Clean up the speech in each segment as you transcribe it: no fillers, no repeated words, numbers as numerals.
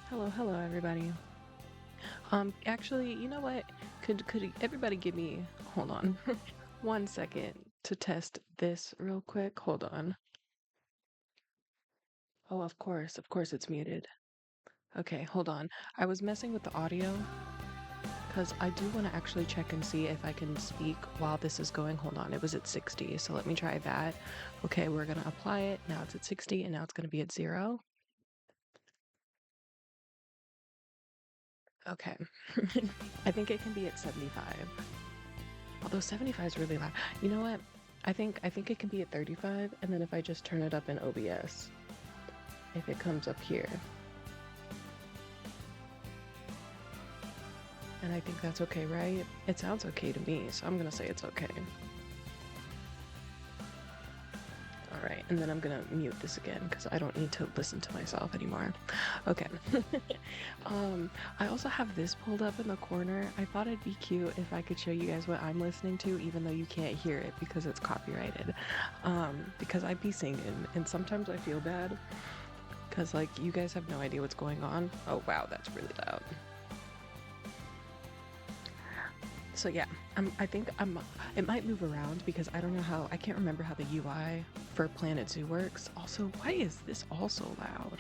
Hello. Hello, everybody. Actually, you know what? Could everybody give me, hold on, 1 second to test this real quick? Hold on. Oh, of course it's muted. Okay, hold on. I was messing with the audio because I do want to actually check and see if I can speak while this is going. Hold on, it was at 60, so let me try that. Okay, we're gonna apply it. Now it's at 60 and now it's gonna be at 0. Okay. I think it can be at 75. Although 75 is really loud. You know what? I think it can be at 35, and then if I just turn it up in OBS, if it comes up here, and I think that's okay, right? It sounds okay to me, so I'm gonna say it's okay. All right, and then I'm gonna mute this again because I don't need to listen to myself anymore. Okay. I also have this pulled up in the corner. I thought it'd be cute if I could show you guys what I'm listening to, even though you can't hear it because it's copyrighted. Because I be singing, and sometimes I feel bad because like you guys have no idea what's going on. Oh wow, that's really loud. So yeah, I think it might move around because I don't know how, I can't remember how the UI for Planet Zoo works. Also, why is this also loud?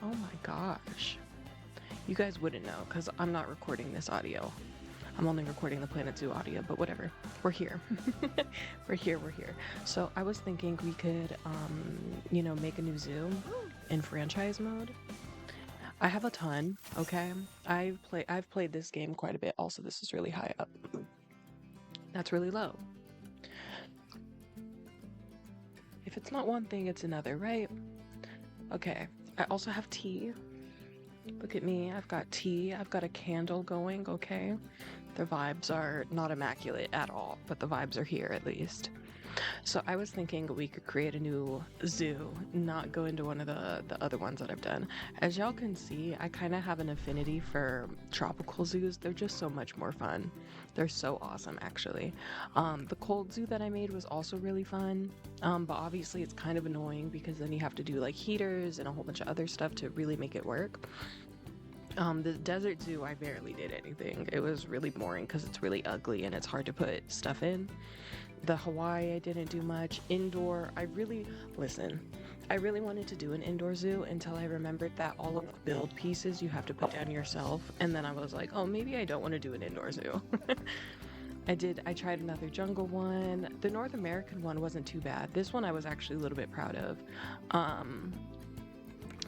Oh my gosh. You guys wouldn't know because I'm not recording this audio. I'm only recording the Planet Zoo audio, but whatever. We're here. We're here. So I was thinking we could, make a new zoo in franchise mode. I have a ton, okay? I've played this game quite a bit. Also, this is really high up. That's really low. If it's not one thing, it's another, right? Okay. I also have tea. Look at me. I've got tea. I've got a candle going, okay? The vibes are not immaculate at all, but the vibes are here at least. So I was thinking we could create a new zoo, not go into one of the other ones that I've done. As y'all can see, I kind of have an affinity for tropical zoos. They're just so much more fun. They're so awesome, actually. The cold zoo that I made was also really fun, but obviously it's kind of annoying because then you have to do like heaters and a whole bunch of other stuff to really make it work. The desert zoo, I barely did anything. It was really boring because it's really ugly and it's hard to put stuff in. The Hawaii, I didn't do much. Indoor, listen, I really wanted to do an indoor zoo until I remembered that all of the build pieces you have to put down yourself. And then I was like, oh, maybe I don't want to do an indoor zoo. I tried another jungle one. The North American one wasn't too bad. This one I was actually a little bit proud of. Um,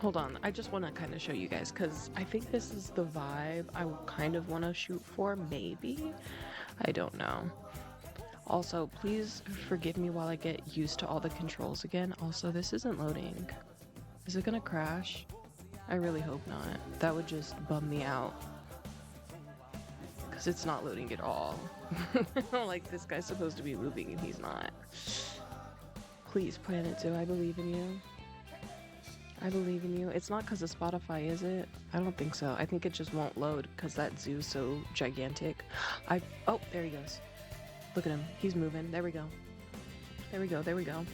Hold on, I just want to kind of show you guys because I think this is the vibe I kind of want to shoot for, maybe? I don't know. Also, please forgive me while I get used to all the controls again. Also, this isn't loading. Is it gonna crash? I really hope not. That would just bum me out. Because it's not loading at all. Like, this guy's supposed to be moving and he's not. Please, Planet Zoo, I believe in you. I believe in you. It's not because of Spotify, is it? I don't think so. I think it just won't load because that zoo's so gigantic. Oh, there he goes. Look at him. He's moving. There we go. There we go. There we go.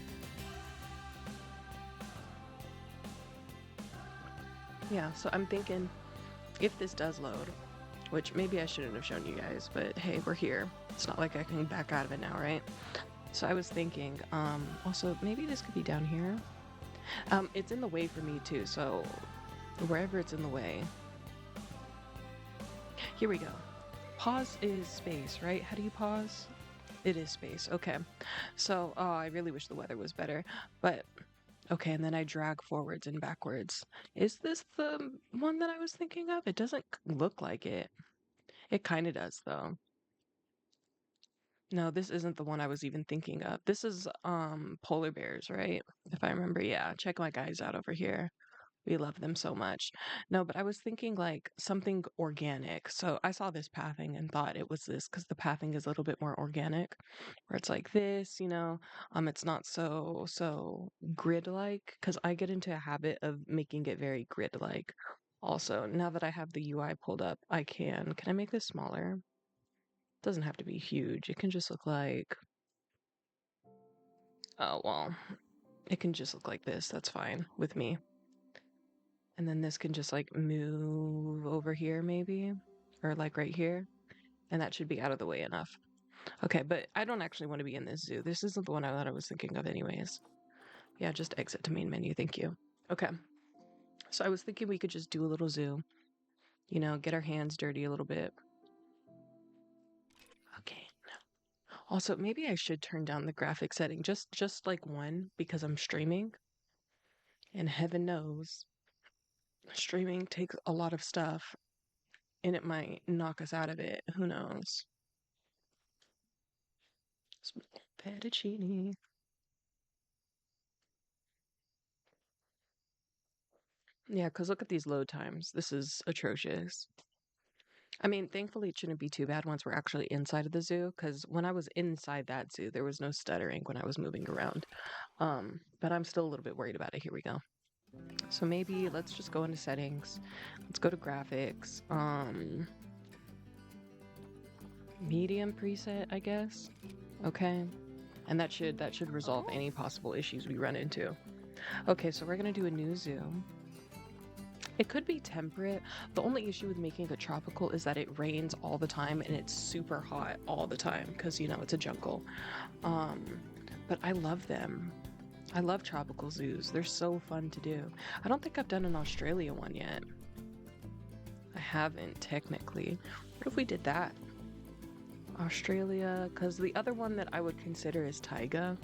Yeah, so I'm thinking if this does load, which maybe I shouldn't have shown you guys, but hey, we're here. It's not like I can back out of it now, right? So I was thinking, also maybe this could be down here. It's in the way for me too, so wherever it's in the way. Here we go. Pause is space, right? How do you pause? It is space. Okay. So, oh, I really wish the weather was better, but okay, and then I drag forwards and backwards. Is this the one that I was thinking of? It doesn't look like it. It kind of does, though. No, this isn't the one I was even thinking of. This is polar bears, right? If I remember, yeah. Check my guys out over here. We love them so much. No, but I was thinking like something organic. So I saw this pathing and thought it was this because the pathing is a little bit more organic, where it's like this, it's not so grid-like because I get into a habit of making it very grid-like. Also, now that I have the UI pulled up, can I make this smaller? Doesn't have to be huge. It can just look like, oh well. It can just look like this. That's fine with me. And then this can just like move over here maybe, or like right here. And that should be out of the way enough. Okay, but I don't actually want to be in this zoo. This isn't the one that I was thinking of anyways. Yeah, just exit to main menu. Thank you. Okay. So I was thinking we could just do a little zoo. You know, get our hands dirty a little bit. Okay. Also, maybe I should turn down the graphic setting just like one because I'm streaming. And heaven knows, streaming takes a lot of stuff and it might knock us out of it. Who knows? Fettuccine. Yeah, because look at these load times. This is atrocious. I mean, thankfully, it shouldn't be too bad once we're actually inside of the zoo, because when I was inside that zoo, there was no stuttering when I was moving around. But I'm still a little bit worried about it. Here we go. So maybe let's just go into settings. Let's go to graphics. Medium preset, I guess. Okay. And that should resolve any possible issues we run into. Okay, so we're gonna do a new zoo. It could be temperate. The only issue with making it tropical is that it rains all the time and it's super hot all the time because, you know, it's a jungle. Um, but I love them. I love tropical zoos. They're so fun to do. I don't think I've done an Australia one yet. I haven't, technically. What if we did that? Australia, because the other one that I would consider is taiga.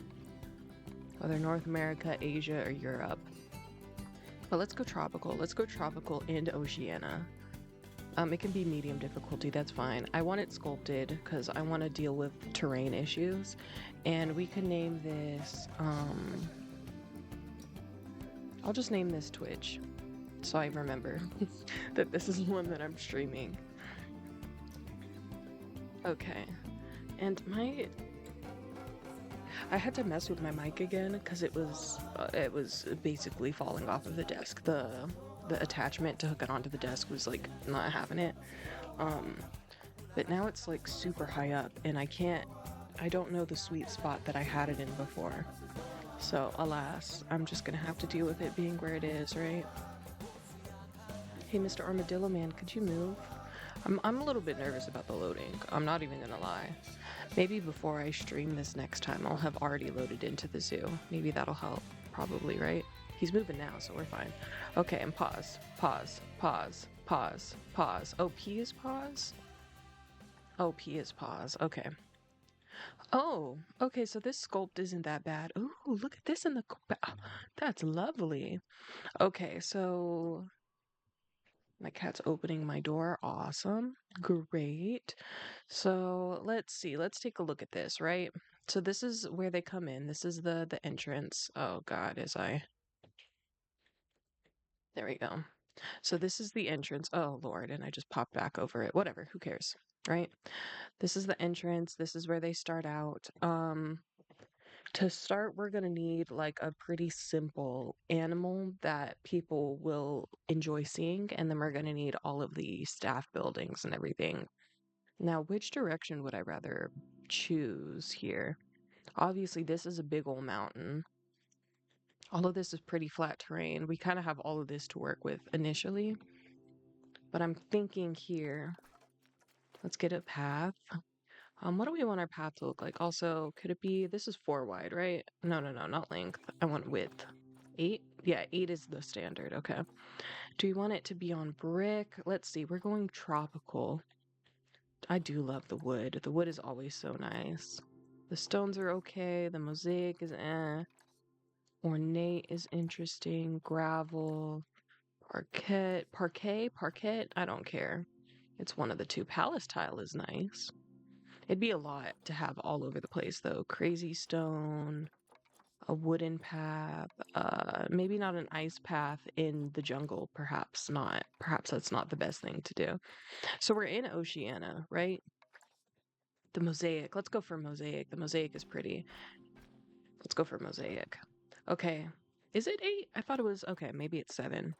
Whether North America, Asia, or Europe. But let's go tropical. Let's go tropical and Oceania. It can be medium difficulty, that's fine. I want it sculpted because I want to deal with terrain issues. And we can name this, I'll just name this Twitch. So I remember that this is one that I'm streaming. Okay. And I had to mess with my mic again because it was basically falling off of the desk. The attachment to hook it onto the desk was like not having it. But now it's like super high up and I don't know the sweet spot that I had it in before. So alas, I'm just gonna have to deal with it being where it is, right? Hey, Mr. Armadillo Man, could you move? I'm a little bit nervous about the loading. I'm not even gonna lie. Maybe before I stream this next time, I'll have already loaded into the zoo. Maybe that'll help. Probably, right? He's moving now, so we're fine. Okay, and pause. Pause. Pause. Pause. Pause. Oh, P is pause? Oh, P is pause. Okay. Oh, okay, so this sculpt isn't that bad. Ooh, look at this in the... That's lovely. Okay, so... My cat's opening my door. Awesome. Great. So let's see. Let's take a look at this, right? So this is where they come in. This is the entrance. Oh God, there we go. So this is the entrance. Oh Lord, and I just popped back over it. Whatever, who cares, right? This is the entrance. This is where they start out. To start, we're going to need like a pretty simple animal that people will enjoy seeing, and then we're going to need all of the staff buildings and everything. Now, which direction would I rather choose here? Obviously, this is a big old mountain. All of this is pretty flat terrain. We kind of have all of this to work with initially, but I'm thinking here, let's get a path. What do we want our path to look like? Also, could it be, this is 4 wide, right? No, not length. I want width. 8? Yeah, 8 is the standard. Okay. Do you want it to be on brick? Let's see. We're going tropical. I do love the wood. The wood is always so nice. The stones are okay. The mosaic is eh. Ornate is interesting. Gravel. Parquet. I don't care. It's one of the two. Palace tile is nice. It'd be a lot to have all over the place, though. Crazy stone, a wooden path, maybe not an ice path in the jungle, perhaps not. Perhaps that's not the best thing to do. So we're in Oceania, right? The mosaic. Let's go for mosaic. The mosaic is pretty. Let's go for mosaic. Okay. Is it 8? I thought it was, okay, maybe it's 7.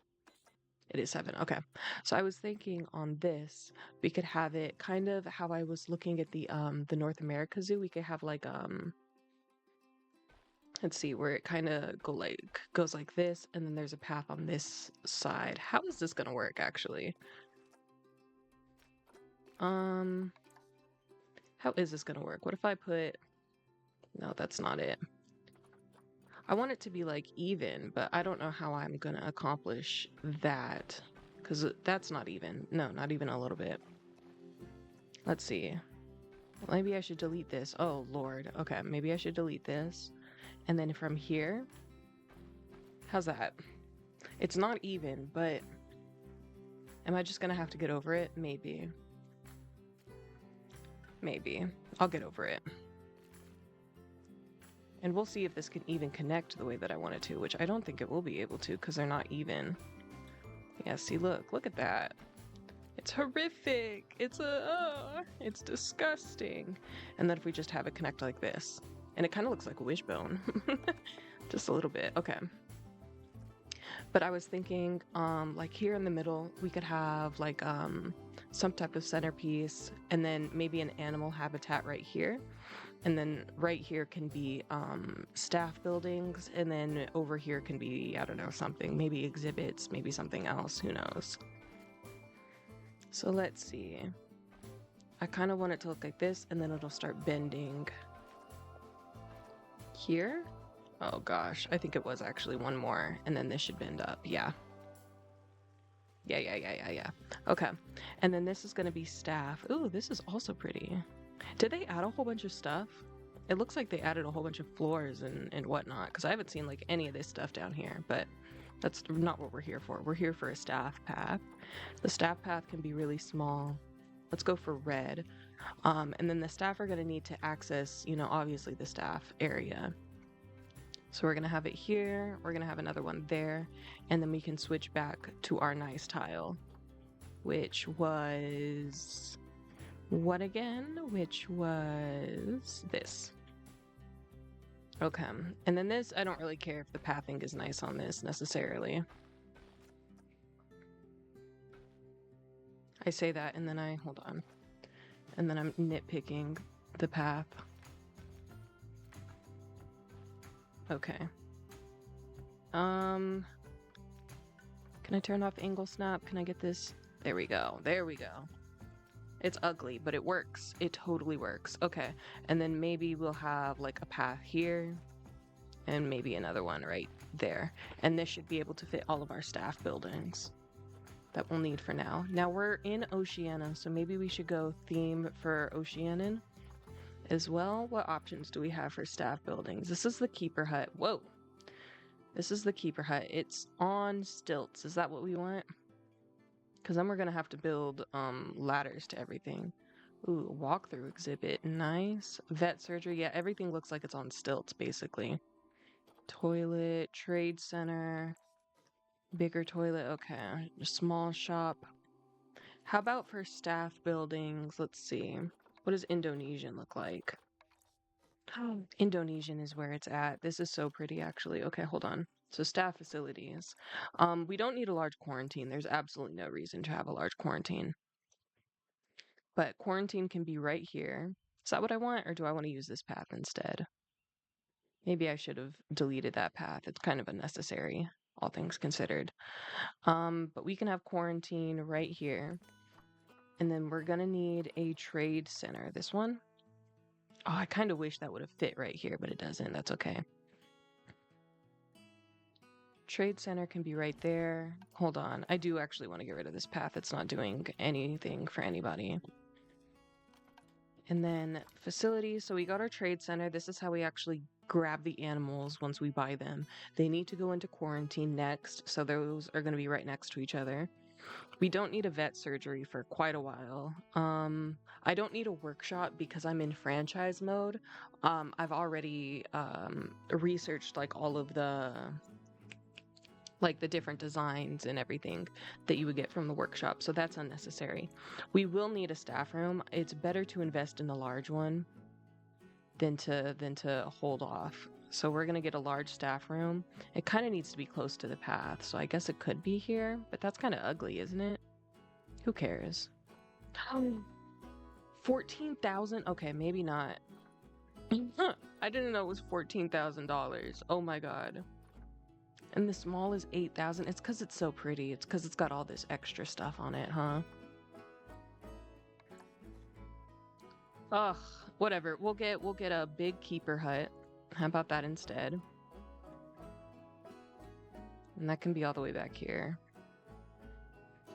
It is 7. Okay. So I was thinking on this, we could have it kind of how I was looking at the North America Zoo. We could have like Let's see where it kind of goes like this, and then there's a path on this side. How is this gonna work actually? How is this gonna work? What if I put, no, that's not it. I want it to be like even, but I don't know how I'm gonna accomplish that because that's not even. No, not even a little bit. Let's see. Maybe I should delete this. Oh, Lord. Okay, maybe I should delete this. And then from here, how's that? It's not even, but am I just gonna have to get over it? Maybe. Maybe. I'll get over it. And we'll see if this can even connect the way that I want it to, which I don't think it will be able to because they're not even. Yeah, see, look at that. It's horrific. It's disgusting. And then if we just have it connect like this, and it kind of looks like a wishbone, just a little bit. Okay. But I was thinking, like here in the middle, we could have like some type of centerpiece, and then maybe an animal habitat right here. And then right here can be staff buildings, and then over here can be, I don't know, something, maybe exhibits, maybe something else, who knows. So let's see. I kind of want it to look like this, and then it'll start bending here. Oh gosh, I think it was actually one more, and then this should bend up. Yeah. Yeah. Okay. And then this is going to be staff. Ooh, this is also pretty. Did they add a whole bunch of stuff? It looks like they added a whole bunch of floors and whatnot, because I haven't seen like any of this stuff down here, but that's not what we're here for. We're here for a staff path. The staff path can be really small. Let's go for red. And then the staff are going to need to access, you know, obviously the staff area. So we're going to have it here. We're going to have another one there. And then we can switch back to our nice tile, which was what again? Which was this. Okay. And then this, I don't really care if the pathing is nice on this necessarily. I say that and then hold on. And then I'm nitpicking the path. Okay. Can I turn off angle snap? Can I get this? There we go. There we go. It's ugly, but it works. It totally works. Okay. And then maybe we'll have like a path here and maybe another one right there. And this should be able to fit all of our staff buildings that we'll need for now. Now we're in Oceania, so maybe we should go theme for Oceanian as well. What options do we have for staff buildings? This is the keeper hut. Whoa. This is the keeper hut. It's on stilts. Is that what we want? Because then we're going to have to build ladders to everything. Ooh, walkthrough exhibit. Nice. Vet surgery. Yeah, everything looks like it's on stilts, basically. Toilet, trade center, bigger toilet. Okay. Small shop. How about for staff buildings? Let's see. What does Indonesian look like? Oh, Indonesian is where it's at. This is so pretty, actually. Okay, hold on. So staff facilities. We don't need a large quarantine. There's absolutely no reason to have a large quarantine. But quarantine can be right here. Is that what I want, or do I want to use this path instead? Maybe I should have deleted that path. It's kind of unnecessary, all things considered. But we can have quarantine right here. And then we're gonna need a trade center. This one? Oh, I kind of wish that would have fit right here, but it doesn't. That's okay. Trade center can be right there. Hold on. I do actually want to get rid of this path. It's not doing anything for anybody. And then facilities. So we got our trade center. This is how we actually grab the animals once we buy them. They need to go into quarantine next. So those are going to be right next to each other. We don't need a vet surgery for quite a while. I don't need a workshop because I'm in franchise mode. I've already researched like all of the different designs and everything that you would get from the workshop, so that's unnecessary. We will need a staff room. It's better to invest in a large one than to hold off. So we're gonna get a large staff room. It kind of needs to be close to the path, so I guess it could be here, but that's kind of ugly, isn't it? Who cares? 14,000? Okay, maybe not. I didn't know it was $14,000. Oh my god. And the small is 8,000. It's because it's so pretty. It's because it's got all this extra stuff on it, huh? Ugh, whatever. We'll get a big keeper hut. How about that instead? And that can be all the way back here.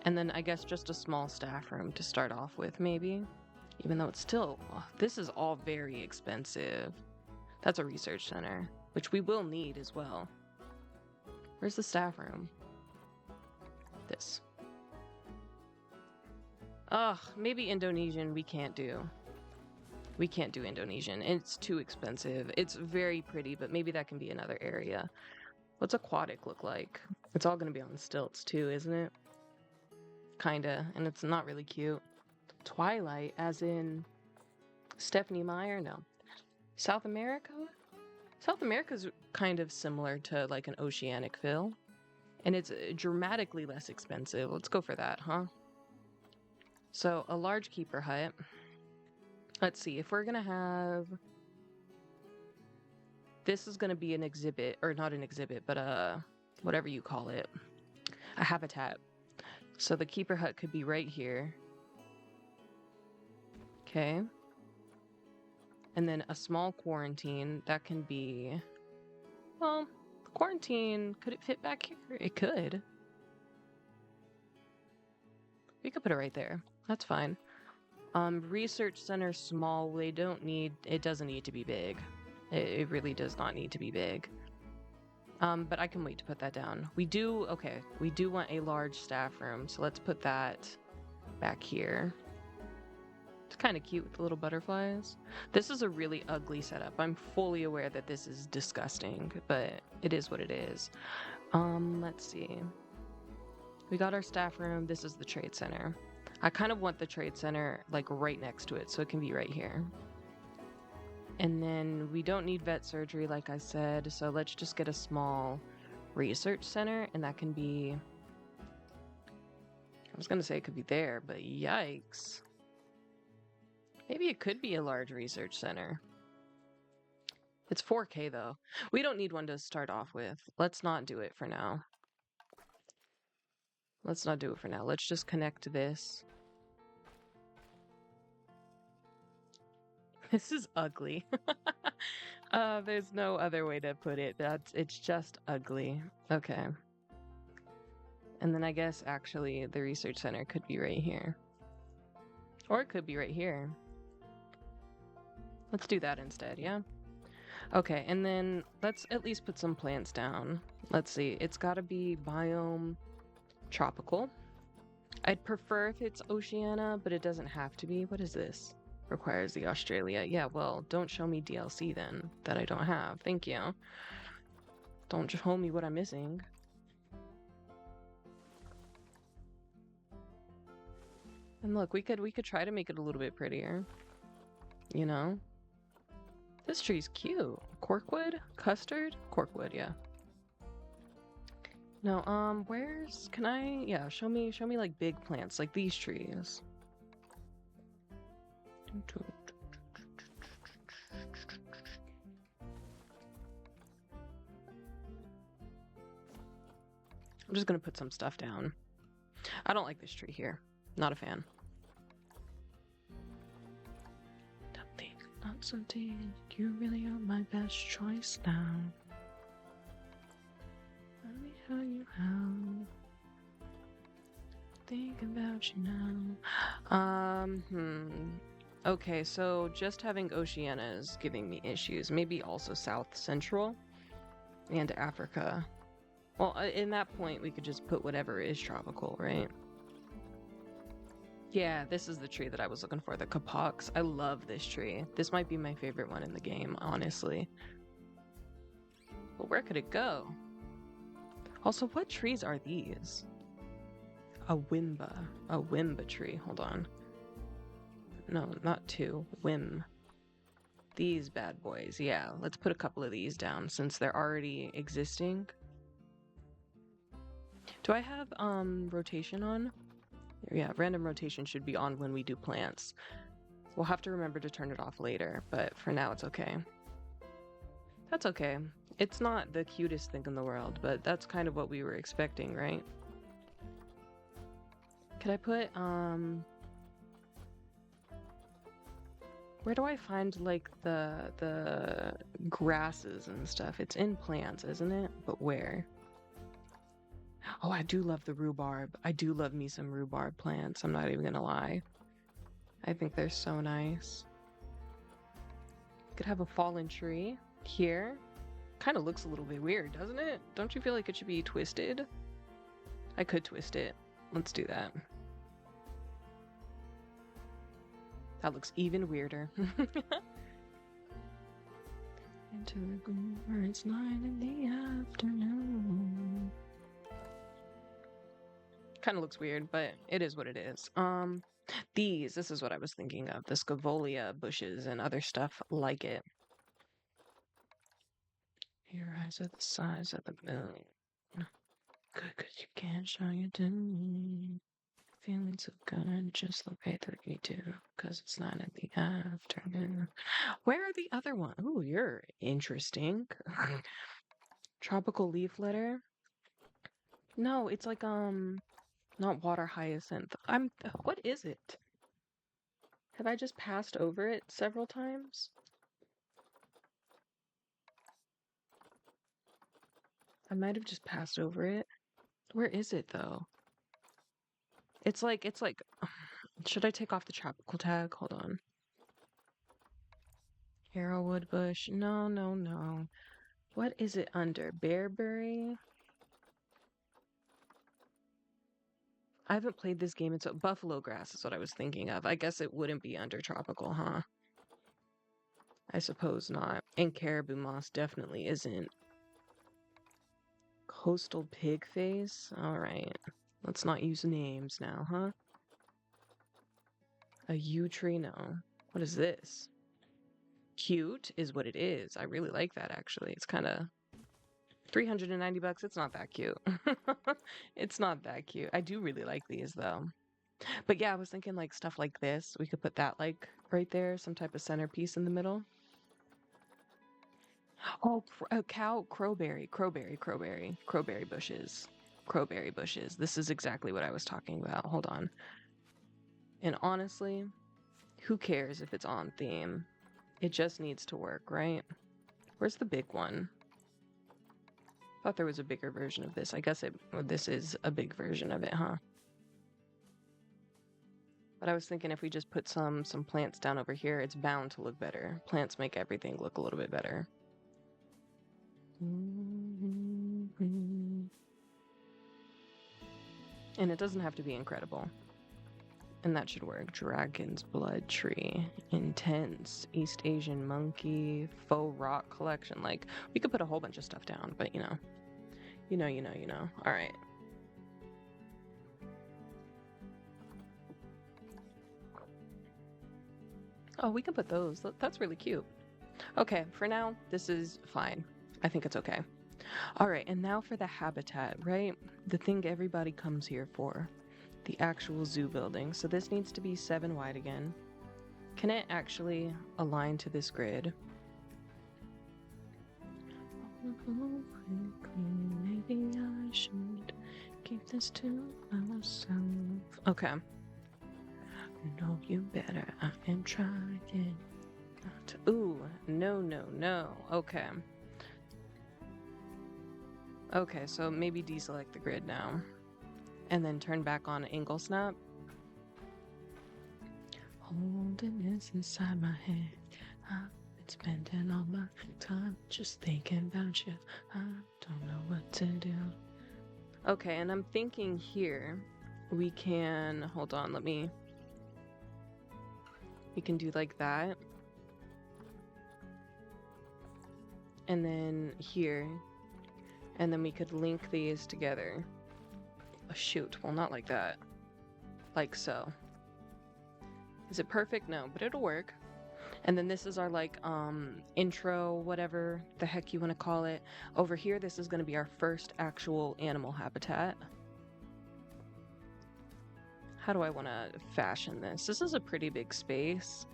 And then I guess just a small staff room to start off with, maybe. Even though it's still, this is all very expensive. That's a research center, which we will need as well. Where's the staff room? This. Ugh, maybe Indonesian we can't do. We can't do Indonesian. It's too expensive. It's very pretty, but maybe that can be another area. What's aquatic look like? It's all going to be on stilts too, isn't it? Kinda, and it's not really cute. Twilight, as in Stephanie Meyer? No. South America? South America's kind of similar to like an oceanic fill, and it's dramatically less expensive. Let's go for that, huh? So, a large keeper hut. Let's see, if we're gonna have... This is gonna be an exhibit, or not an exhibit, but whatever you call it. A habitat. So the keeper hut could be right here. Okay. And then a small quarantine, that can be... Well, quarantine, could it fit back here? It could. We could put it right there. That's fine. Research center small, they don't need... It doesn't need to be big. It really does not need to be big. But I can wait to put that down. We do want a large staff room, so let's put that back here. It's kind of cute with the little butterflies. This is a really ugly setup. I'm fully aware that this is disgusting, but it is what it is. Let's see. We got our staff room. This is the trade center. I kind of want the trade center like right next to it, so it can be right here. And then we don't need vet surgery, like I said, so let's just get a small research center, and that can be... I was going to say it could be there, but yikes. Maybe it could be a large research center. It's 4K, though. We don't need one to start off with. Let's not do it for now. Let's not do it for now. Let's just connect to this. This is ugly. There's no other way to put it. It's just ugly. Okay. And then I guess actually the research center could be right here. Or it could be right here. Let's do that instead, yeah? Okay, and then let's at least put some plants down. Let's see, it's gotta be biome tropical. I'd prefer if it's Oceania, but it doesn't have to be. What is this? Requires the Australia. Yeah, well, don't show me DLC then, that I don't have. Thank you. Don't show me what I'm missing. And look, we could try to make it a little bit prettier. You know? This tree's cute. Corkwood? Custard? Corkwood, yeah. No, where's... Can I... Yeah, show me like big plants, like these trees. I'm just gonna put some stuff down. I don't like this tree here. Not a fan. Not something you really are my best choice now. Tell me how you have. Think about you now. Okay, so just having Oceania is giving me issues. Maybe also South Central and Africa. Well, in that point, we could just put whatever is tropical, right? Yeah, this is the tree that I was looking for, the Kapox. I love this tree. This might be my favorite one in the game, honestly. But where could it go? Also, what trees are these? A Wimba tree. Hold on. No, not two. Whim. These bad boys. Yeah, let's put a couple of these down since they're already existing. Do I have rotation on? Yeah, random rotation should be on when we do plants. We'll have to remember to turn it off later, but for now it's okay. That's okay. It's not the cutest thing in the world, but that's kind of what we were expecting, right? Could I put, where do I find, like, the grasses and stuff? It's in plants, isn't it? But where? Oh, I do love the rhubarb. I do love me some rhubarb plants. I'm not even gonna lie. I think they're so nice. Could have a fallen tree here. Kind of looks a little bit weird, doesn't it? Don't you feel like it should be twisted? I could twist it. Let's do that. That looks even weirder. Into the gloom where it's 9 in the afternoon. Kind of looks weird, but it is what it is. This is what I was thinking of, the scavolia bushes and other stuff like it. Your eyes are the size of the moon. Good, 'cause you can't show your doom. Feeling so good, just look right through you do, 'cause it's 9 in the afternoon. Where are the other ones? Ooh, you're interesting. Tropical leaf litter? No, it's like, not water hyacinth. What is it? Have I just passed over it several times? I might have just passed over it. Where is it though? It's like, should I take off the tropical tag? Hold on. Arrowwood bush. No, no, no. What is it under? Bearberry? I haven't played this game, so buffalo grass is what I was thinking of. I guess it wouldn't be under tropical, huh? I suppose not. And caribou moss definitely isn't. Coastal pig face? Alright. Let's not use names now, huh? A yew tree? No. What is this? Cute is what it is. I really like that, actually. It's kind of... $390, it's not that cute. It's not that cute. I do really like these, though. But yeah, I was thinking, like, stuff like this. We could put that, like, right there. Some type of centerpiece in the middle. Oh, crowberry bushes. Crowberry bushes. This is exactly what I was talking about. Hold on. And honestly, who cares if it's on theme? It just needs to work, right? Where's the big one? Thought there was a bigger version of this. I guess this is a big version of it, huh? But I was thinking if we just put some plants down over here, it's bound to look better. Plants make everything look a little bit better. And it doesn't have to be incredible. And that should work. Dragon's blood tree. Intense. East Asian monkey. Faux rock collection. Like, we could put a whole bunch of stuff down, but you know. You know. Alright. Oh, we can put those. That's really cute. Okay, for now, this is fine. I think it's okay. Alright, and now for the habitat, right? The thing everybody comes here for. The actual zoo building. So this needs to be 7 wide again. Can it actually align to this grid? Maybe I should keep this to myself. Okay. No, you better. I am trying not to. Ooh, no. Okay. Okay, so maybe deselect the grid now. And then turn back on angle snap. Holding this inside my head. I've been spending all my time just thinking about you. I don't know what to do. Okay, and I'm thinking here we can... Hold on, we can do like that. And then here. And then we could link these together. Oh, shoot. Well, not like that. Like so. Is it perfect? No, but it'll work. And then this is our, like, intro, whatever the heck you want to call it. Over here, this is going to be our first actual animal habitat. How do I want to fashion this? This is a pretty big space.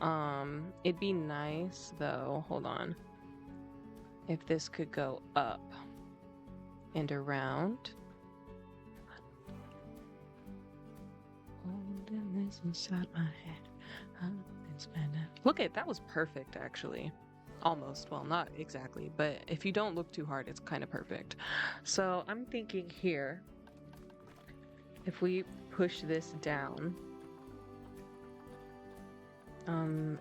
It'd be nice, though. Hold on. if this could go up and around. Holding this inside my head. Look at that was perfect actually. Almost. Well, not exactly, but if you don't look too hard, it's kind of perfect. So I'm thinking here, if we push this down,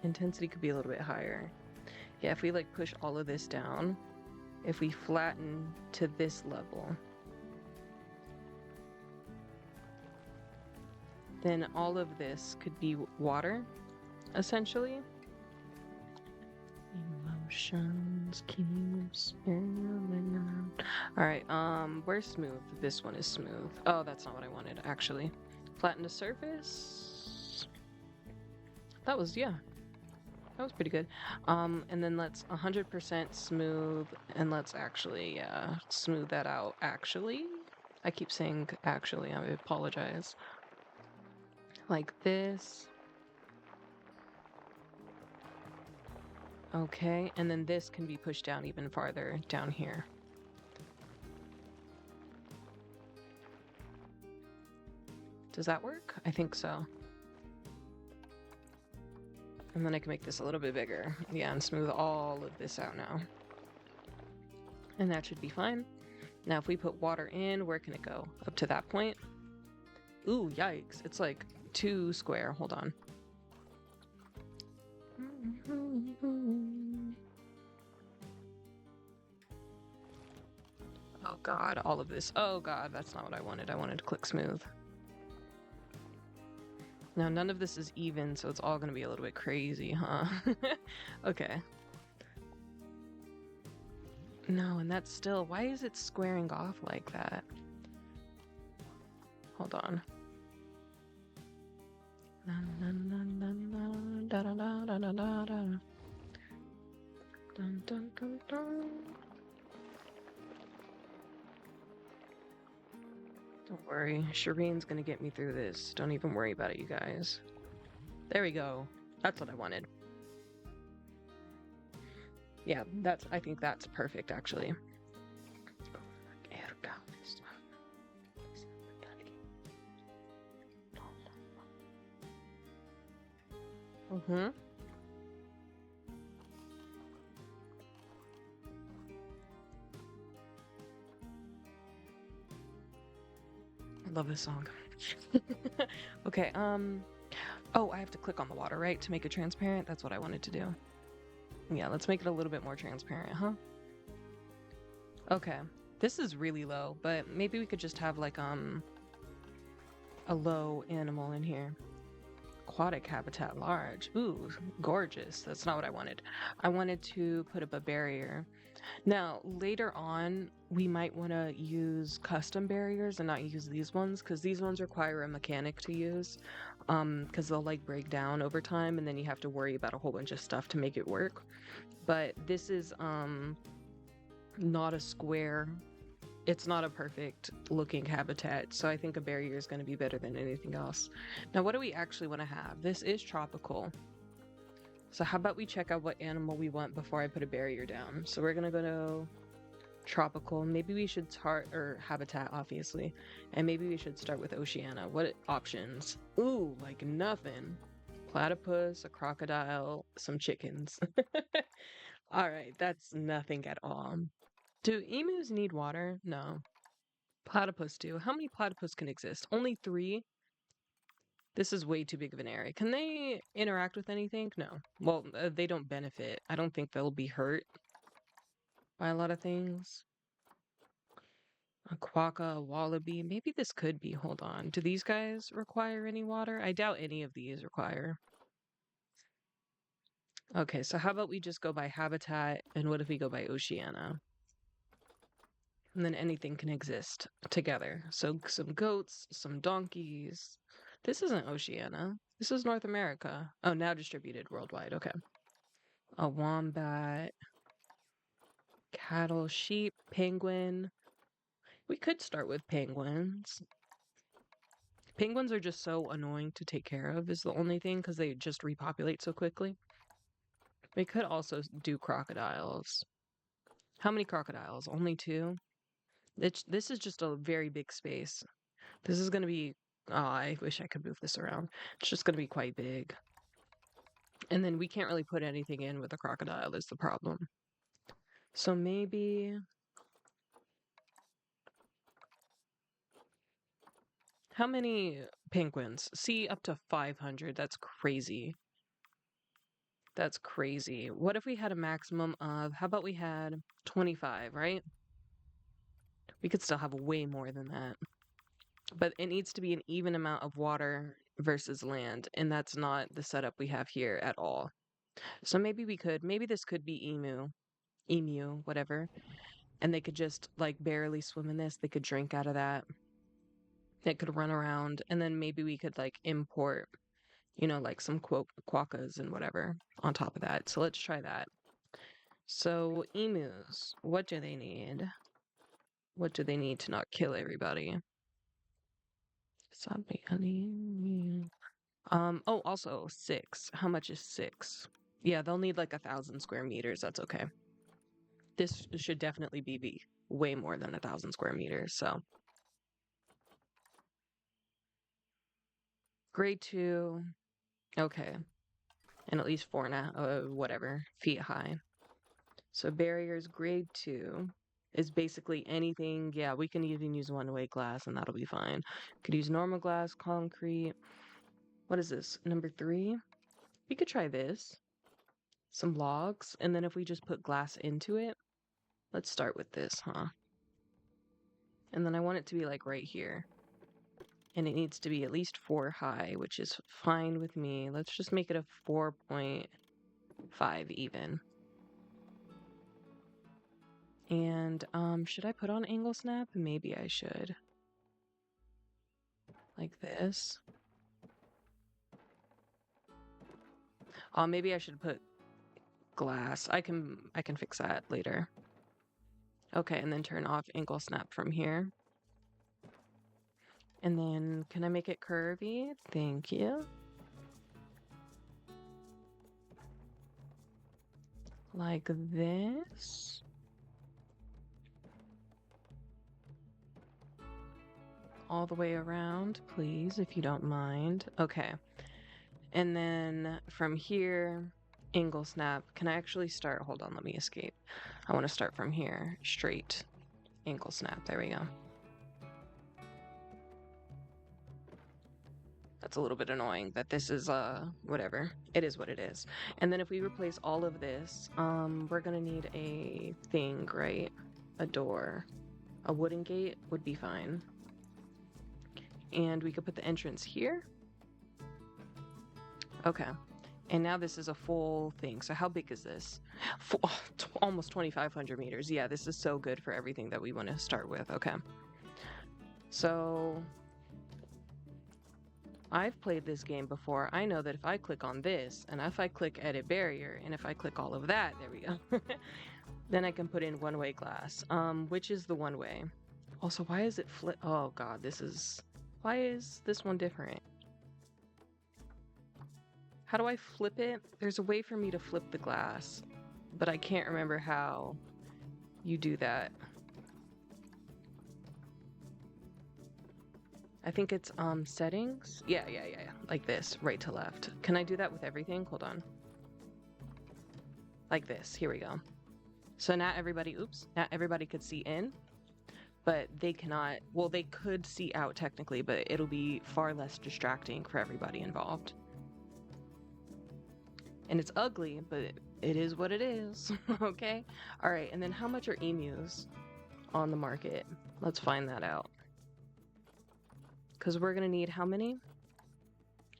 intensity could be a little bit higher. Yeah, if we like push all of this down, if we flatten to this level, then all of this could be water, essentially. Emotions keep spinning around. Alright, where's smooth? This one is smooth. Oh, that's not what I wanted, actually. Flatten the surface. That was, yeah. That was pretty good. And then let's 100% smooth, and let's actually, smooth that out, actually. I keep saying actually, I apologize. Like this. Okay, and then this can be pushed down even farther down here. Does that work? I think so. And then I can make this a little bit bigger. Yeah, and smooth all of this out now. And that should be fine. Now if we put water in, where can it go? Up to that point? Ooh, yikes. It's like 2 square. Hold on. Oh god, all of this. Oh god, that's not what I wanted. I wanted to click smooth. Now none of this is even, so it's all gonna be a little bit crazy, huh? Okay. No, and that's still, why is it squaring off like that? Hold on. Don't worry, Shireen's gonna get me through this. Don't even worry about it, you guys. There we go. That's what I wanted. Yeah, I think that's perfect, actually. Mm-hmm. I love this song. Okay, oh, I have to click on the water, right? To make it transparent? That's what I wanted to do. Yeah, let's make it a little bit more transparent, huh? Okay. This is really low, but maybe we could just have like, a low animal in here. Aquatic habitat large. Ooh, gorgeous. That's not what I wanted. I wanted to put up a barrier. Now, later on, we might want to use custom barriers and not use these ones, because these ones require a mechanic to use, because they'll like break down over time, and then you have to worry about a whole bunch of stuff to make it work. But this is not a square. It's not a perfect looking habitat, so I think a barrier is going to be better than anything else. Now, what do we actually want to have? This is tropical. So how about we check out what animal we want before I put a barrier down? So we're going to go to tropical. Maybe we should start, or habitat, obviously. And maybe we should start with Oceania. What options? Ooh, like nothing. Platypus, a crocodile, some chickens. All right, that's nothing at all. Do emus need water? No. Platypus do. How many platypus can exist? Only 3? This is way too big of an area. Can they interact with anything? No. Well, they don't benefit. I don't think they'll be hurt by a lot of things. A quokka, a wallaby. Maybe this could be. Hold on. Do these guys require any water? I doubt any of these require. Okay, so how about we just go by habitat, and what if we go by Oceania? And then anything can exist together. So some goats, some donkeys. This isn't Oceania. This is North America. Oh, now distributed worldwide. Okay. A wombat, cattle, sheep, penguin. We could start with penguins. Penguins are just so annoying to take care of, is the only thing, because they just repopulate so quickly. We could also do crocodiles. How many crocodiles? Only two? This is just a very big space. This is going to be. Oh, I wish I could move this around. It's just going to be quite big. And then we can't really put anything in with a crocodile, is the problem. So maybe. How many penguins? See, up to 500. That's crazy. That's crazy. What if we had a maximum of. How about we had 25, right? We could still have way more than that. But it needs to be an even amount of water versus land, and that's not the setup we have here at all. So maybe this could be emu, whatever, and they could just like barely swim in this. They could drink out of that. It could run around, and then maybe we could like import, like some quokkas and whatever on top of that. So let's try that. So emus, what do they need? What do they need to not kill everybody? Oh, also 6. How much is 6? Yeah, they'll need like 1,000 square meters. That's okay. This should definitely be way more than 1,000 square meters. So grade 2. Okay. And at least 4.5, feet high. So barriers grade 2 is basically anything. Yeah, we can even use one-way glass and that'll be fine. Could use normal glass, concrete. What is this? Number 3? We could try this. Some logs. And then if we just put glass into it, let's start with this, huh? And then I want it to be like right here. And it needs to be at least 4 high, which is fine with me. Let's just make it a 4.5 even. And should I put on angle snap? Maybe I should. Like this. Maybe I should put glass. I can fix that later. Okay, and then turn off angle snap from here. And then can I make it curvy? Thank you. Like this. All the way around, please, if you don't mind. Okay. And then from here, angle snap. Can I actually start? Hold on, let me escape. I want to start from here. Straight angle snap. There we go. That's a little bit annoying that this is whatever. It is what it is. And then if we replace all of this, we're gonna need a thing, right? A door. A wooden gate would be fine. And we could put the entrance here. Okay. And now this is a full thing. So how big is this? Almost 2,500 meters. Yeah, this is so good for everything that we want to start with. Okay. So I've played this game before. I know that if I click on this, and if I click edit barrier, and if I click all of that, there we go. Then I can put in one-way glass. Which is the one-way? Also, why is it flip? Oh god, why is this one different? How do I flip it? There's a way for me to flip the glass, but I can't remember how you do that. I think it's settings. Yeah. Like this, right to left. Can I do that with everything? Hold on. Like this. Here we go. So not everybody could see in, but they cannot. Well, they could see out technically, but it'll be far less distracting for everybody involved. And it's ugly, but it is what it is. Okay? All right, and then how much are emus on the market? Let's find that out. Because we're going to need how many?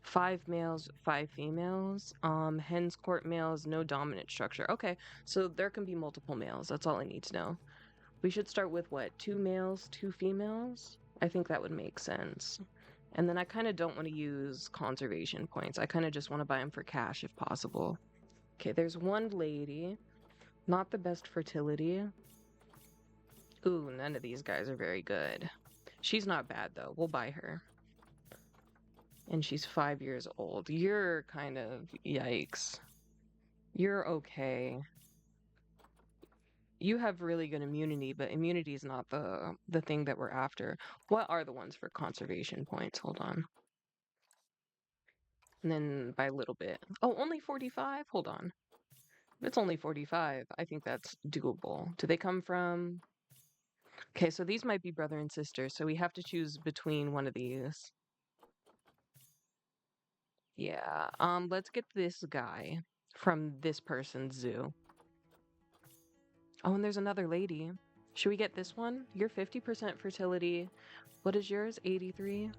5 males, 5 females. Hens court males, no dominant structure. Okay, so there can be multiple males. That's all I need to know. We should start with what? 2 males, 2 females? I think that would make sense. And then I kind of don't want to use conservation points. I kind of just want to buy them for cash if possible. Okay, there's one lady. Not the best fertility. Ooh, none of these guys are very good. She's not bad, though. We'll buy her. And she's 5 years old. You're kind of... Yikes. You're okay. you have really good immunity, but immunity is not the thing that we're after. What are the ones for conservation points? Hold on. And then by a little bit. Oh, only 45? Hold on. If it's only 45, I think that's doable. Do they come from... Okay, so these might be brother and sister, so we have to choose between one of these. Yeah, let's get this guy from this person's zoo. Oh, and there's another lady. Should we get this one? You're 50% fertility. What is yours? 83?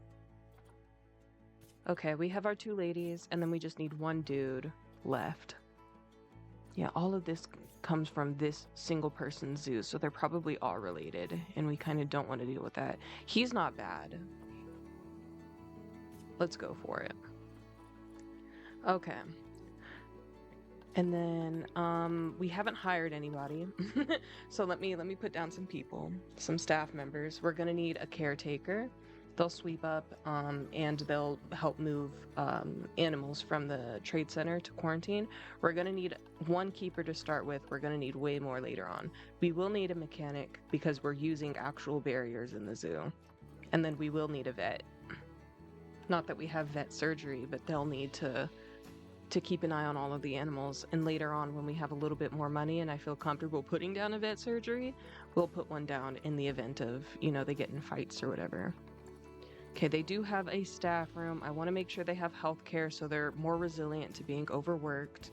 Okay, we have our two ladies, and then we just need one dude left. Yeah, all of this comes from this single person zoo, so they're probably all related, and we kind of don't want to deal with that. He's not bad. Let's go for it. Okay. And then we haven't hired anybody. So let me put down some people, some staff members. We're gonna need a caretaker. They'll sweep up and they'll help move animals from the trade center to quarantine. We're gonna need one keeper to start with. We're gonna need way more later on. We will need a mechanic because we're using actual barriers in the zoo. And then we will need a vet. Not that we have vet surgery, but they'll need to keep an eye on all of the animals. And later on, when we have a little bit more money and I feel comfortable putting down a vet surgery, we'll put one down in the event of, you know, they get in fights or whatever. Okay, they do have a staff room. I want to make sure they have health care so they're more resilient to being overworked.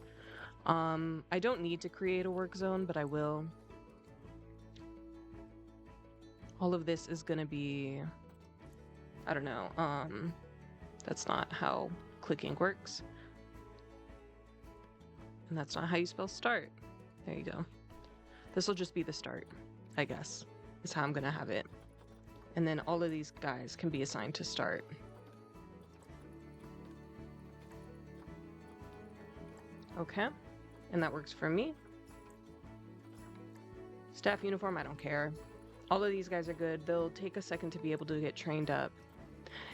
I don't need to create a work zone, but I will. All of this is going to be, I don't know, that's not how clicking works. And that's not how you spell start. There you go. This will just be the start, I guess, is how I'm gonna have it. And then all of these guys can be assigned to start. Okay, and that works for me. Staff uniform, I don't care. All of these guys are good. They'll take a second to be able to get trained up.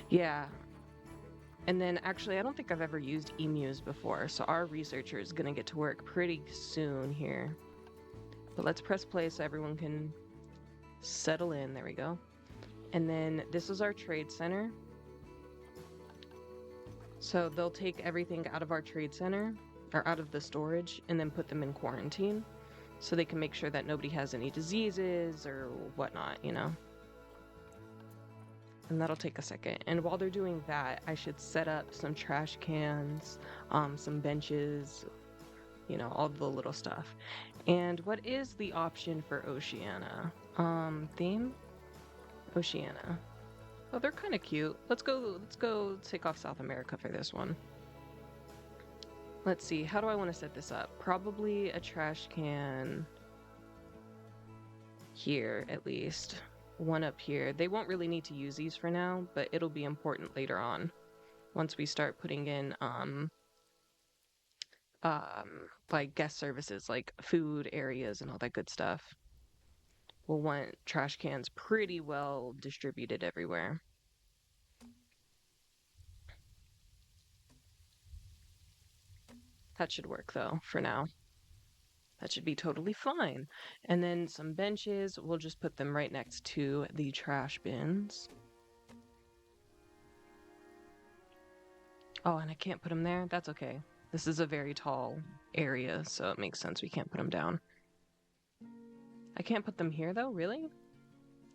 Yeah. And then actually, I don't think I've ever used emus before, so our researcher is gonna get to work pretty soon here. But let's press play so everyone can settle in. There we go. And then this is our trade center. So they'll take everything out of our trade center, or out of the storage, and then put them in quarantine. So they can make sure that nobody has any diseases or whatnot, you know? And that'll take a second. And while they're doing that, I should set up some trash cans, some benches, you know, all the little stuff. And what is the option for Oceania? Theme? Oceania. Oh, they're kind of cute. Let's go take off South America for this one. Let's see, how do I want to set this up? Probably a trash can here, at least. One up here. They won't really need to use these for now, but it'll be important later on once we start putting in like guest services like food areas and all that good stuff. We'll want trash cans pretty well distributed everywhere. That should work though for now. That should be totally fine. And then some benches, we'll just put them right next to the trash bins. Oh, and I can't put them there? That's okay. This is a very tall area, so it makes sense we can't put them down. I can't put them here though, really?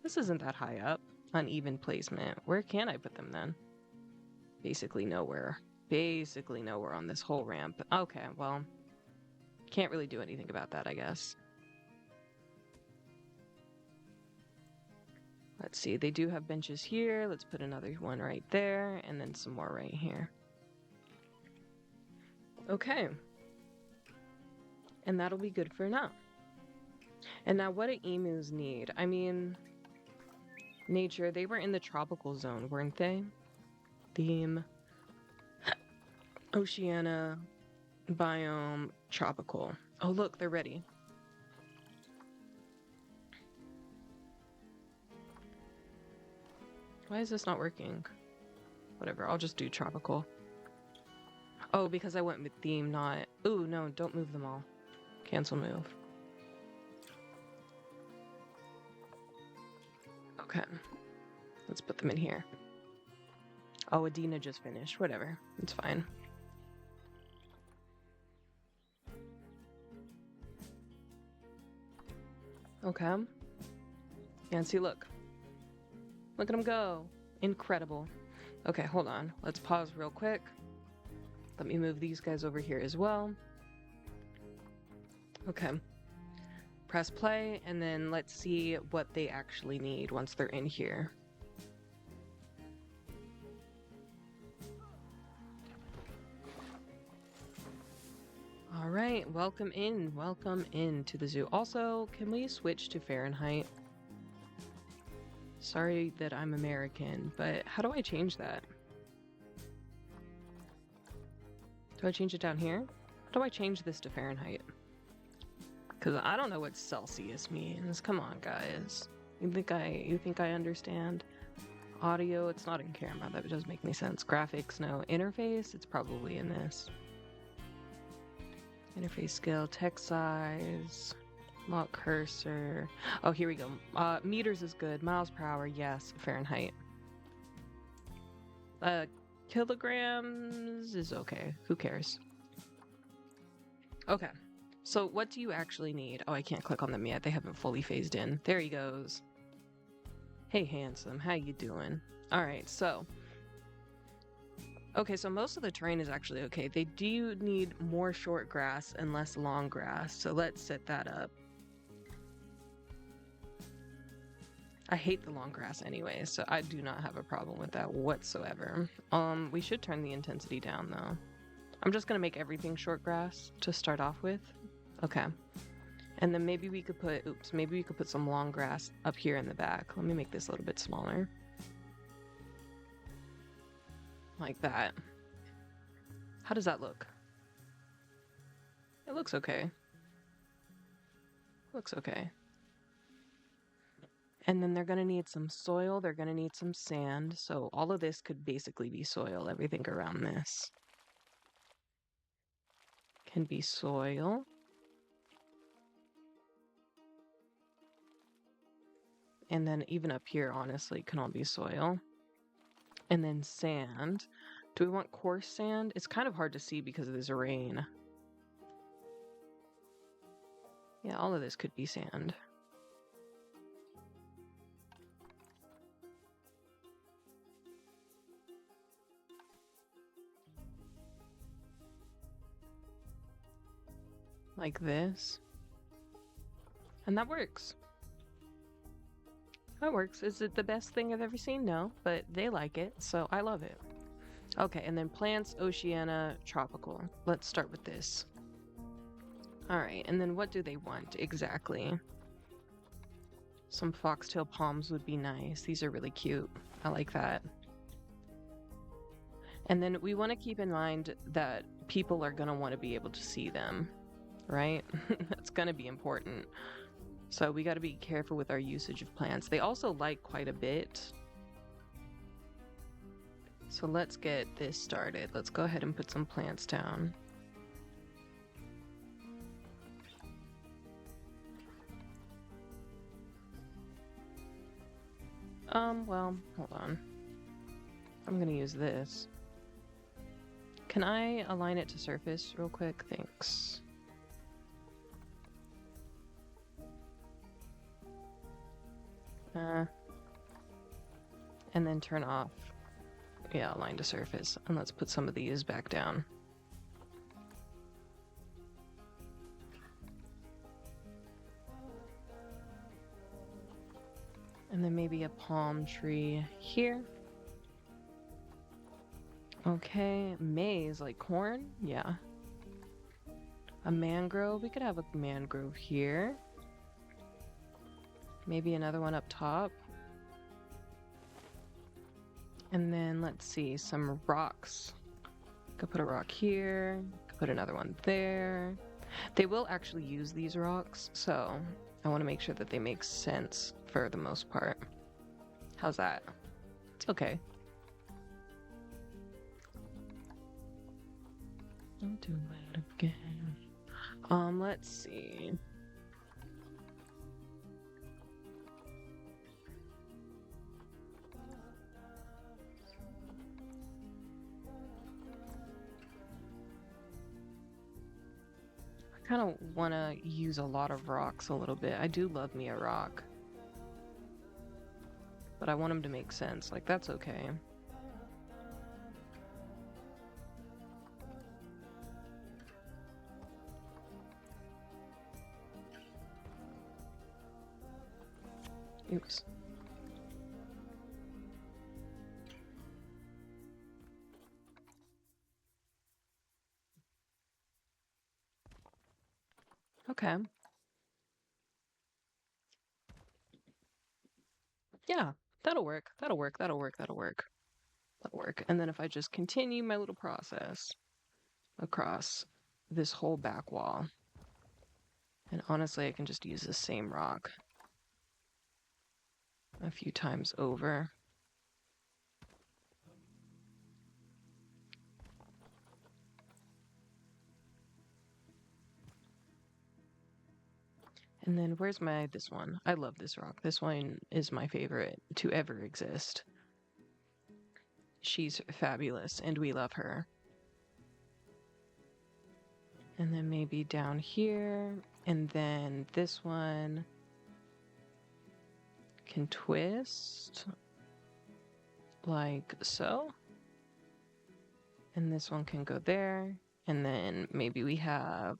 This isn't that high up. Uneven placement. Where can I put them then? Basically nowhere. Basically nowhere on this whole ramp. Okay, well, can't really do anything about that, I guess. Let's see, they do have benches here. Let's put another one right there, and then some more right here. Okay. And that'll be good for now. And now what do emus need? I mean, nature, they were in the tropical zone, weren't they? Theme, Oceania, biome, tropical. Oh, look, they're ready. Why is this not working? Whatever, I'll just do tropical. Oh, because I went with theme, not... Ooh, no, don't move them all. Cancel move. Okay. Let's put them in here. Oh, Adina just finished. Whatever. It's fine. Okay. And see, look. Look at him go. Incredible. Okay, hold on. Let's pause real quick. Let me move these guys over here as well. Okay. Press play, and then let's see what they actually need once they're in here. All right, welcome in to the zoo. Also, can we switch to Fahrenheit? Sorry that I'm American, but how do I change that? Do I change it down here? How do I change this to Fahrenheit? Because I don't know what Celsius means. Come on, guys. You think I understand? Audio, it's not in camera. That doesn't make any sense. Graphics, no. Interface, it's probably in this. Interface scale, text size, lock cursor. Oh, here we go. Meters is good. Miles per hour, yes. Fahrenheit. Kilograms is okay. Who cares? Okay. So what do you actually need? Oh, I can't click on them yet. They haven't fully phased in. There he goes. Hey, handsome. How you doing? All right, so. Okay, so most of the terrain is actually okay. They do need more short grass and less long grass. So let's set that up. I hate the long grass anyway, so I do not have a problem with that whatsoever. We should turn the intensity down though. I'm just gonna make everything short grass to start off with. Okay. And then maybe we could put some long grass up here in the back. Let me make this a little bit smaller. Like that. How does that look? It looks okay. Looks okay. And then they're gonna need some soil, they're gonna need some sand, so all of this could basically be soil, everything around this. Can be soil. And then even up here, honestly, can all be soil. And then sand. Do we want coarse sand? It's kind of hard to see because of this rain. Yeah, all of this could be sand. Like this. And that works. That works. Is it the best thing I've ever seen? No, but they like it, so I love it. Okay, and then plants, Oceania, tropical. Let's start with this. Alright, and then what do they want exactly? Some foxtail palms would be nice. These are really cute. I like that. And then we want to keep in mind that people are going to want to be able to see them, right? That's going to be important. So we got to be careful with our usage of plants. They also like quite a bit. So let's get this started. Let's go ahead and put some plants down. Well, hold on. I'm gonna use this. Can I align it to surface real quick? Thanks. And then turn off. Yeah, align to surface. And let's put some of these back down. And then maybe a palm tree here. Okay, maize, like corn? Yeah. A mangrove, we could have a mangrove here. Maybe another one up top. And then let's see, some rocks. Could put a rock here, could put another one there. They will actually use these rocks, so I want to make sure that they make sense for the most part. How's that? It's okay. I'll do it again. Let's see. kind of want to use a lot of rocks a little bit. I do love me a rock. But I want them to make sense. Like, that's okay. Oops. Okay. Yeah, that'll work. That'll work. That'll work. That'll work. That'll work. And then if I just continue my little process across this whole back wall, and honestly, I can just use the same rock a few times over. And then where's this one? I love this rock. This one is my favorite to ever exist. She's fabulous and we love her. And then maybe down here, and then this one can twist like so. And this one can go there. And then maybe we have,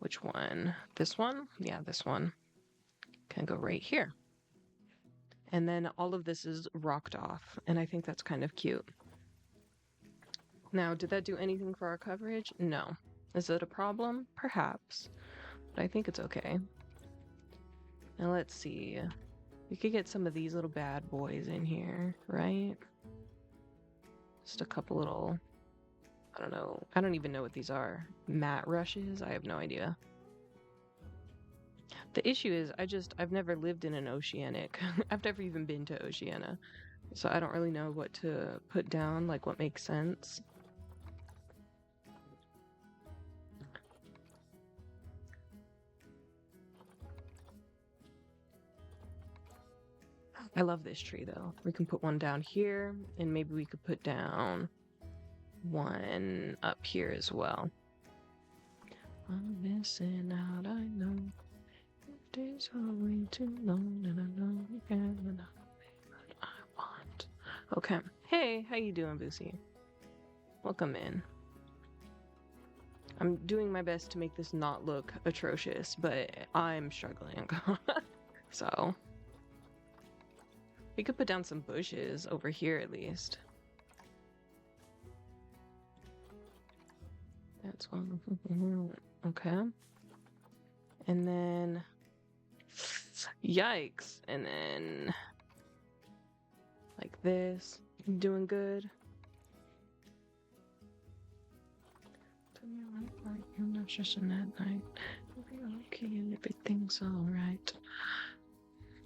which one? This one? Yeah, this one can go right here. And then all of this is rocked off. And I think that's kind of cute. Now, did that do anything for our coverage? No. Is it a problem? Perhaps. But I think it's okay. Now let's see. We could get some of these little bad boys in here, right? Just a couple little, I don't know. I don't even know what these are. Mat rushes? I have no idea. The issue is I've never lived in an oceanic. I've never even been to Oceania. So I don't really know what to put down, like what makes sense. I love this tree though. We can put one down here, and maybe we could put down one up here as well. I'm missing out, I know. Days are way too long, and I know you can't what I want. Okay. Hey, how you doing, Boosie? Welcome in. I'm doing my best to make this not look atrocious, but I'm struggling. So we could put down some bushes over here at least. That's one. Okay. And then, yikes. And then, like this. Doing good. You're not stressing that night. Okay, and everything's alright.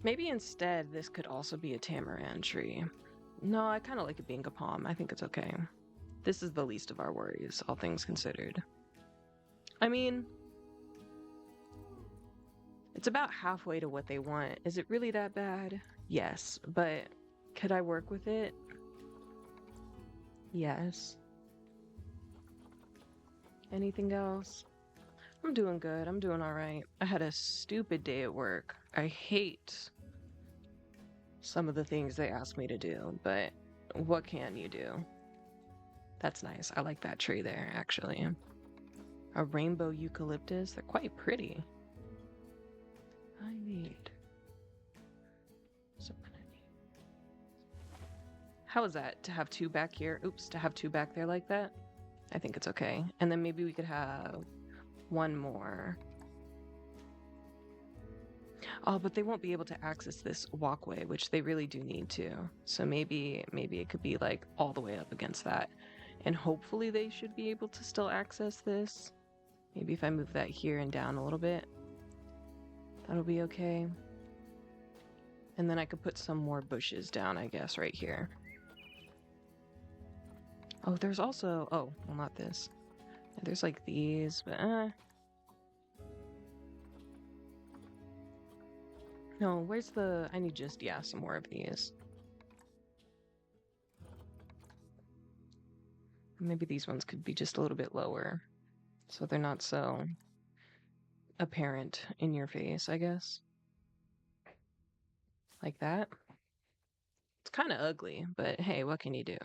Maybe instead this could also be a tamarind tree. No, I kind of like it being a palm. I think it's okay. This is the least of our worries, all things considered. I mean, it's about halfway to what they want. Is it really that bad? Yes, but could I work with it? Yes. Anything else? I'm doing good. I'm doing all right. I had a stupid day at work. I hate some of the things they ask me to do, but what can you do? That's nice. I like that tree there, actually. A rainbow eucalyptus. They're quite pretty. I need something. How is that to have two back here? Oops, to have two back there like that? I think it's okay. And then maybe we could have one more. Oh, but they won't be able to access this walkway, which they really do need to. So maybe it could be like all the way up against that. And hopefully they should be able to still access this. Maybe if I move that here and down a little bit, that'll be okay. And then I could put some more bushes down, I guess, right here. Oh, there's also, oh, well, not this. There's like these, but no, where's the, I need just, yeah, some more of these. Maybe these ones could be just a little bit lower. so they're not so apparent in your face, I guess. Like that. It's kind of ugly, but hey, what can you do?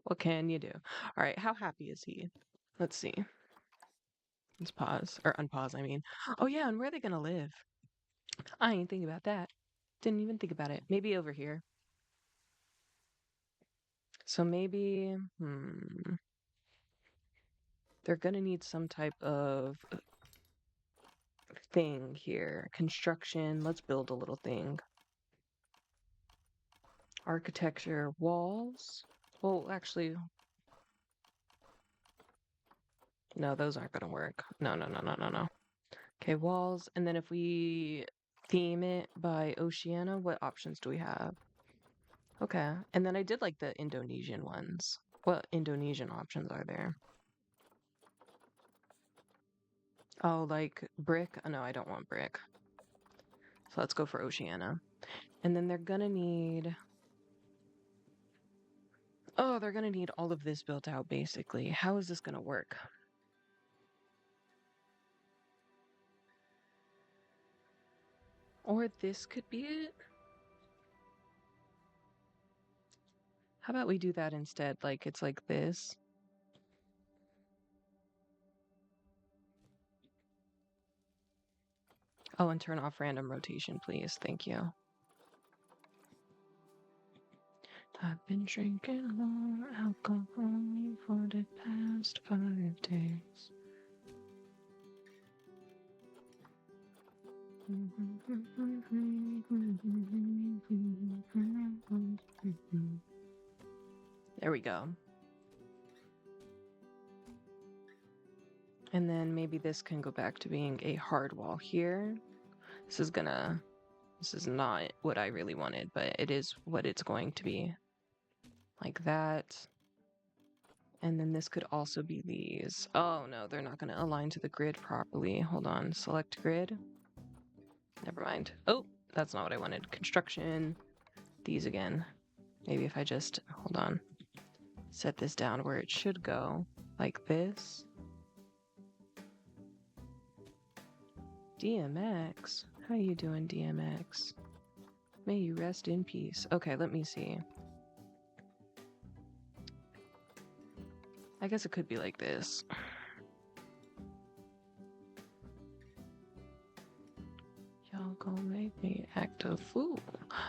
What can you do? All right, how happy is he? Let's see. Let's pause, or unpause, I mean. Oh yeah, and where are they gonna live? I ain't thinking about that. Didn't even think about it. Maybe over here. So maybe, they're gonna need some type of thing here. Construction. Let's build a little thing. Architecture, walls. Well, actually, no, those aren't gonna work. No, no, no, no, no, no. Okay, walls. And then if we theme it by Oceania, what options do we have? Okay. And then I did like the Indonesian ones. What Indonesian options are there? Oh, like brick? Oh, no, I don't want brick. So let's go for Oceania. And then they're gonna need... Oh, they're gonna need all of this built out, basically. How is this gonna work? Or this could be it? How about we do that instead? Like, it's like this. Oh, and turn off random rotation, please. Thank you. I've been drinking more alcohol for the past 5 days. There we go. And then maybe this can go back to being a hard wall here. This is not what I really wanted, but it is what it's going to be. Like that. And then this could also be these. Oh no, they're not going to align to the grid properly. Hold on, select grid. Never mind. Oh, that's not what I wanted. Construction. These again. Maybe if I just, hold on, set this down where it should go. Like this. DMX? How you doing, DMX? May you rest in peace. Okay, let me see. I guess it could be like this. Y'all gonna make me act a fool.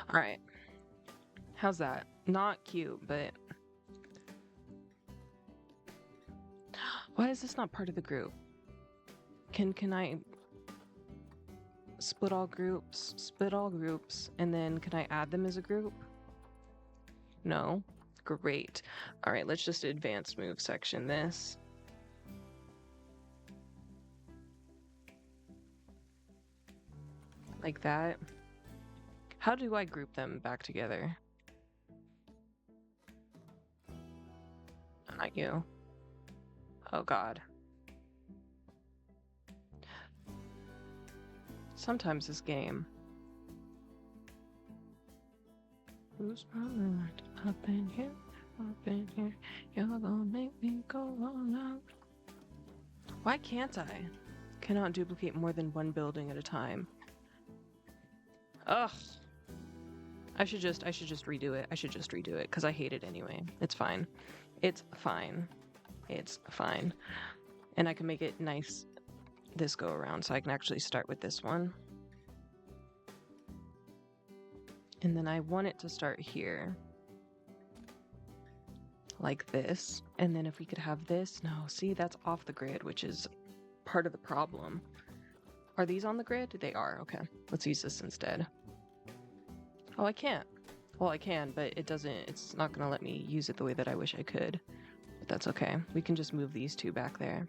Alright. How's that? Not cute, but... Why is this not part of the group? Can I... split all groups, and then can I add them as a group? No? Great. Alright, let's just advanced move section this. Like that. How do I group them back together? Not you. Oh god. Sometimes this game. Who's my mind? Up in here, you're gonna make me go all out. Why can't I? Cannot duplicate more than one building at a time. Ugh. I should just redo it. I should just redo it because I hate it anyway. It's fine. It's fine. It's fine. And I can make it nice this go around, so I can actually start with this one. And then I want it to start here. Like this. And then if we could have this, no, see, that's off the grid, which is part of the problem. Are these on the grid? They are, okay. Let's use this instead. Oh, I can't. Well, I can, but it's not gonna let me use it the way that I wish I could. But that's okay. We can just move these two back there.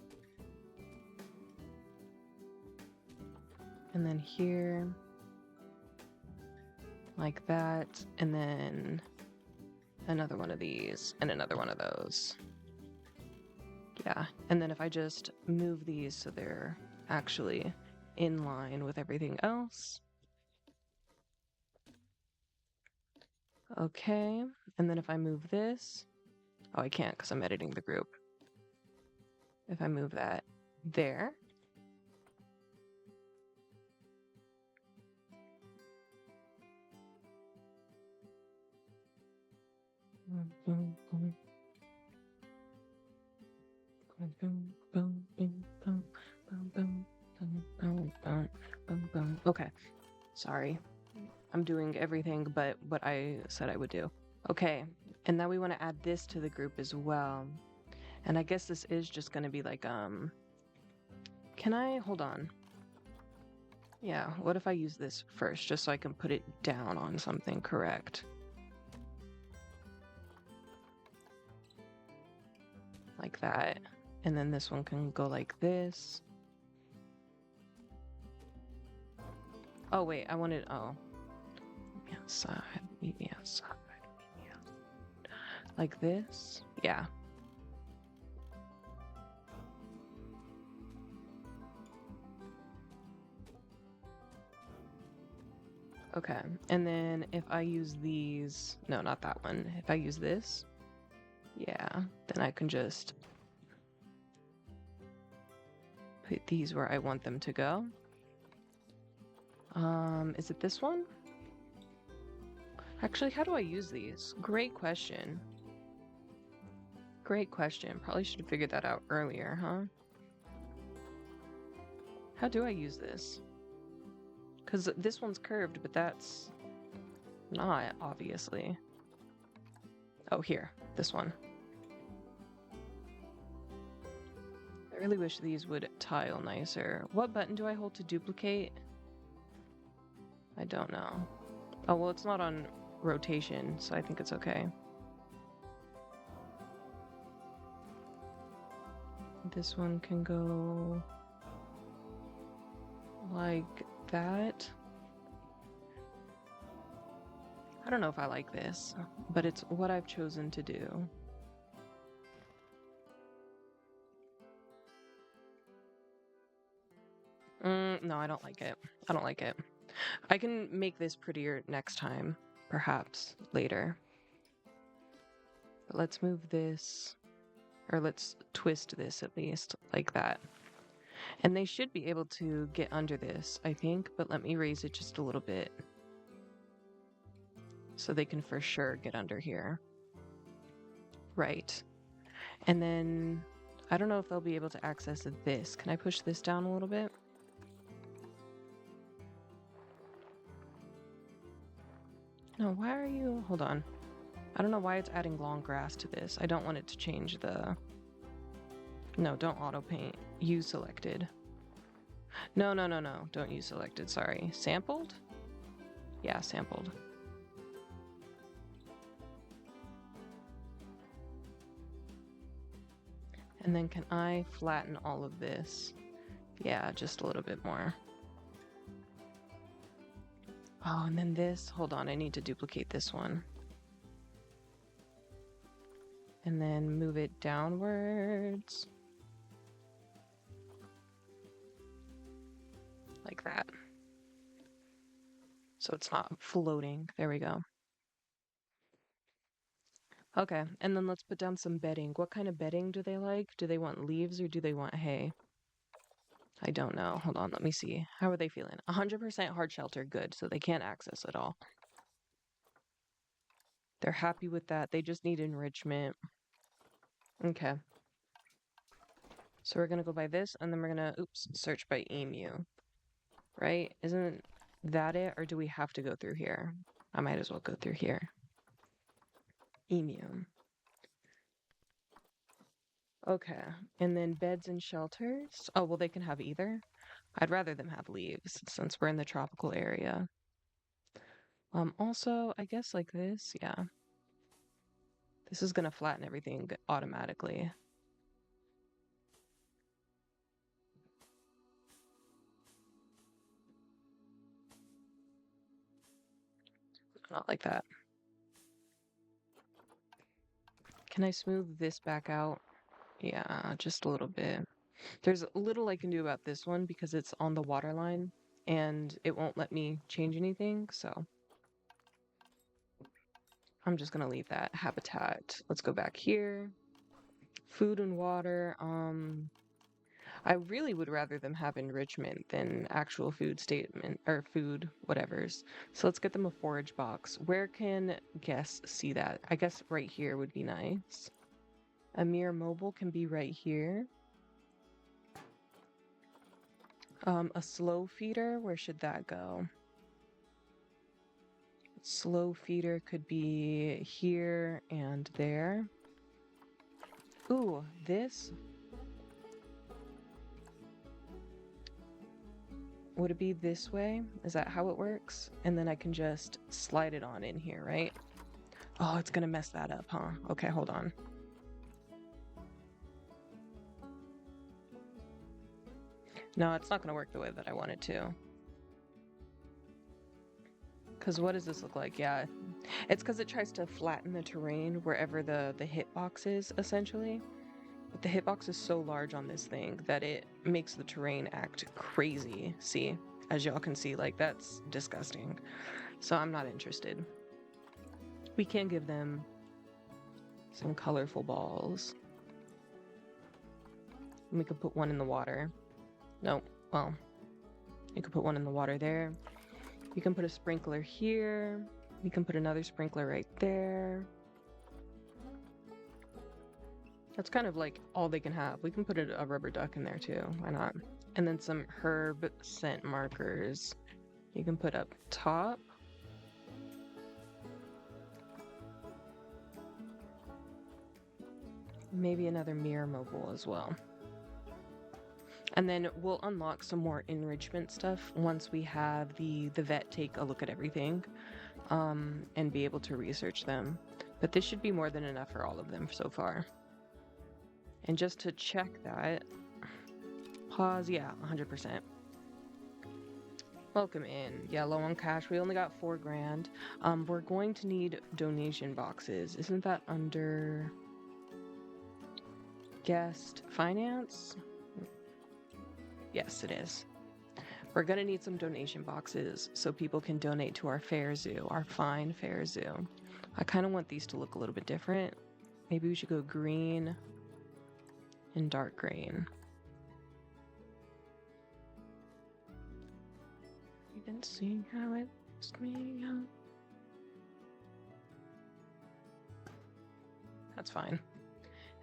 And then here, like that, and then another one of these, and another one of those. Yeah, and then if I just move these so they're actually in line with everything else. Okay, and then if I move this, oh, I can't because I'm editing the group. If I move that, there. Okay, sorry. I'm doing everything but what I said I would do. Okay, and now we want to add this to the group as well. And I guess this is just going to be like, can I, hold on. Yeah, what if I use this first, just so I can put it down on something correct? Like that. And then this one can go like this. Oh, wait, I wanted, oh. Outside, maybe outside, maybe outside. Like this? Yeah. Okay, and then if I use these, no, not that one. If I use this, yeah, then I can just put these where I want them to go. Is it this one? Actually, how do I use these? Great question. Great question. Probably should have figured that out earlier, huh? How do I use this? Because this one's curved, but that's not, obviously. Oh, here. This one. I really wish these would tile nicer. What button do I hold to duplicate? I don't know. Oh, well, it's not on rotation, so I think it's okay. This one can go like that. I don't know if I like this, but it's what I've chosen to do. No, I don't like it. I don't like it. I can make this prettier next time, perhaps later. But let's move this, or let's twist this at least, like that. And they should be able to get under this, I think, but let me raise it just a little bit. So they can for sure get under here. Right. And then, I don't know if they'll be able to access this. Can I push this down a little bit? No, why are you... Hold on. I don't know why it's adding long grass to this. I don't want it to change the... No, don't auto paint. Use selected. No. Don't use selected, sorry. Sampled? Yeah, sampled. And then can I flatten all of this? Yeah, just a little bit more. Oh, and then this. Hold on, I need to duplicate this one. And then move it downwards. Like that. So it's not floating. There we go. Okay, and then let's put down some bedding. What kind of bedding do they like? Do they want leaves or do they want hay? I don't know. Hold on, let me see. How are they feeling? 100% hard shelter, good. So they can't access it all. They're happy with that. They just need enrichment. Okay. So we're gonna go by this, and then we're gonna, search by emu. Right? Isn't that it? Or do we have to go through here? I might as well go through here. Emu. Okay. And then beds and shelters. Oh, well, they can have either. I'd rather them have leaves since we're in the tropical area. Also, I guess like this, yeah. This is gonna flatten everything automatically. Not like that. Can I smooth this back out? Yeah, just a little bit. There's little I can do about this one because it's on the water line and it won't let me change anything, so I'm just gonna leave that. Habitat. Let's go back here. Food and water. I really would rather them have enrichment than actual food statement or food whatevers. So let's get them a forage box. Where can guests see that? I guess right here would be nice. A mere mobile can be right here. A slow feeder, where should that go? Slow feeder could be here and there. Ooh, this. Would it be this way? Is that how it works? And then I can just slide it on in here, right? Oh, it's gonna mess that up, huh? Okay, hold on. No, it's not gonna work the way that I want it to. Because what does this look like? Yeah, it's because it tries to flatten the terrain wherever the hitbox is, essentially. But the hitbox is so large on this thing that it makes the terrain act crazy. See, as y'all can see, like that's disgusting. So I'm not interested. We can give them some colorful balls. And we could put one in the water. Nope. Well, you could put one in the water there. You can put a sprinkler here. You can put another sprinkler right there. That's kind of like all they can have. We can put a rubber duck in there too. Why not? And then some herb scent markers you can put up top. Maybe another mirror mobile as well. And then we'll unlock some more enrichment stuff once we have the vet take a look at everything and be able to research them. But this should be more than enough for all of them so far. And just to check that, pause, yeah, 100%. Welcome in. Yeah, low on cash. We only got 4 grand. We're going to need donation boxes. Isn't that under guest finance? Yes, it is. We're gonna need some donation boxes so people can donate to our fair zoo, our fine fair zoo. I kind of want these to look a little bit different. Maybe we should go green and dark green. You can see how it's me out. That's fine.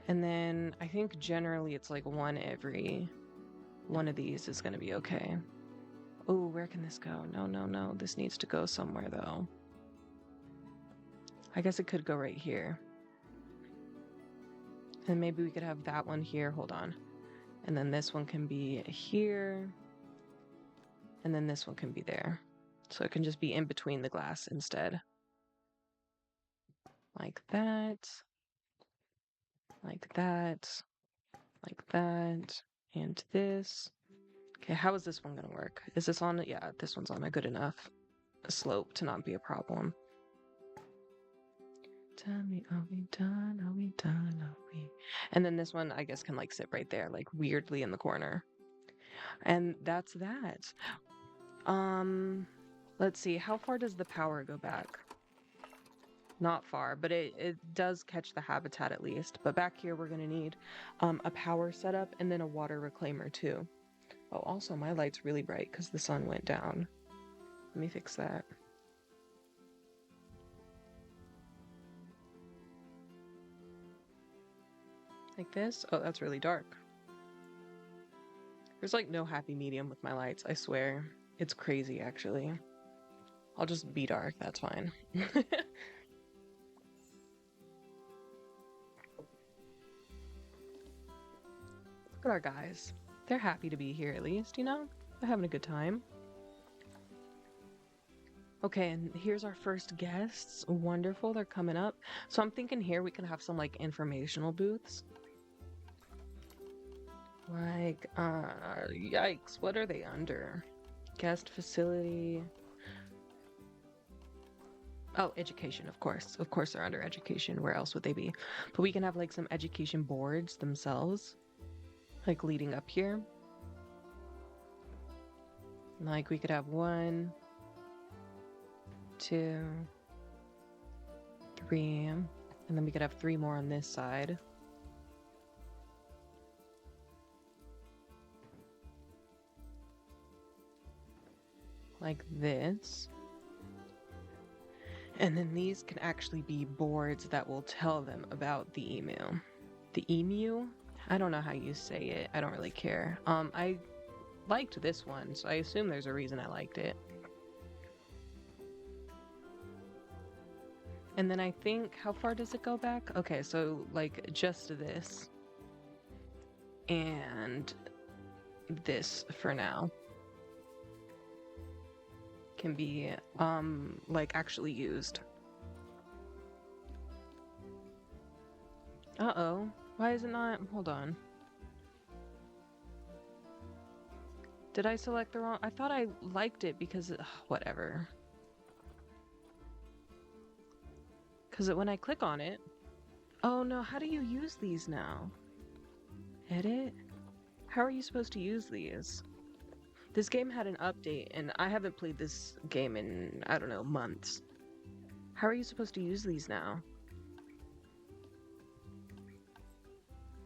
And then I think generally it's like one every one of these is going to be okay. Oh, where can this go? No, no, no. This needs to go somewhere though. I guess it could go right here. And maybe we could have that one here. Hold on. And then this one can be here. And then this one can be there. So it can just be in between the glass instead. Like that. Like that. Like that. And this. Okay, how is this one going to work? Is this on? Yeah, this one's on a good enough slope to not be a problem. Tell me, are we done? Are we done? Are we? And then this one, I guess, can like sit right there, like weirdly in the corner. And that's that. Let's see. How far does the power go back? Not far, but it does catch the habitat at least. But back here, we're going to need a power setup and then a water reclaimer too. Oh, also my light's really bright because the sun went down. Let me fix that. Like this? Oh, that's really dark. There's like no happy medium with my lights, I swear. It's crazy, actually. I'll just be dark, that's fine. Look at our guys. They're happy to be here at least, you know? They're having a good time. Okay, and here's our first guests. Wonderful, they're coming up. So I'm thinking here we can have some like informational booths. Like, yikes, what are they under? Guest facility. Oh, education, of course. Of course they're under education. Where else would they be? But we can have like some education boards themselves. Like leading up here. Like we could have 1, 2, 3, and then we could have 3 more on this side. like this. And then these can actually be boards that will tell them about the emu. The emu? I don't know how you say it. I don't really care. I liked this one, so I assume there's a reason I liked it. And then I think, how far does it go back? Okay, so like just this. And this for now can be like actually used. Uh-oh. Why is it not? Hold on. Did I select the wrong? I thought I liked it because whatever. Because when I click on it, oh no, how do you use these now? Edit? How are you supposed to use these? This game had an update and I haven't played this game in, I don't know, months. How are you supposed to use these now?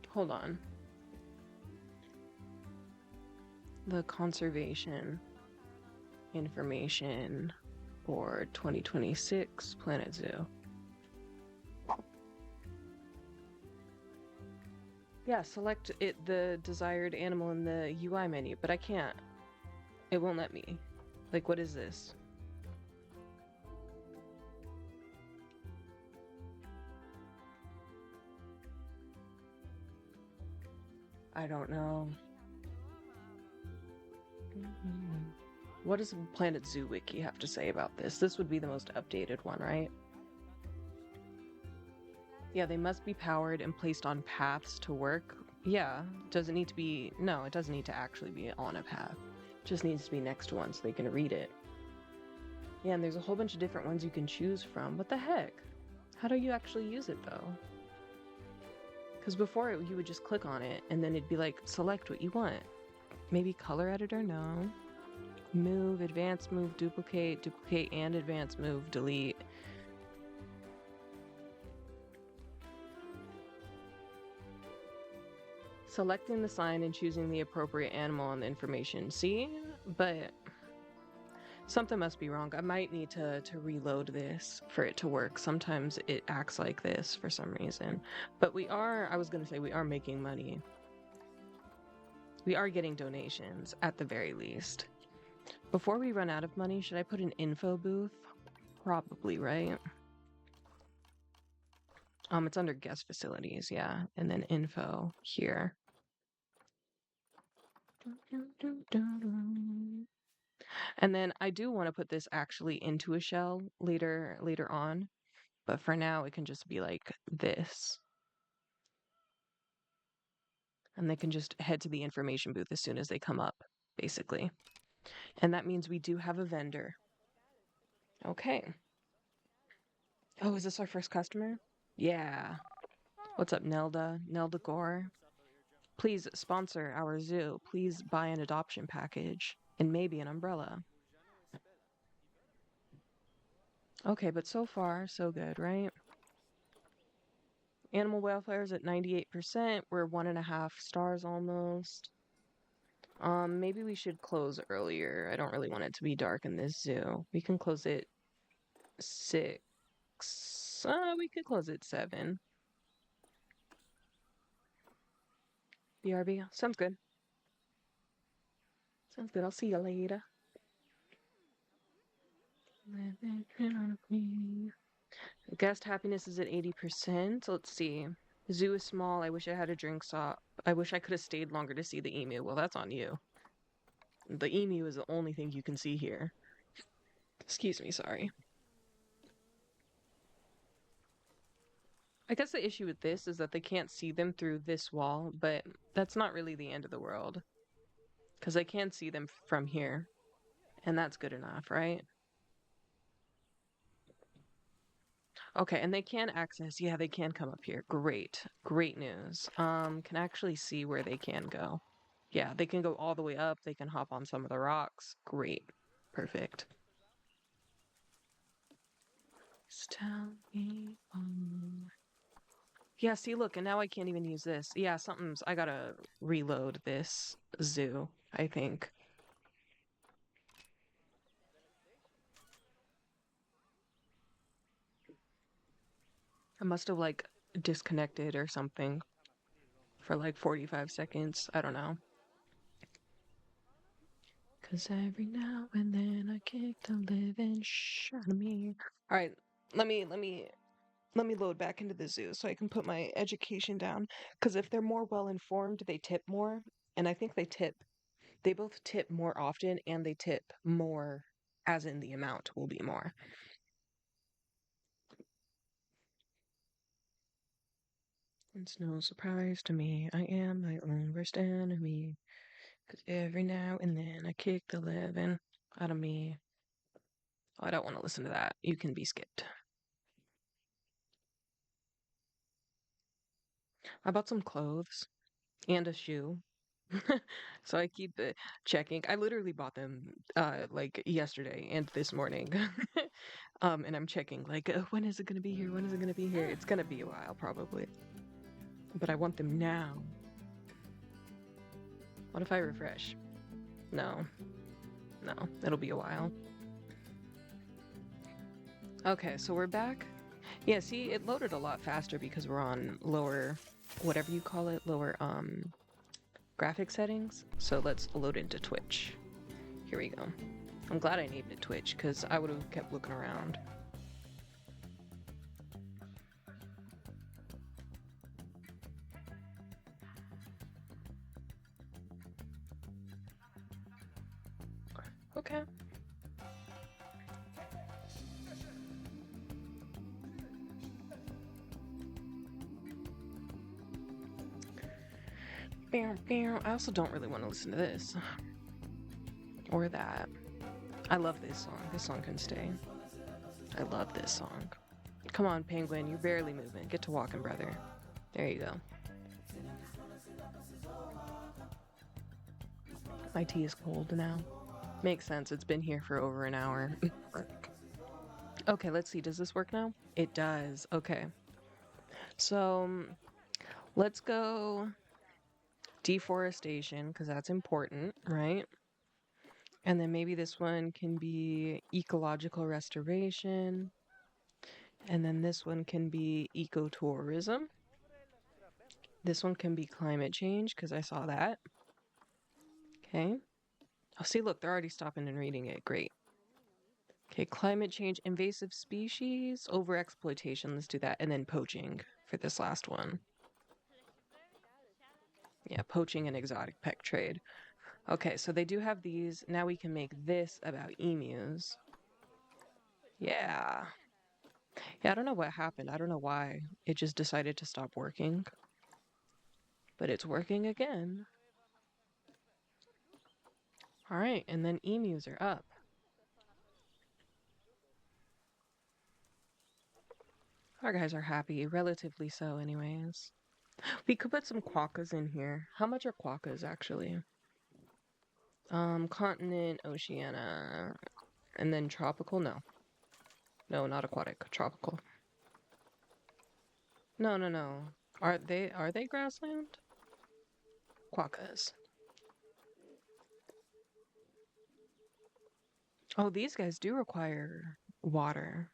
Hold on. The conservation information for 2026 Planet Zoo. Yeah, select the desired animal in the UI menu, but I can't. It won't let me. Like, what is this? I don't know. What does Planet Zoo Wiki have to say about this? This would be the most updated one, right? Yeah, they must be powered and placed on paths to work. Yeah, does it need to be... No, it doesn't need to actually be on a path. It just needs to be next to one so they can read it. Yeah, and there's a whole bunch of different ones you can choose from. What the heck? How do you actually use it, though? Because before, you would just click on it, and then it'd be like, select what you want. Maybe color editor? No. Move, advanced move, duplicate, duplicate and advanced move, delete. Selecting the sign and choosing the appropriate animal and the information. See? But something must be wrong. I might need to reload this for it to work. Sometimes it acts like this for some reason. But I was going to say, we are making money. We are getting donations, at the very least. Before we run out of money, should I put an info booth? Probably, right? It's under guest facilities, yeah. And then info here. And then I do want to put this actually into a shell later on, but for now it can just be like this. And they can just head to the information booth as soon as they come up, basically. And that means we do have a vendor. Okay. Oh, is this our first customer? Yeah. What's up, Nelda? Nelda Gore? Please sponsor our zoo. Please buy an adoption package and maybe an umbrella. Okay, but so far, so good, right? Animal welfare is at 98%. We're 1.5 stars almost. Maybe we should close earlier. I don't really want it to be dark in this zoo. We can close it 6. We could close it 7. BRB. Sounds good. Sounds good. I'll see you later. Guest happiness is at 80%. Let's see. Zoo is small. I wish I had a drink stop. I wish I could have stayed longer to see the emu. Well, that's on you. The emu is the only thing you can see here. Excuse me, sorry. I guess the issue with this is that they can't see them through this wall, but that's not really the end of the world. Because they can see them from here. And that's good enough, right? Okay, and they can access, yeah, they can come up here. Great. Great news. Can actually see where they can go. Yeah, they can go all the way up. They can hop on some of the rocks. Great. Perfect. Tell me. Yeah, see, look, and now I can't even use this. Yeah, I gotta reload this zoo, I think. I must have like disconnected or something for like 45 seconds. I don't know. Cause every now and then I kick the living shit out of me. All right, let me load back into the zoo so I can put my education down. Cause if they're more well informed, they tip more, and I think they tip. They both tip more often, and they tip more, as in the amount will be more. It's no surprise to me, I am my own worst enemy. Cause every now and then I kick the living out of me. Oh, I don't want to listen to that. You can be skipped. I bought some clothes and a shoe. So I keep checking. I literally bought them like yesterday and this morning. And I'm checking like when is it gonna be here? When is it gonna be here? It's gonna be a while probably. But I want them now. What if I refresh? No. No, it'll be a while. Okay, so we're back. Yeah, see, it loaded a lot faster because we're on lower, whatever you call it, lower graphic settings. So let's load into Twitch. Here we go. I'm glad I named it Twitch because I would have kept looking around. Okay. I also don't really want to listen to this. Or that. I love this song. This song can stay. I love this song. Come on, Penguin. You're barely moving. Get to walking, brother. There you go. My tea is cold now. Makes sense. It's been here for over an hour. Okay, let's see. Does this work now? It does. Okay. So let's go deforestation because that's important, right? And then maybe this one can be ecological restoration. And then this one can be ecotourism. This one can be climate change because I saw that. Okay. Oh, see, look, they're already stopping and reading it. Great. Okay, climate change, invasive species, overexploitation. Let's do that. And then poaching for this last one. Yeah, poaching and exotic pet trade. Okay, so they do have these. Now we can make this about emus. Yeah. Yeah, I don't know what happened. I don't know why it just decided to stop working. But it's working again. All right, and then emus are up. Our guys are happy, relatively so anyways. We could put some quokkas in here. How much are quokkas actually? Continent, Oceania, and then tropical? No. No, not aquatic, tropical. No, no, no. Are they grassland? Quokkas. Oh, these guys do require water.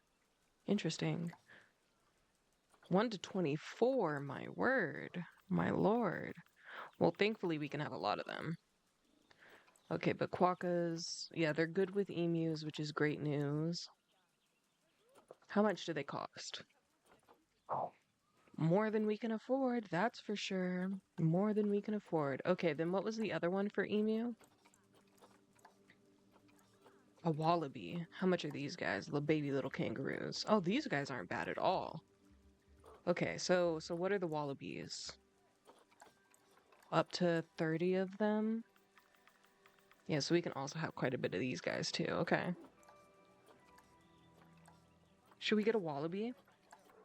Interesting. 1 to 24, my word. My lord. Well, thankfully we can have a lot of them. Okay, but quokkas, yeah, they're good with emus, which is great news. How much do they cost? Oh, more than we can afford, that's for sure. More than we can afford. Okay, then what was the other one for emu? A wallaby. How much are these guys? The baby little kangaroos. Oh, these guys aren't bad at all. Okay, so what are the wallabies? Up to 30 of them? Yeah, so we can also have quite a bit of these guys too. Okay. Should we get a wallaby?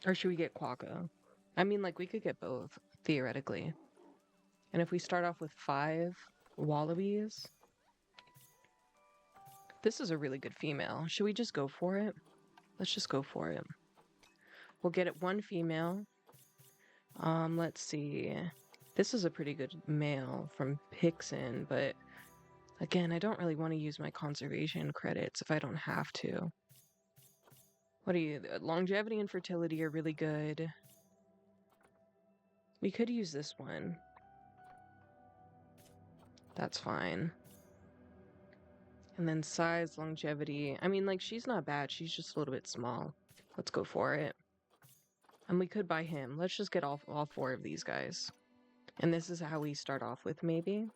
Or should we get quokka? I mean, like, we could get both, theoretically. And if we start off with 5 wallabies, this is a really good female. Should we just go for it? Let's just go for it. We'll get it 1 female. Let's see. This is a pretty good male from Pixin, but again, I don't really want to use my conservation credits if I don't have to. What do you... Longevity and fertility are really good. We could use this one. That's fine. And then size, longevity. I mean, like, she's not bad. She's just a little bit small. Let's go for it. And we could buy him. Let's just get all four of these guys. And this is how we start off with, maybe.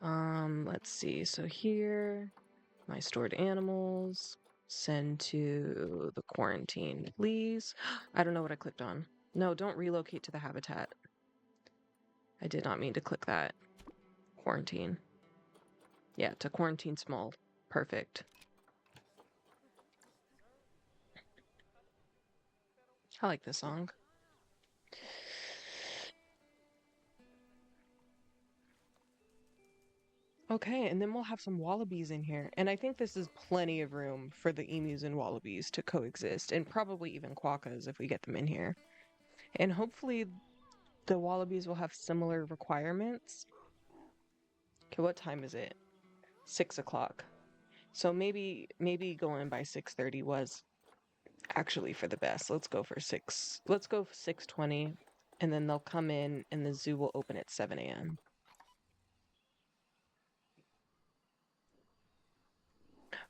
Let's see. So here, my stored animals. Send to the quarantine, please. I don't know what I clicked on. No, don't relocate to the habitat. I did not mean to click that. Quarantine. Yeah, to quarantine small. Perfect. I like this song. Okay, and then we'll have some wallabies in here. And I think this is plenty of room for the emus and wallabies to coexist, and probably even quokkas if we get them in here. And hopefully the wallabies will have similar requirements. Okay, what time is it? 6 o'clock. So maybe going by 6:30 was actually for the best. Let's go for 6. Let's go 6:20, and then they'll come in and the zoo will open at 7 a.m.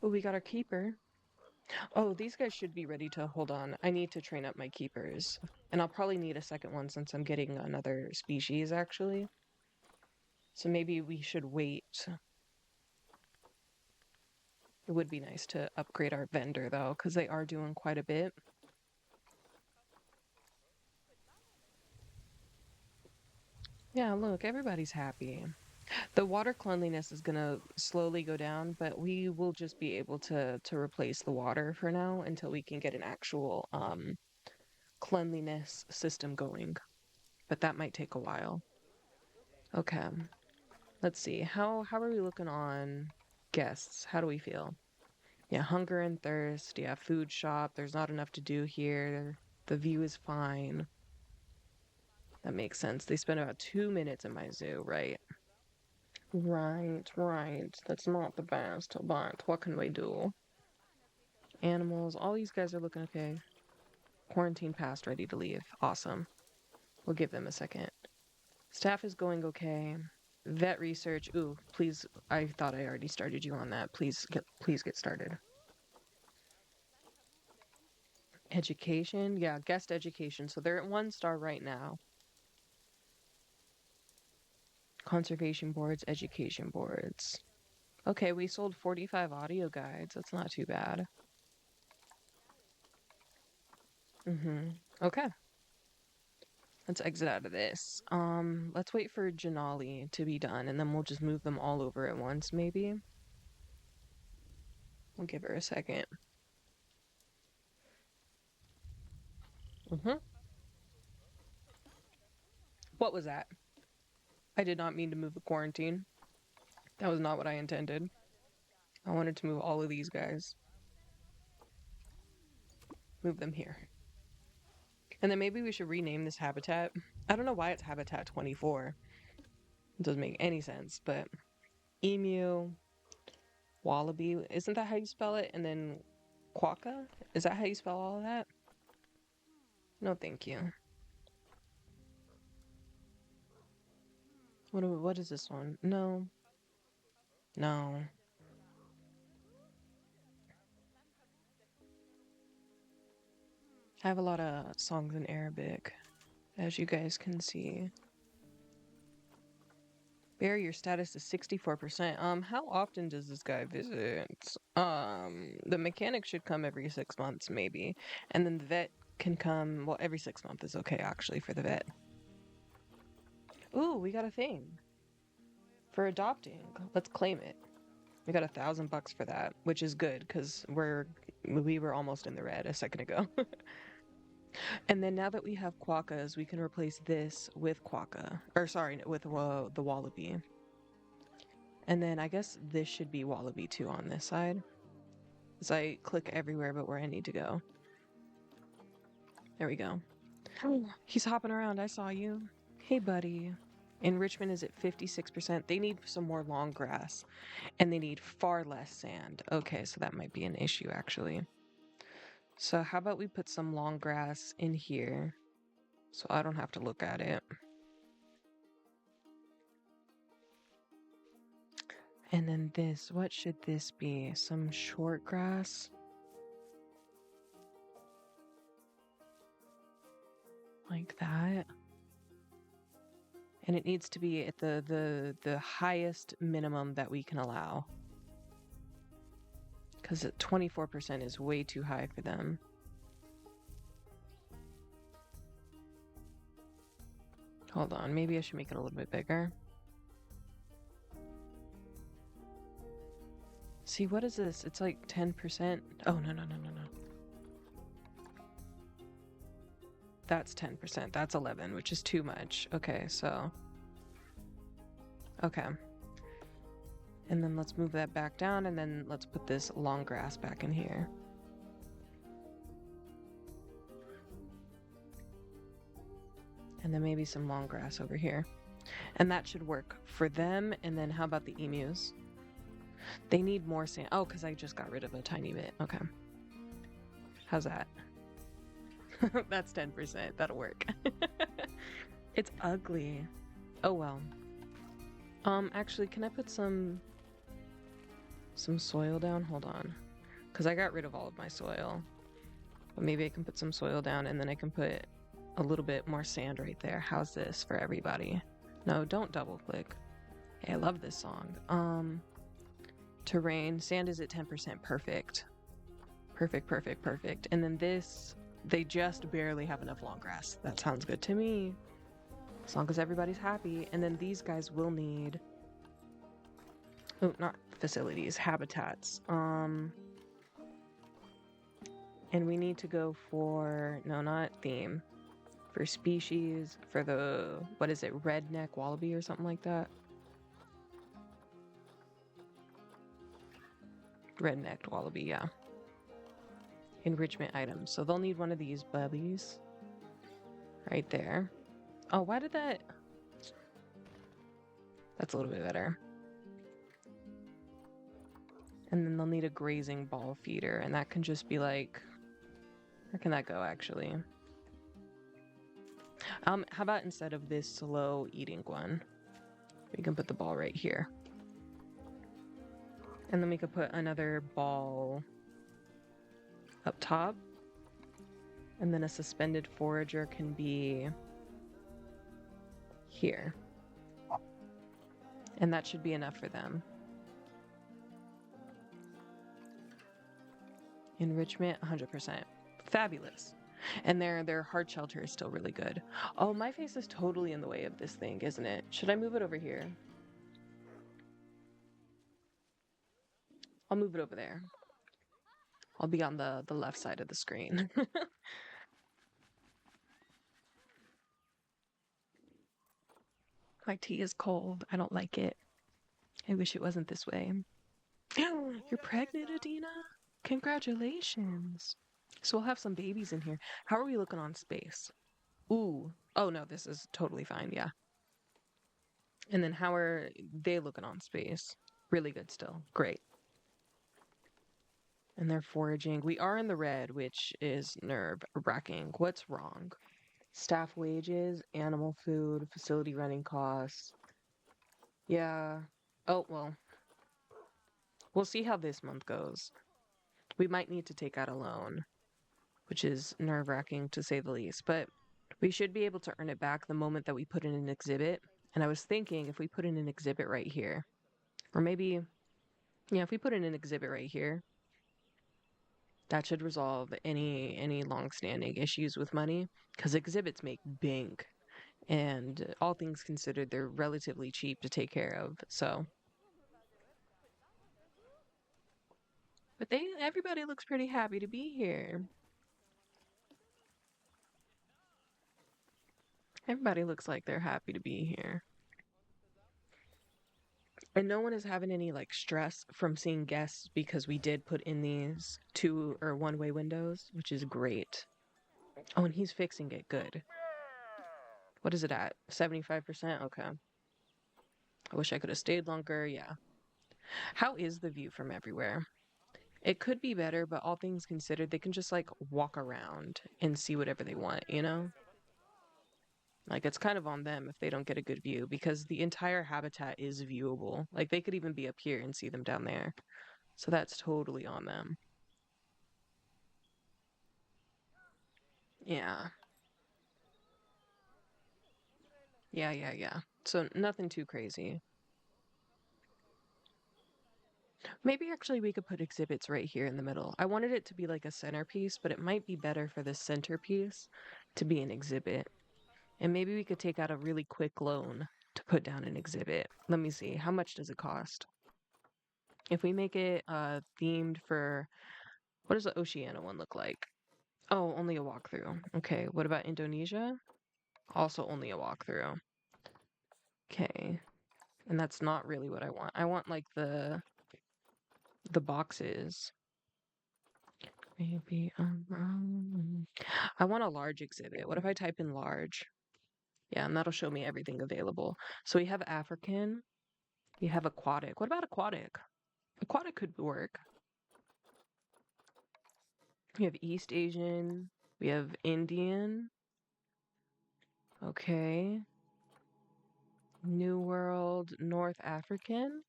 Oh, we got our keeper. Oh, these guys should be ready to hold on. I need to train up my keepers. And I'll probably need a second one since I'm getting another species, actually. So maybe we should wait. It would be nice to upgrade our vendor, though, because they are doing quite a bit. Yeah, look, everybody's happy. The water cleanliness is gonna slowly go down, but we will just be able to replace the water for now until we can get an actual cleanliness system going. But that might take a while. Okay. Let's see. How are we looking on guests? How do we feel? Yeah, hunger and thirst. Yeah, food shop. There's not enough to do here. The view is fine. That makes sense. They spend about 2 minutes in my zoo, right? Right. That's not the best, but what can we do? Animals. All these guys are looking okay. Quarantine passed, ready to leave. Awesome. We'll give them a second. Staff is going okay. Vet research. Ooh, please. I thought I already started you on that. Please get started. Education. Yeah, guest education. So they're at 1 star right now. Conservation boards, education boards. Okay, we sold 45 audio guides. That's not too bad. Okay. Let's exit out of this. Let's wait for Janali to be done, and then we'll just move them all over at once, maybe. We'll give her a second. What was that? I did not mean to move the quarantine. That was not what I intended. I wanted to move all of these guys. Move them here. And then maybe we should rename this habitat. I don't know why it's Habitat 24. It doesn't make any sense, but emu, wallaby, isn't that how you spell it? And then quokka? Is that how you spell all of that? No, thank you. What is this one? No. No. I have a lot of songs in Arabic, as you guys can see. Barrier status is 64%. How often does this guy visit? The mechanic should come every 6 months, maybe. And then the vet can come, well, every 6 months is okay, actually, for the vet. Ooh, we got a thing. For adopting. Let's claim it. We got $1,000 for that, which is good, because we were almost in the red a second ago. And then now that we have quokkas, we can replace this with quokka. Or sorry, with the wallaby. And then I guess this should be wallaby too on this side. As I click everywhere but where I need to go. There we go. He's hopping around. I saw you. Hey, buddy. Enrichment is at 56%. They need some more long grass. And they need far less sand. Okay, so that might be an issue, actually. So how about we put some long grass in here so I don't have to look at it. And then this, what should this be? Some short grass? Like that. And it needs to be at the highest minimum that we can allow. Because 24% is way too high for them. Hold on, maybe I should make it a little bit bigger. See, what is this? It's like 10%. Oh, no. That's 10%. That's 11, which is too much. Okay, so. Okay. And then let's move that back down, and then let's put this long grass back in here. And then maybe some long grass over here. And that should work for them. And then how about the emus? They need more sand. Oh, because I just got rid of a tiny bit. Okay. How's that? That's 10%. That'll work. It's ugly. Oh well. Actually, can I put some soil down? Hold on. Because I got rid of all of my soil. But maybe I can put some soil down and then I can put a little bit more sand right there. How's this for everybody? No, don't double click. Hey, I love this song. Terrain. Sand is at 10%. Perfect. Perfect. And then this, they just barely have enough long grass. That sounds good to me. As long as everybody's happy. And then these guys will need... Oh, not facilities. Habitats. And we need to go for... No, not theme. For species. For the... What is it? Redneck wallaby or something like that? Rednecked wallaby, yeah. Enrichment items. So they'll need one of these bubbies. Right there. Oh, why did that... That's a little bit better. And then they'll need a grazing ball feeder. And that can just be like... Where can that go, actually? How about instead of this slow eating one, we can put the ball right here. And then we could put another ball up top. And then a suspended forager can be here. And that should be enough for them. Enrichment, 100%. Fabulous. And their hard shelter is still really good. Oh, my face is totally in the way of this thing, isn't it? Should I move it over here? I'll move it over there. I'll be on the left side of the screen. My tea is cold. I don't like it. I wish it wasn't this way. You're pregnant, Adina? Congratulations. So we'll have some babies in here. How are we looking on space? Ooh. Oh, no, this is totally fine. Yeah. And then how are they looking on space? Really good still. Great. And they're foraging. We are in the red, which is nerve-wracking. What's wrong? Staff wages, animal food, facility running costs. Yeah. Oh, well. We'll see how this month goes. We might need to take out a loan, which is nerve-wracking to say the least. But we should be able to earn it back the moment that we put in an exhibit. And I was thinking if we put in an exhibit right here, or maybe, yeah, if we put in an exhibit right here, that should resolve any long-standing issues with money, because exhibits make bank, and all things considered, they're relatively cheap to take care of. So, but everybody looks pretty happy to be here. Everybody looks like they're happy to be here. And no one is having any like stress from seeing guests because we did put in these two or one-way windows, which is great. Oh, and he's fixing it good. What is it at? 75%? Okay. I wish I could have stayed longer. Yeah. How is the view from everywhere? It could be better, but all things considered, they can just like walk around and see whatever they want, you know? Like it's kind of on them if they don't get a good view because the entire habitat is viewable. Like they could even be up here and see them down there. So that's totally on them. Yeah. Yeah. So nothing too crazy. Maybe actually we could put exhibits right here in the middle. I wanted it to be like a centerpiece, but it might be better for the centerpiece to be an exhibit. And maybe we could take out a really quick loan to put down an exhibit. Let me see. How much does it cost? If we make it themed for what does the Oceania one look like? Oh, only a walkthrough. Okay. What about Indonesia? Also only a walkthrough. Okay. And that's not really what I want. I want like the boxes. Maybe I want a large exhibit. What if I type in large? Yeah, and that'll show me everything available. So we have African, we have aquatic. What about aquatic? Aquatic could work. We have East Asian, we have Indian. Okay. New World, North African.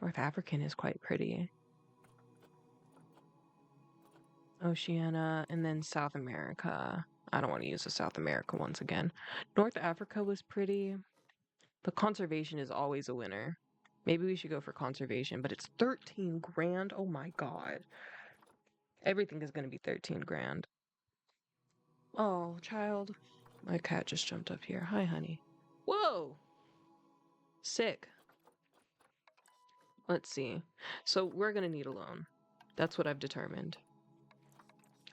North African is quite pretty. Oceania, and then South America. I don't want to use the South America once again. North Africa was pretty. The conservation is always a winner. Maybe we should go for conservation, but it's 13 grand. Oh my God. Everything is going to be 13 grand. Oh, child. My cat just jumped up here. Hi, honey. Whoa. Sick. Let's see. So we're going to need a loan. That's what I've determined.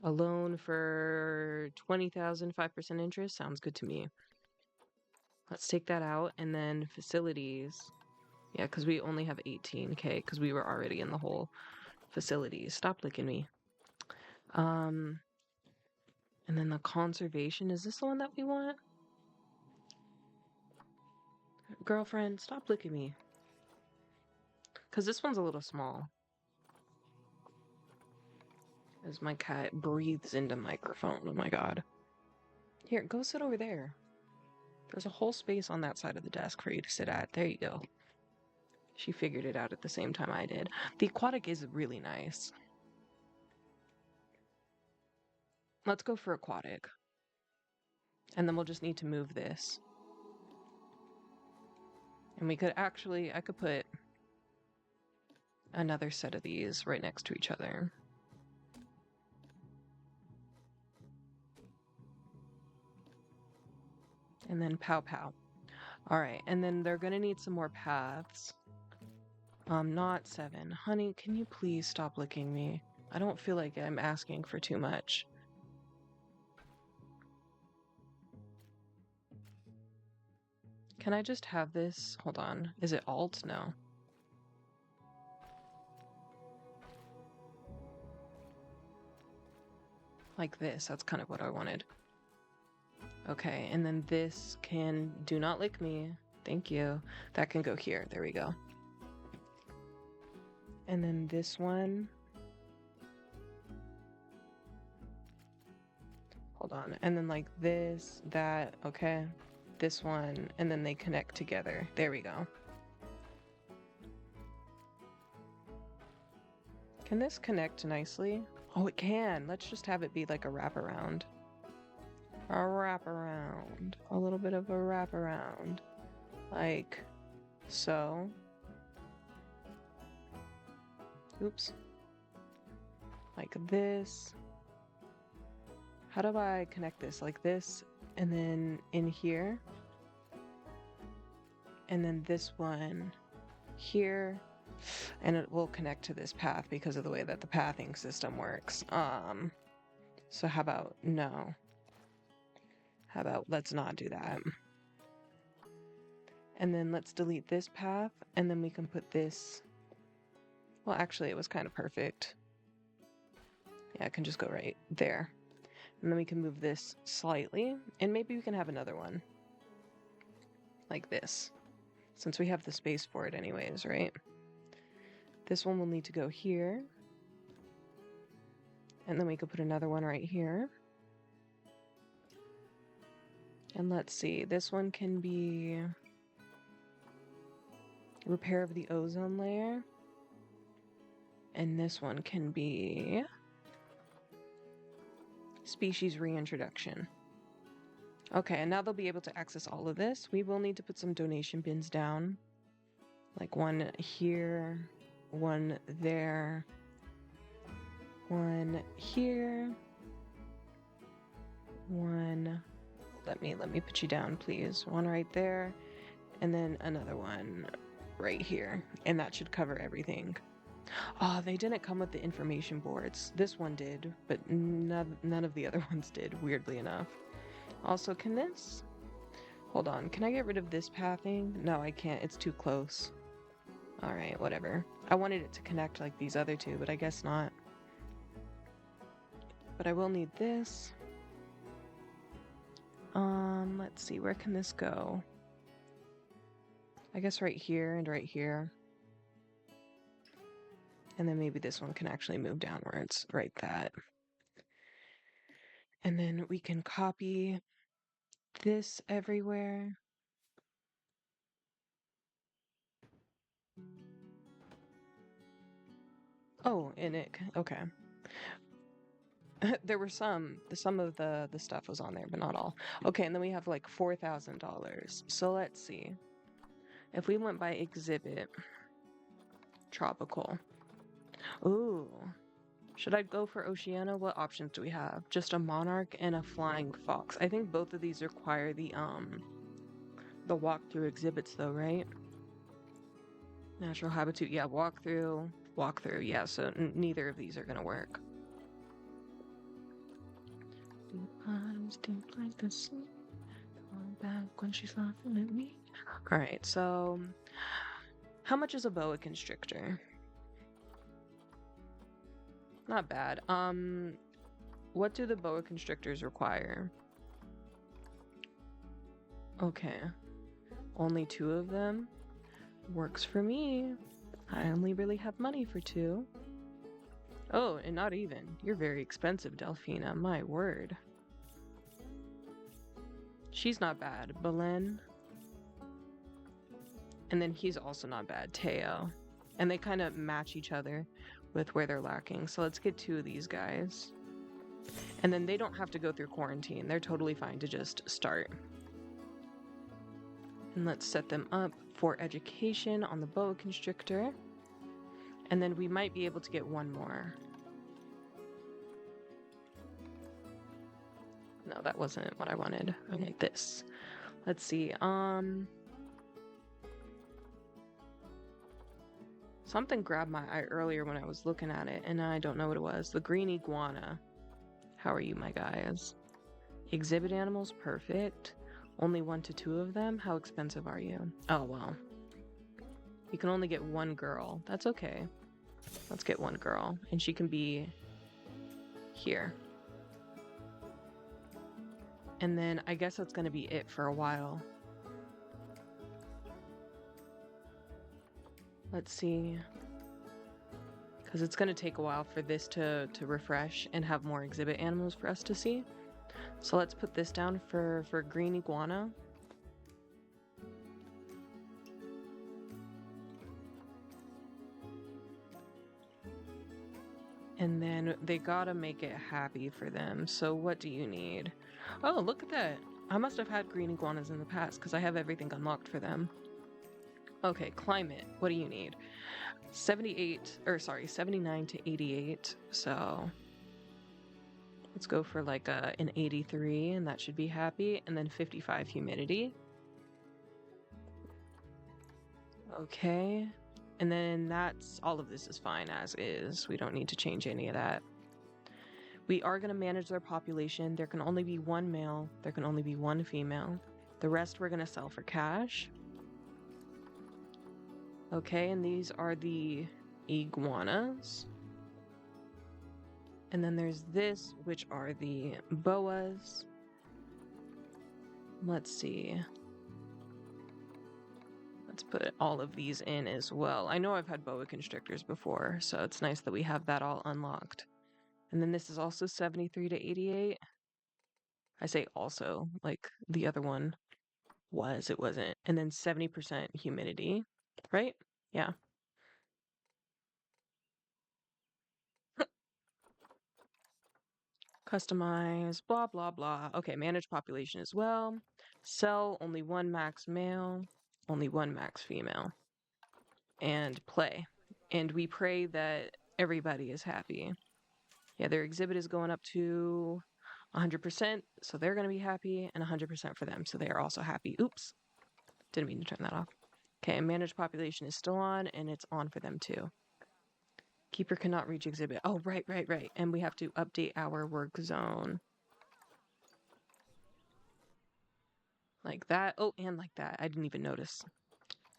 A loan for 20,000, 5% interest sounds good to me. Let's take that out. And then facilities. Yeah, because we only have 18K because we were already in the whole facilities. Stop licking me. And then the conservation. Is this the one that we want? Girlfriend, stop licking me. Because this one's a little small. As my cat breathes into microphone. Oh my God. Here, go sit over there. There's a whole space on that side of the desk for you to sit at. There you go. She figured it out at the same time I did. The aquatic is really nice. Let's go for aquatic. And then we'll just need to move this. And we could actually, I could put another set of these right next to each other. And then pow pow. All right, and then they're gonna need some more paths. Not 7. Honey, can you please stop licking me? I don't feel like I'm asking for too much. Can I just have this? Hold on. Is it Alt? No. Like this. That's kind of what I wanted. Okay, and then this can... Do not lick me. Thank you. That can go here. There we go. And then this one... Hold on. And then like this, that, okay. This one, and then they connect together. There we go. Can this connect nicely? Oh, it can. Let's just have it be like a wraparound. A wraparound. A little bit of a wraparound. Like so. Oops. Like this. How do I connect this? Like this, and then in here. And then this one here. And it will connect to this path because of the way that the pathing system works. So how about no? How about let's not do that? And then let's delete this path, and then we can put this. Well, actually, it was kind of perfect. Yeah, it can just go right there. And then we can move this slightly, and maybe we can have another one. Like this. Since we have the space for it anyways, right? This one will need to go here. And then we could put another one right here. And let's see, this one can be repair of the ozone layer. And this one can be species reintroduction. Okay, and now they'll be able to access all of this. We will need to put some donation bins down. Like one here, one there, one here, one. Let me put you down, please. One right there, and then another one right here. And that should cover everything. Oh, they didn't come with the information boards. This one did, but none of the other ones did, weirdly enough. Also, can this... Hold on, can I get rid of this pathing? No, I can't. It's too close. Alright, whatever. I wanted it to connect like these other two, but I guess not. But I will need this. Let's see, where can this go? I guess right here and right here. And then maybe this one can actually move downwards, right that. And then we can copy this everywhere. Oh, and okay. There were some of the stuff was on there, but not all. Okay, and then we have like $4,000. So let's see. If we went by exhibit, tropical. Ooh. Should I go for Oceania? What options do we have? Just a monarch and a flying fox. I think both of these require the walkthrough exhibits though, right? Natural habitat, yeah, walkthrough, yeah, so neither of these are gonna work. Eyes deep like the sea, going back when she's laughing at me. Alright, so how much is a boa constrictor? Not bad. What do the boa constrictors require? Okay. Only 2 of them? Works for me. I only really have money for 2. Oh, and not even. You're very expensive, Delphina. My word. She's not bad. Belen. And then he's also not bad. Teo. And they kind of match each other with where they're lacking. So let's get 2 of these guys. And then they don't have to go through quarantine. They're totally fine to just start. And let's set them up for education on the boa constrictor. And then we might be able to get 1 more. No, that wasn't what I wanted. I want this. Let's see. Something grabbed my eye earlier when I was looking at it, and I don't know what it was. The green iguana. How are you, my guys? Exhibit animals, perfect. Only 1 to 2 of them? How expensive are you? Oh, well. You can only get 1 girl. That's okay. Let's get 1 girl, and she can be here. And then I guess that's gonna be it for a while. Let's see. Because it's gonna take a while for this to refresh and have more exhibit animals for us to see. So let's put this down for green iguana. And then they gotta make it happy for them. So what do you need? Oh, look at that. I must have had green iguanas in the past because I have everything unlocked for them. Okay, climate. What do you need? 79 to 88. So let's go for like an 83 and that should be happy. And then 55 humidity. Okay. And then that's all of this is fine as is. We don't need to change any of that. We are going to manage their population. There can only be 1 male. There can only be 1 female. The rest we're going to sell for cash. Okay, and these are the iguanas. And then there's this, which are the boas. Let's see. Let's put all of these in as well. I know I've had boa constrictors before, so it's nice that we have that all unlocked. And then this is also 73 to 88. I say also, like the other one was, it wasn't. And then 70% humidity, right? Yeah. Customize, blah, blah, blah. Okay, manage population as well. Sell, only one max male, only one max female. And play. And we pray that everybody is happy. Yeah, their exhibit is going up to 100%, so they're going to be happy, and 100% for them, so they are also happy. Oops, didn't mean to turn that off. Okay, manage population is still on, and it's on for them too. Keeper cannot reach exhibit. Oh, right. And we have to update our work zone. Like that. Oh, and like that. I didn't even notice.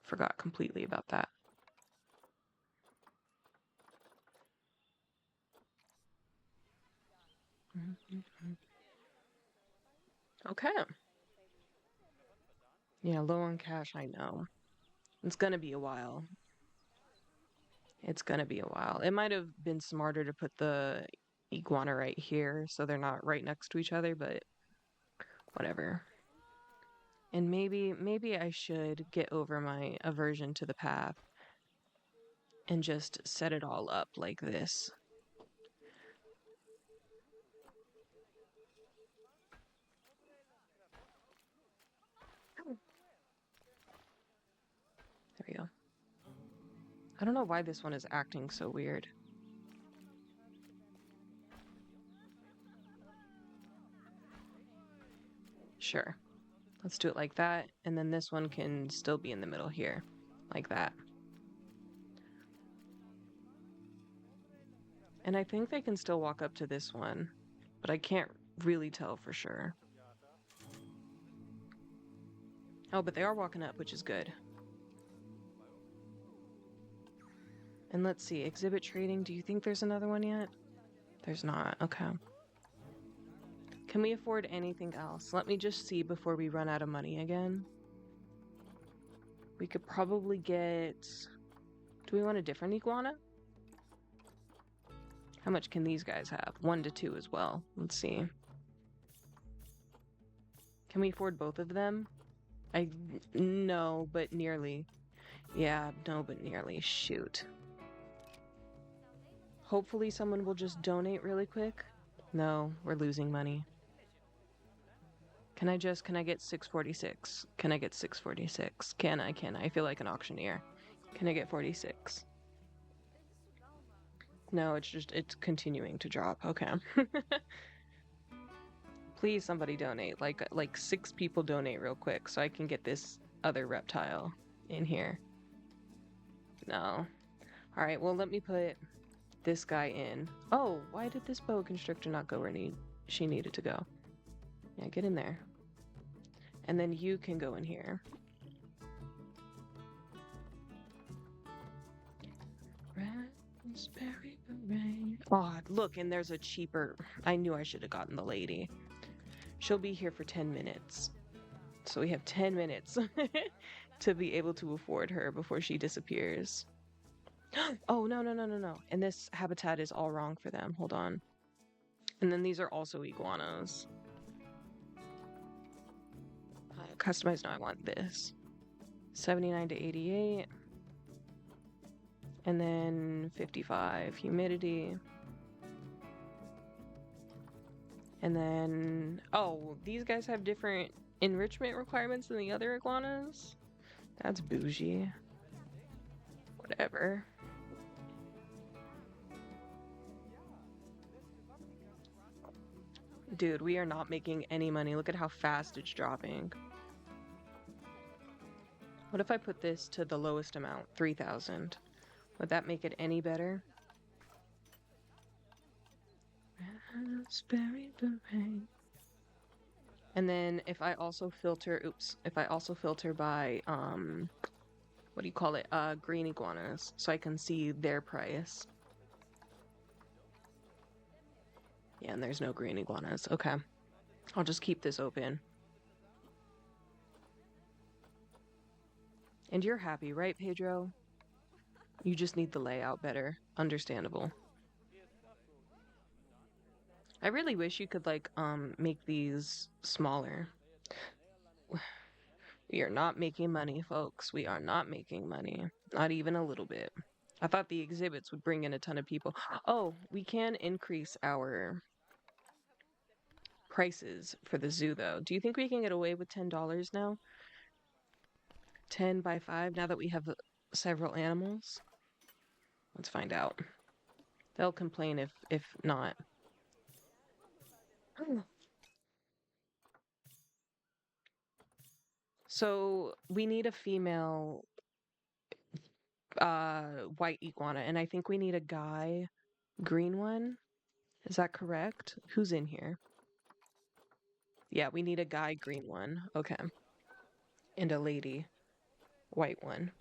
Forgot completely about that. Okay. Yeah, low on cash, I know. It's gonna be a while. It's gonna be a while. It might have been smarter to put the iguana right here so they're not right next to each other, but whatever. And maybe I should get over my aversion to the path and just set it all up like this. There we go. I don't know why this one is acting so weird. Sure. Let's do it like that. And then this one can still be in the middle here. Like that. And I think they can still walk up to this one, but I can't really tell for sure. Oh, but they are walking up, which is good. And let's see, exhibit trading. Do you think there's another one yet? There's not. Okay. Can we afford anything else? Let me just see before we run out of money again. We could probably get... Do we want a different iguana? How much can these guys have? 1 to 2 as well. Let's see. Can we afford both of them? No, but nearly. Yeah, no, but nearly. Shoot. Hopefully someone will just donate really quick. No, we're losing money. Can I get 646? Can I get 646? Can I? I feel like an auctioneer. Can I get 46? No, it's continuing to drop. Okay. Please, somebody donate. Like 6 people donate real quick so I can get this other reptile in here. No. All right, well, let me put this guy in. Oh, why did this boa constrictor not go where she needed to go? Yeah, get in there. And then you can go in here. Raspberry beret. Oh, look, and there's a cheaper. I knew I should have gotten the lady. She'll be here for 10 minutes. So we have 10 minutes to be able to afford her before she disappears. Oh, no. And this habitat is all wrong for them. Hold on. And then these are also iguanas. Customize. No, I want this. 79 to 88. And then 55 humidity. And then, oh, these guys have different enrichment requirements than the other iguanas? That's bougie. Whatever. Dude, we are not making any money. Look at how fast it's dropping. What if I put this to the lowest amount, 3,000? Would that make it any better? Raspberry beret. And then if I also filter, if I also filter by, what do you call it? Green iguanas, so I can see their price. Yeah, and there's no green iguanas. Okay. I'll just keep this open. And you're happy, right, Pedro? You just need the layout better. Understandable. I really wish you could like make these smaller. We are not making money, folks. We are not making money. Not even a little bit. I thought the exhibits would bring in a ton of people. Oh, we can increase our prices for the zoo though. Do you think we can get away with $10 now? 10 by 5 now that we have several animals? Let's find out. They'll complain if not. So we need a female white iguana, and I think we need a guy green one. Is that correct? Who's in here? Yeah, we need a guy green one. Okay. And a lady white one.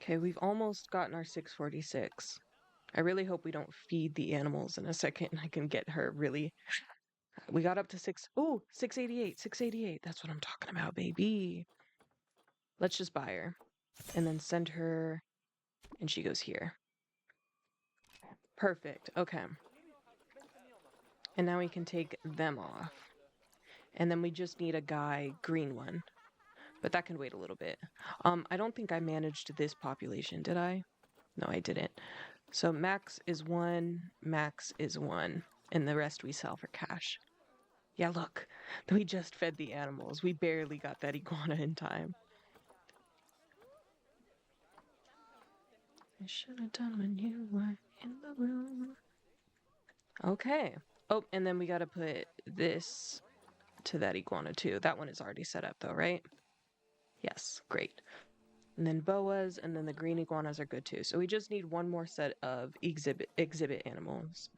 Okay, we've almost gotten our 646. I really hope we don't feed the animals in a second and I can get her really. We got up to 688, 688. That's what I'm talking about, baby. Let's just buy her and then send her, and she goes here. Perfect. Okay. And now we can take them off. And then we just need a guy green one. But that can wait a little bit. I don't think I managed this population, did I? No, I didn't. So max is 1, max is 1, and the rest we sell for cash. Yeah, look, we just fed the animals. We barely got that iguana in time. I should have done when you were in the room. Okay. Oh, and then we got to put this to that iguana too. That one is already set up though, right? Yes, great. And then boas, and then the green iguanas are good too. So we just need one more set of exhibit animals.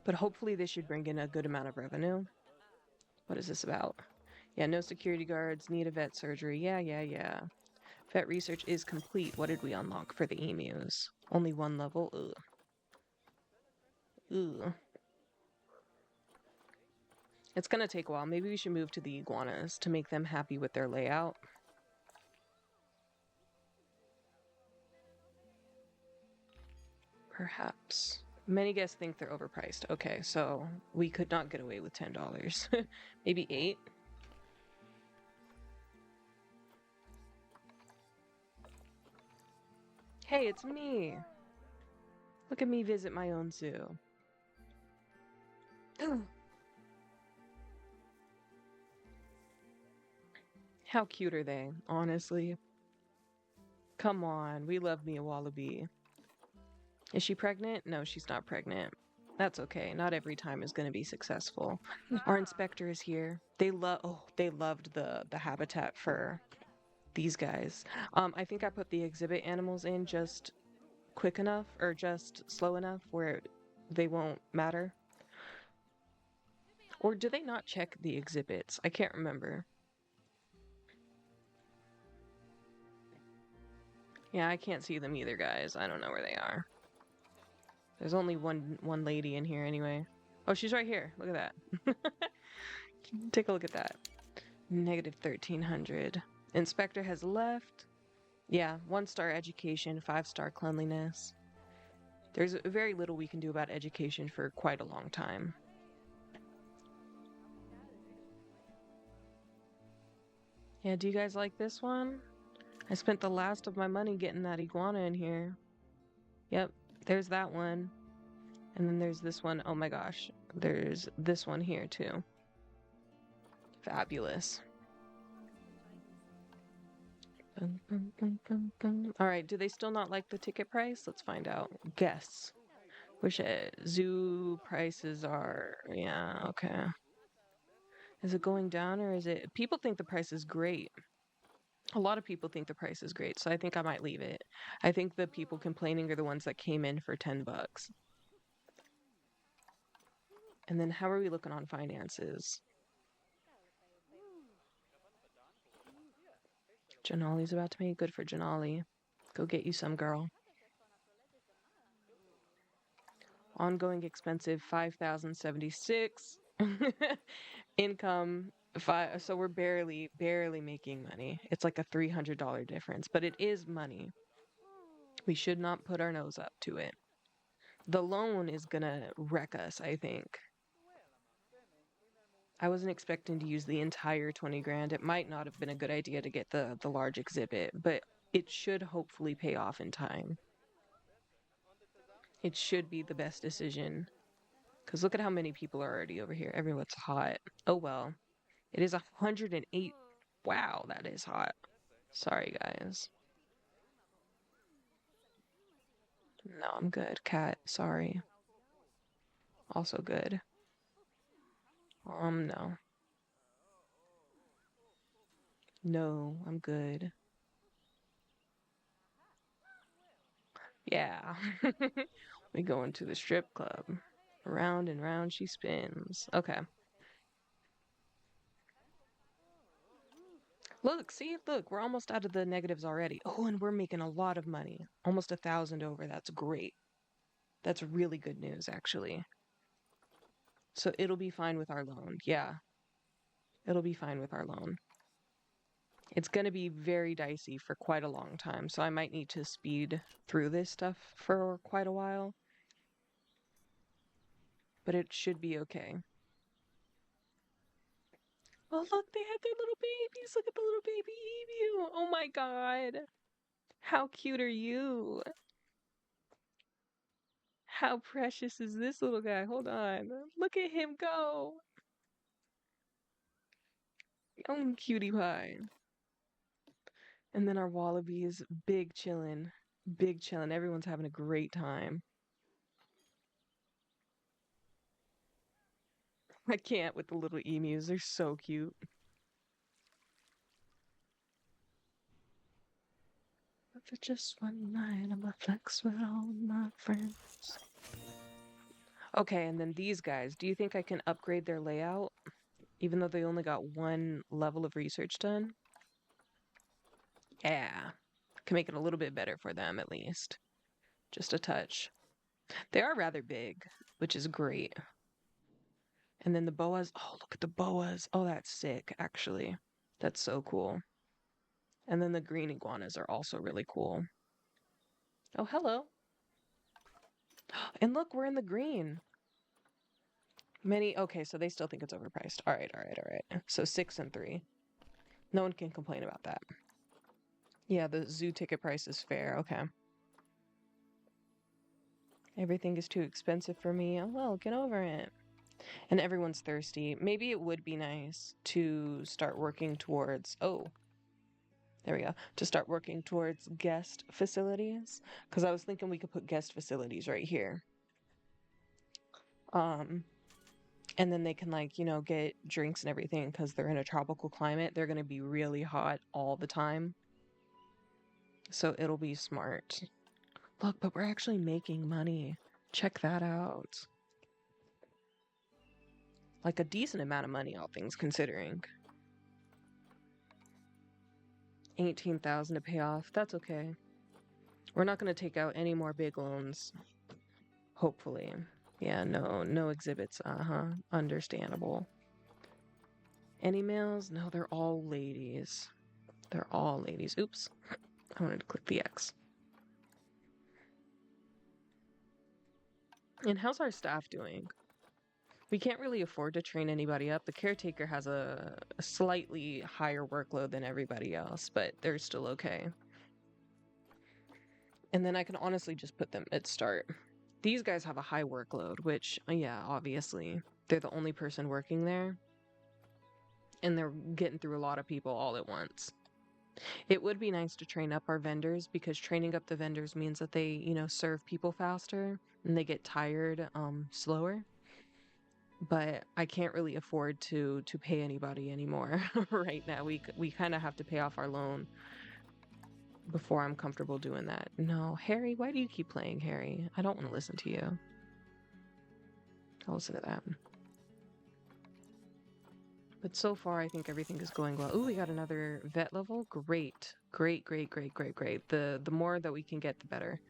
But hopefully this should bring in a good amount of revenue. What is this about? Yeah, no security guards, need a vet surgery. Yeah. Vet research is complete. What did we unlock for the emus? Only 1 level? Ugh. It's gonna take a while. Maybe we should move to the iguanas to make them happy with their layout. Perhaps. Many guests think they're overpriced. Okay, so we could not get away with $10. Maybe 8? Hey, it's me! Look at me visit my own zoo. How cute are they, honestly? Come on, we love me a wallaby. Is she pregnant? No, she's not pregnant. That's okay. Not every time is going to be successful. Our inspector is here. They loved the habitat for these guys. I think I put the exhibit animals in just quick enough or just slow enough where they won't matter. Or do they not check the exhibits? I can't remember. Yeah, I can't see them either, guys. I don't know where they are. There's only one lady in here anyway. Oh, she's right here. Look at that. Take a look at that. Negative 1,300. Inspector has left. Yeah, 1-star education, 5-star cleanliness. There's very little we can do about education for quite a long time. Yeah, do you guys like this one? I spent the last of my money getting that iguana in here. Yep, there's that one. And then there's this one. Oh my gosh. There's this one here too. Fabulous. Alright, do they still not like the ticket price? Let's find out. Guess. Wish zoo prices are... Yeah, okay. Is it going down or is it... People think the price is great. A lot of people think the price is great, so I think I might leave it. I think the people complaining are the ones that came in for $10. And then how are we looking on finances? Janali's about to make good for Janali. Go get you some, girl. Ongoing expensive 5,076. Income 5. So we're barely making money. It's like a $300 difference, but it is money. We should not put our nose up to it. The loan is gonna wreck us, I think. I wasn't expecting to use the entire 20 grand. It might not have been a good idea to get the large exhibit, but it should hopefully pay off in time. It should be the best decision. Because look at how many people are already over here. Everyone's hot. Oh well. It is 108. Wow, that is hot. Sorry, guys. No, I'm good. Cat, sorry. Also good. No. No, I'm good. Yeah. We go into the strip club. Round and round she spins. Okay. Look, see? Look, we're almost out of the negatives already. Oh, and we're making a lot of money. Almost 1,000 over. That's great. That's really good news, actually. So it'll be fine with our loan. Yeah. It'll be fine with our loan. It's going to be very dicey for quite a long time, so I might need to speed through this stuff for quite a while. But it should be okay. Oh, look, they had their little babies. Look at the little baby emu. Oh my god. How cute are you? How precious is this little guy? Hold on. Look at him go. Oh, cutie pie. And then our wallabies, big chillin'. Big chillin'. Everyone's having a great time. I can't with the little emus. They're so cute. But for just one night, I'ma flex with all my friends. Okay, and then these guys. Do you think I can upgrade their layout? Even though they only got one level of research done? Yeah. Can make it a little bit better for them at least. Just a touch. They are rather big, which is great. And then the boas. Oh, look at the boas. Oh, that's sick, actually. That's so cool. And then the green iguanas are also really cool. Oh, hello. And look, we're in the green. Many. Okay, so they still think it's overpriced. All right, all right, all right. So 6 and 3. No one can complain about that. Yeah, the zoo ticket price is fair. Okay. Everything is too expensive for me. Oh, well, get over it. And everyone's thirsty. Maybe it would be nice to start working towards, oh, there we go, to start working towards guest facilities. Because I was thinking we could put guest facilities right here. And then they can, like, you know, get drinks and everything because they're in a tropical climate. They're going to be really hot all the time. So it'll be smart. Look, but we're actually making money. Check that out. Like a decent amount of money, all things considering. 18,000 to pay off. That's okay. We're not going to take out any more big loans. Hopefully. Yeah, no exhibits. Understandable. Any males? No, they're all ladies. They're all ladies. Oops. I wanted to click the X. And how's our staff doing? We can't really afford to train anybody up. The caretaker has a slightly higher workload than everybody else, but they're still okay. And then I can honestly just put them at start. These guys have a high workload, which, yeah, obviously. They're the only person working there. And they're getting through a lot of people all at once. It would be nice to train up our vendors because training up the vendors means that they, you know, serve people faster and they get tired slower. But I can't really afford to pay anybody anymore right now. We kind of have to pay off our loan before I'm comfortable doing that. No, Harry, why do you keep playing, Harry? I don't want to listen to you. I'll listen to that. But so far, I think everything is going well. Ooh, we got another vet level. Great. Great, great, great, great, great. The more that we can get, the better.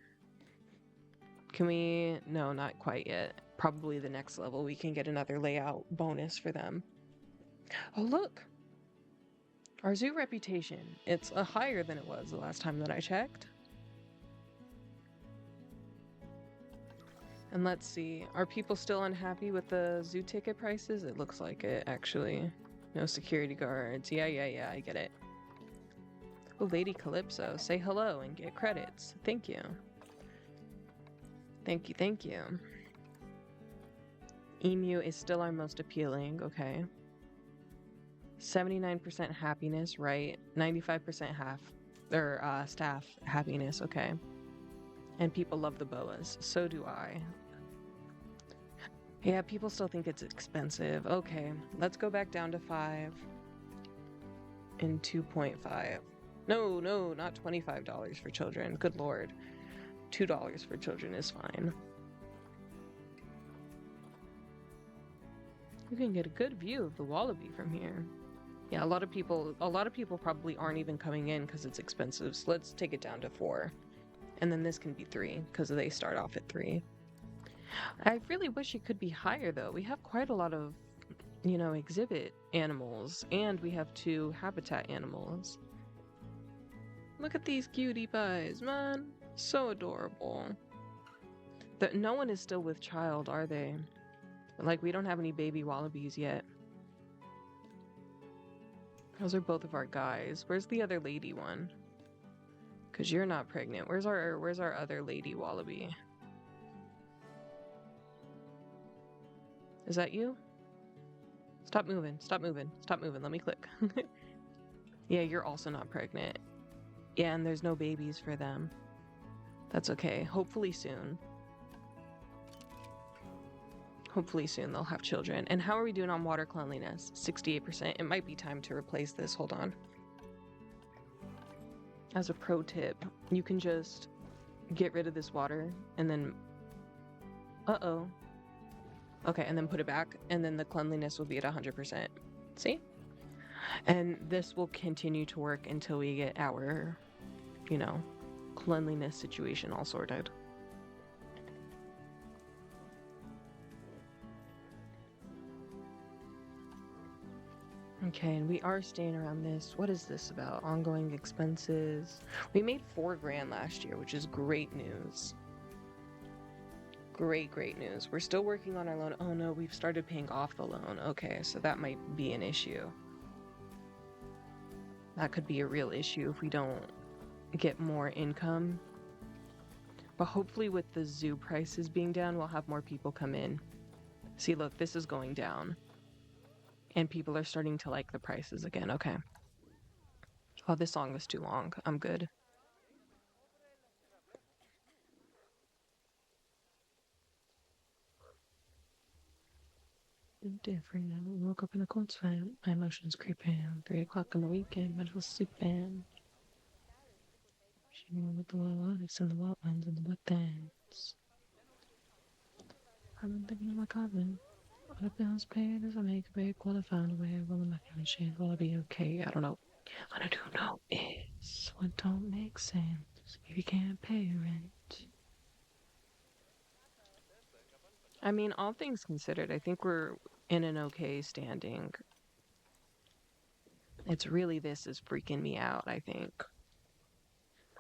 Can we... No, not quite yet. Probably the next level we can get another layout bonus for them. Oh, look! Our zoo reputation. It's higher than it was the last time that I checked. And let's see, are people still unhappy with the zoo ticket prices? It looks like it, actually. No security guards. Yeah, I get it. Oh, Lady Calypso, say hello and get credits. Thank you. Thank you, thank you. Emu is still our most appealing, okay. 79% happiness, right? 95% staff happiness, okay. And people love the boas. So do I. Yeah, people still think it's expensive. Okay, let's go back down to 5 and 2.5. No, not $25 for children. Good lord. $2 for children is fine. You can get a good view of the Wallaby from here. Yeah, a lot of people probably aren't even coming in because it's expensive. So let's take it down to 4. And then this can be 3 because they start off at 3. I really wish it could be higher though. We have quite a lot of, exhibit animals, and we have 2 habitat animals. Look at these cutie pies, man. So adorable. No one is still with child, are they? Like, we don't have any baby wallabies yet. Those are both of our guys. Where's the other lady one? Because you're not pregnant. Where's our other lady wallaby? Is that you? Stop moving. Stop moving. Stop moving. Let me click. Yeah, you're also not pregnant. Yeah, and there's no babies for them. That's okay. Hopefully soon. Hopefully soon they'll have children. And how are we doing on water cleanliness? 68%. It might be time to replace this. Hold on. As a pro tip, you can just get rid of this water and then... Uh-oh. Okay, and then put it back, and then the cleanliness will be at 100%. See? And this will continue to work until we get our, cleanliness situation all sorted. Okay, and we are staying around this. What is this about? Ongoing expenses. We made $4,000 last year, which is great news. Great news. We're still working on our loan. Oh no, we've started paying off the loan. Okay, so that might be an issue. That could be a real issue if we don't get more income. But hopefully with the zoo prices being down, we'll have more people come in. See, look, this is going down. And people are starting to like the prices again. Okay. Oh, this song was too long. I'm good. Different. I woke up in a cold sweat. My emotions creeping. 3 o'clock on the weekend, but I was sleeping. She knew with the Wallabys and the Wetlands and the wetlands. I've been thinking of my cousin. What if bills paid as I make a break? Well, I found a way. Will my family change? Will I be okay? I don't know. What I do know is what don't make sense if you can't pay rent. I mean, all things considered, I think we're in an okay standing. It's really this is freaking me out, I think.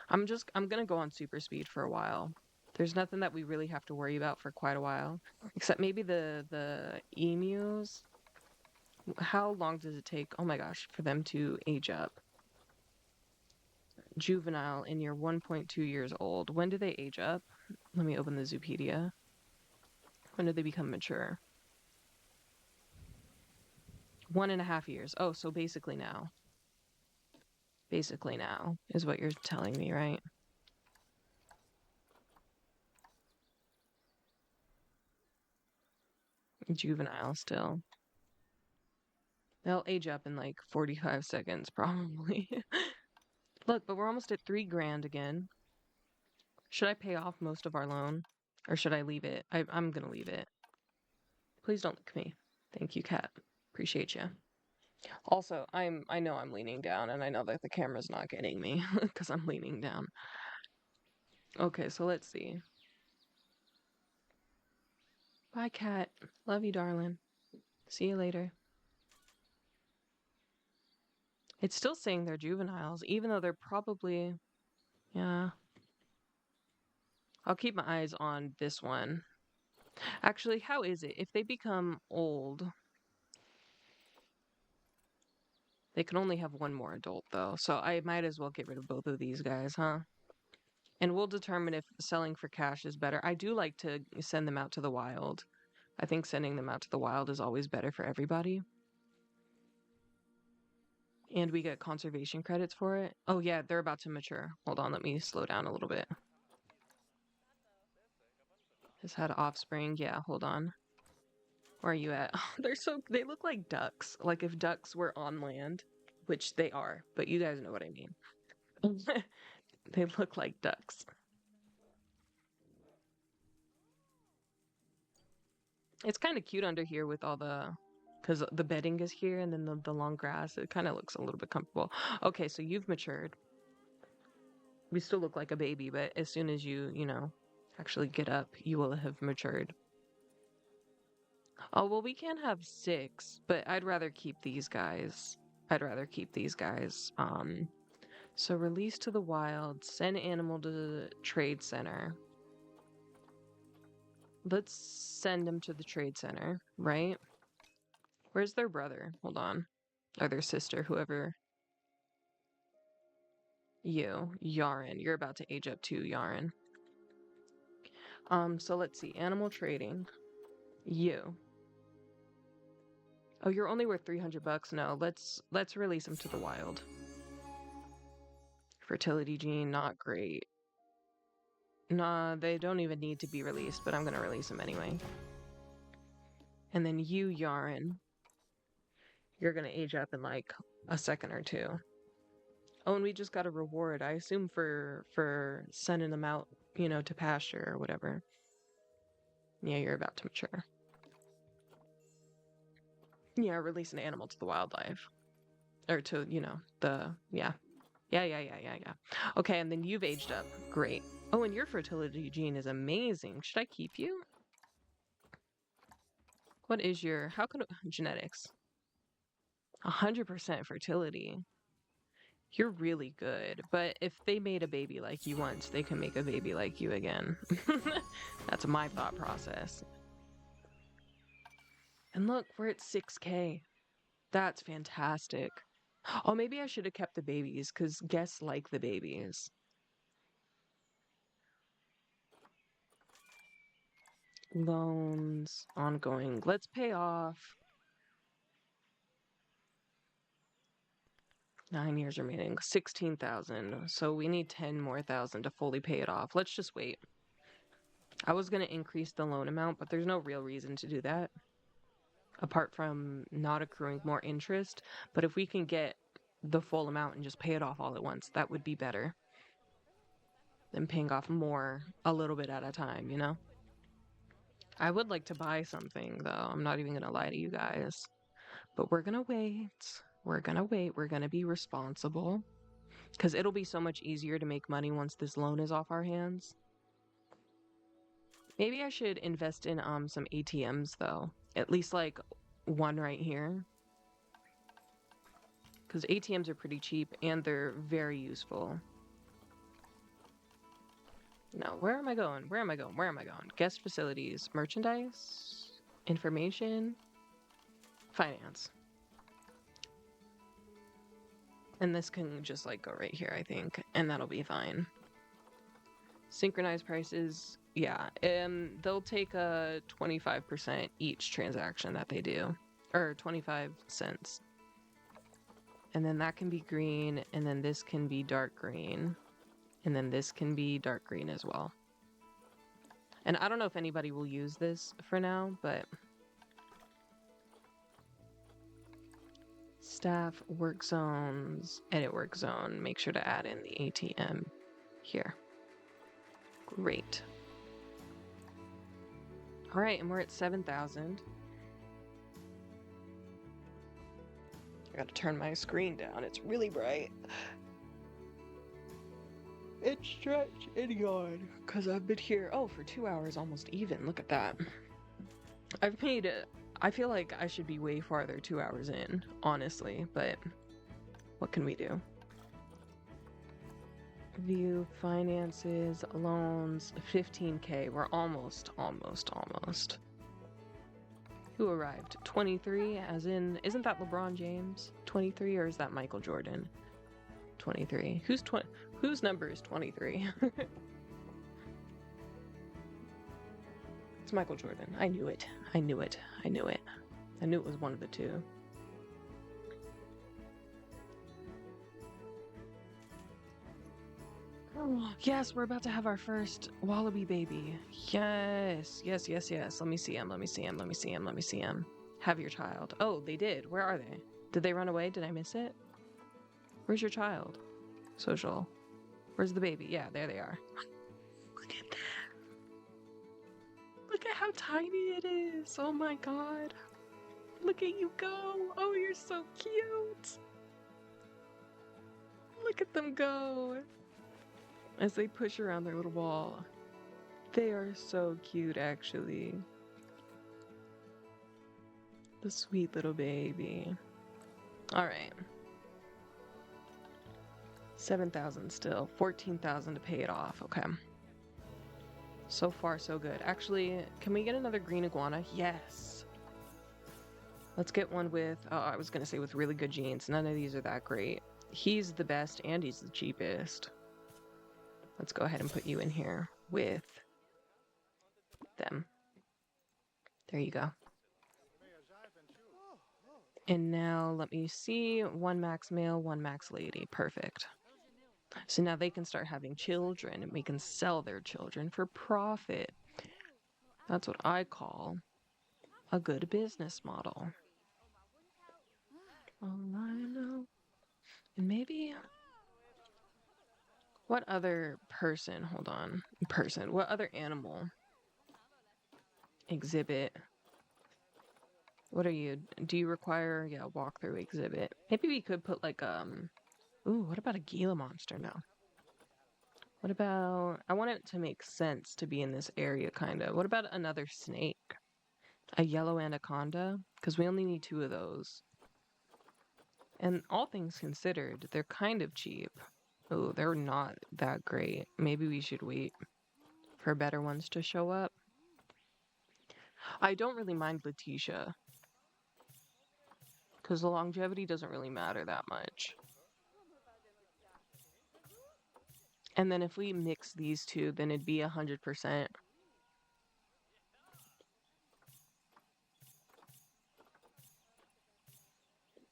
I'm gonna go on super speed for a while. There's nothing that we really have to worry about for quite a while. Except maybe the emus. How long does it take, oh my gosh, for them to age up? Juvenile and you're 1.2 years old. When do they age up? Let me open the Zoopedia. When do they become mature? 1.5 years. Oh, so basically now. Basically now is what you're telling me, right? Juvenile still. They'll age up in like 45 seconds, probably. Look, but we're almost at $3,000 again. Should I pay off most of our loan? Or should I leave it? I'm gonna leave it. Please don't lick me. Thank you, cat. Appreciate you. Also, I know I'm leaning down, and I know that the camera's not getting me because I'm leaning down. Okay, so let's see. Bye, cat. Love you, darling. See you later. It's still saying they're juveniles, even though they're probably... Yeah. I'll keep my eyes on this one. Actually, how is it? If they become old, they can only have one more adult, though. So I might as well get rid of both of these guys, huh? And we'll determine if selling for cash is better. I do like to send them out to the wild. I think sending them out to the wild is always better for everybody. And we get conservation credits for it. Oh, yeah, they're about to mature. Hold on, let me slow down a little bit. Has had offspring. Yeah, hold on. Where are you at? Oh, they look like ducks. Like if ducks were on land, which they are, but you guys know what I mean. They look like ducks. It's kind of cute under here with all because the bedding is here and then the long grass. It kind of looks a little bit comfortable. Okay, so you've matured. We still look like a baby, but as soon as you actually get up, you will have matured. Oh, well, we can have 6, but I'd rather keep these guys. I'd rather keep these guys. So release to the wild, send animal to the trade center. Let's send them to the trade center, right? Where's their brother? Hold on. Or their sister, whoever. You, Yaren. You're about to age up too, Yaren. So let's see. Animal trading. You. Oh, you're only worth 300 bucks. No, let's release them to the wild. Fertility gene, not great. Nah, they don't even need to be released, but I'm gonna release them anyway. And then you, Yaren. You're gonna age up in like a second or two. Oh, and we just got a reward, I assume for sending them out, to pasture or whatever. Yeah, you're about to mature. Yeah, release an animal to the wildlife. Or to, yeah. Yeah. Okay, and then you've aged up. Great. Oh, and your fertility gene is amazing. Should I keep you? What is how can, genetics? 100% fertility. You're really good. But if they made a baby like you once, they can make a baby like you again. That's my thought process. And look, we're at 6K. That's fantastic. Oh, maybe I should have kept the babies, because guests like the babies. Loans, ongoing. Let's pay off. 9 years remaining. 16,000. So we need 10 more thousand to fully pay it off. Let's just wait. I was going to increase the loan amount, but there's no real reason to do that. Apart from not accruing more interest. But if we can get the full amount and just pay it off all at once, that would be better than paying off more a little bit at a time, I would like to buy something, though. I'm not even going to lie to you guys. But we're going to wait. We're going to wait. We're going to be responsible. Because it'll be so much easier to make money once this loan is off our hands. Maybe I should invest in some ATMs, though. At least, like, one right here. Because ATMs are pretty cheap, and they're very useful. No, where am I going? Where am I going? Where am I going? Guest facilities, merchandise, information, finance. And this can just like go right here, I think, and that'll be fine. Synchronized prices, yeah. They'll take a 25% each transaction that they do, or 25 cents. And then that can be green, and then this can be dark green. And then this can be dark green as well. And I don't know if anybody will use this for now, but... Staff, work zones, edit work zone. Make sure to add in the ATM here. Great. All right, and we're at 7,000. I gotta turn my screen down. It's really bright. It's stretch and yawn because I've been here, for 2 hours almost even. Look at that. I've made it. I feel like I should be way farther 2 hours in, honestly, but what can we do? View finances, loans, 15K. We're almost. Who arrived? 23, as in, isn't that LeBron James? 23, or is that Michael Jordan? 23. Whose number is 23? It's Michael Jordan. I knew it. I knew it it was one of the two. Oh, yes, we're about to have our first Wallaby baby. Yes. Let me see him. Have your child. Oh, they did. Where are they? Did they run away? Did I miss it? Where's your child? Social. Where's the baby? Yeah, there they are. Look at that. Look at how tiny it is. Oh my god. Look at you go. Oh, you're so cute. Look at them go. As they push around their little ball. They are so cute, actually. The sweet little baby. Alright. 7,000 still. 14,000 to pay it off. Okay. So far, so good. Actually, can we get another green iguana? Yes. Let's get one with, oh, I was going to say with really good genes. None of these are that great. He's the best and he's the cheapest. Let's go ahead and put you in here with them. There you go. And now let me see. One max male, one max lady. Perfect. So now they can start having children and we can sell their children for profit. That's what I call a good business model. All I know. And maybe... What other person, hold on, what other animal exhibit? What are you, do you require, yeah, walkthrough exhibit? Maybe we could put like, ooh, what about a Gila monster now? What about, I want it to make sense to be in this area, kind of. What about another snake? A yellow anaconda? Because we only need 2 of those. And all things considered, they're kind of cheap. Oh, they're not that great. Maybe we should wait for better ones to show up. I don't really mind Letitia. Because the longevity doesn't really matter that much. And then if we mix these two, then it'd be 100%.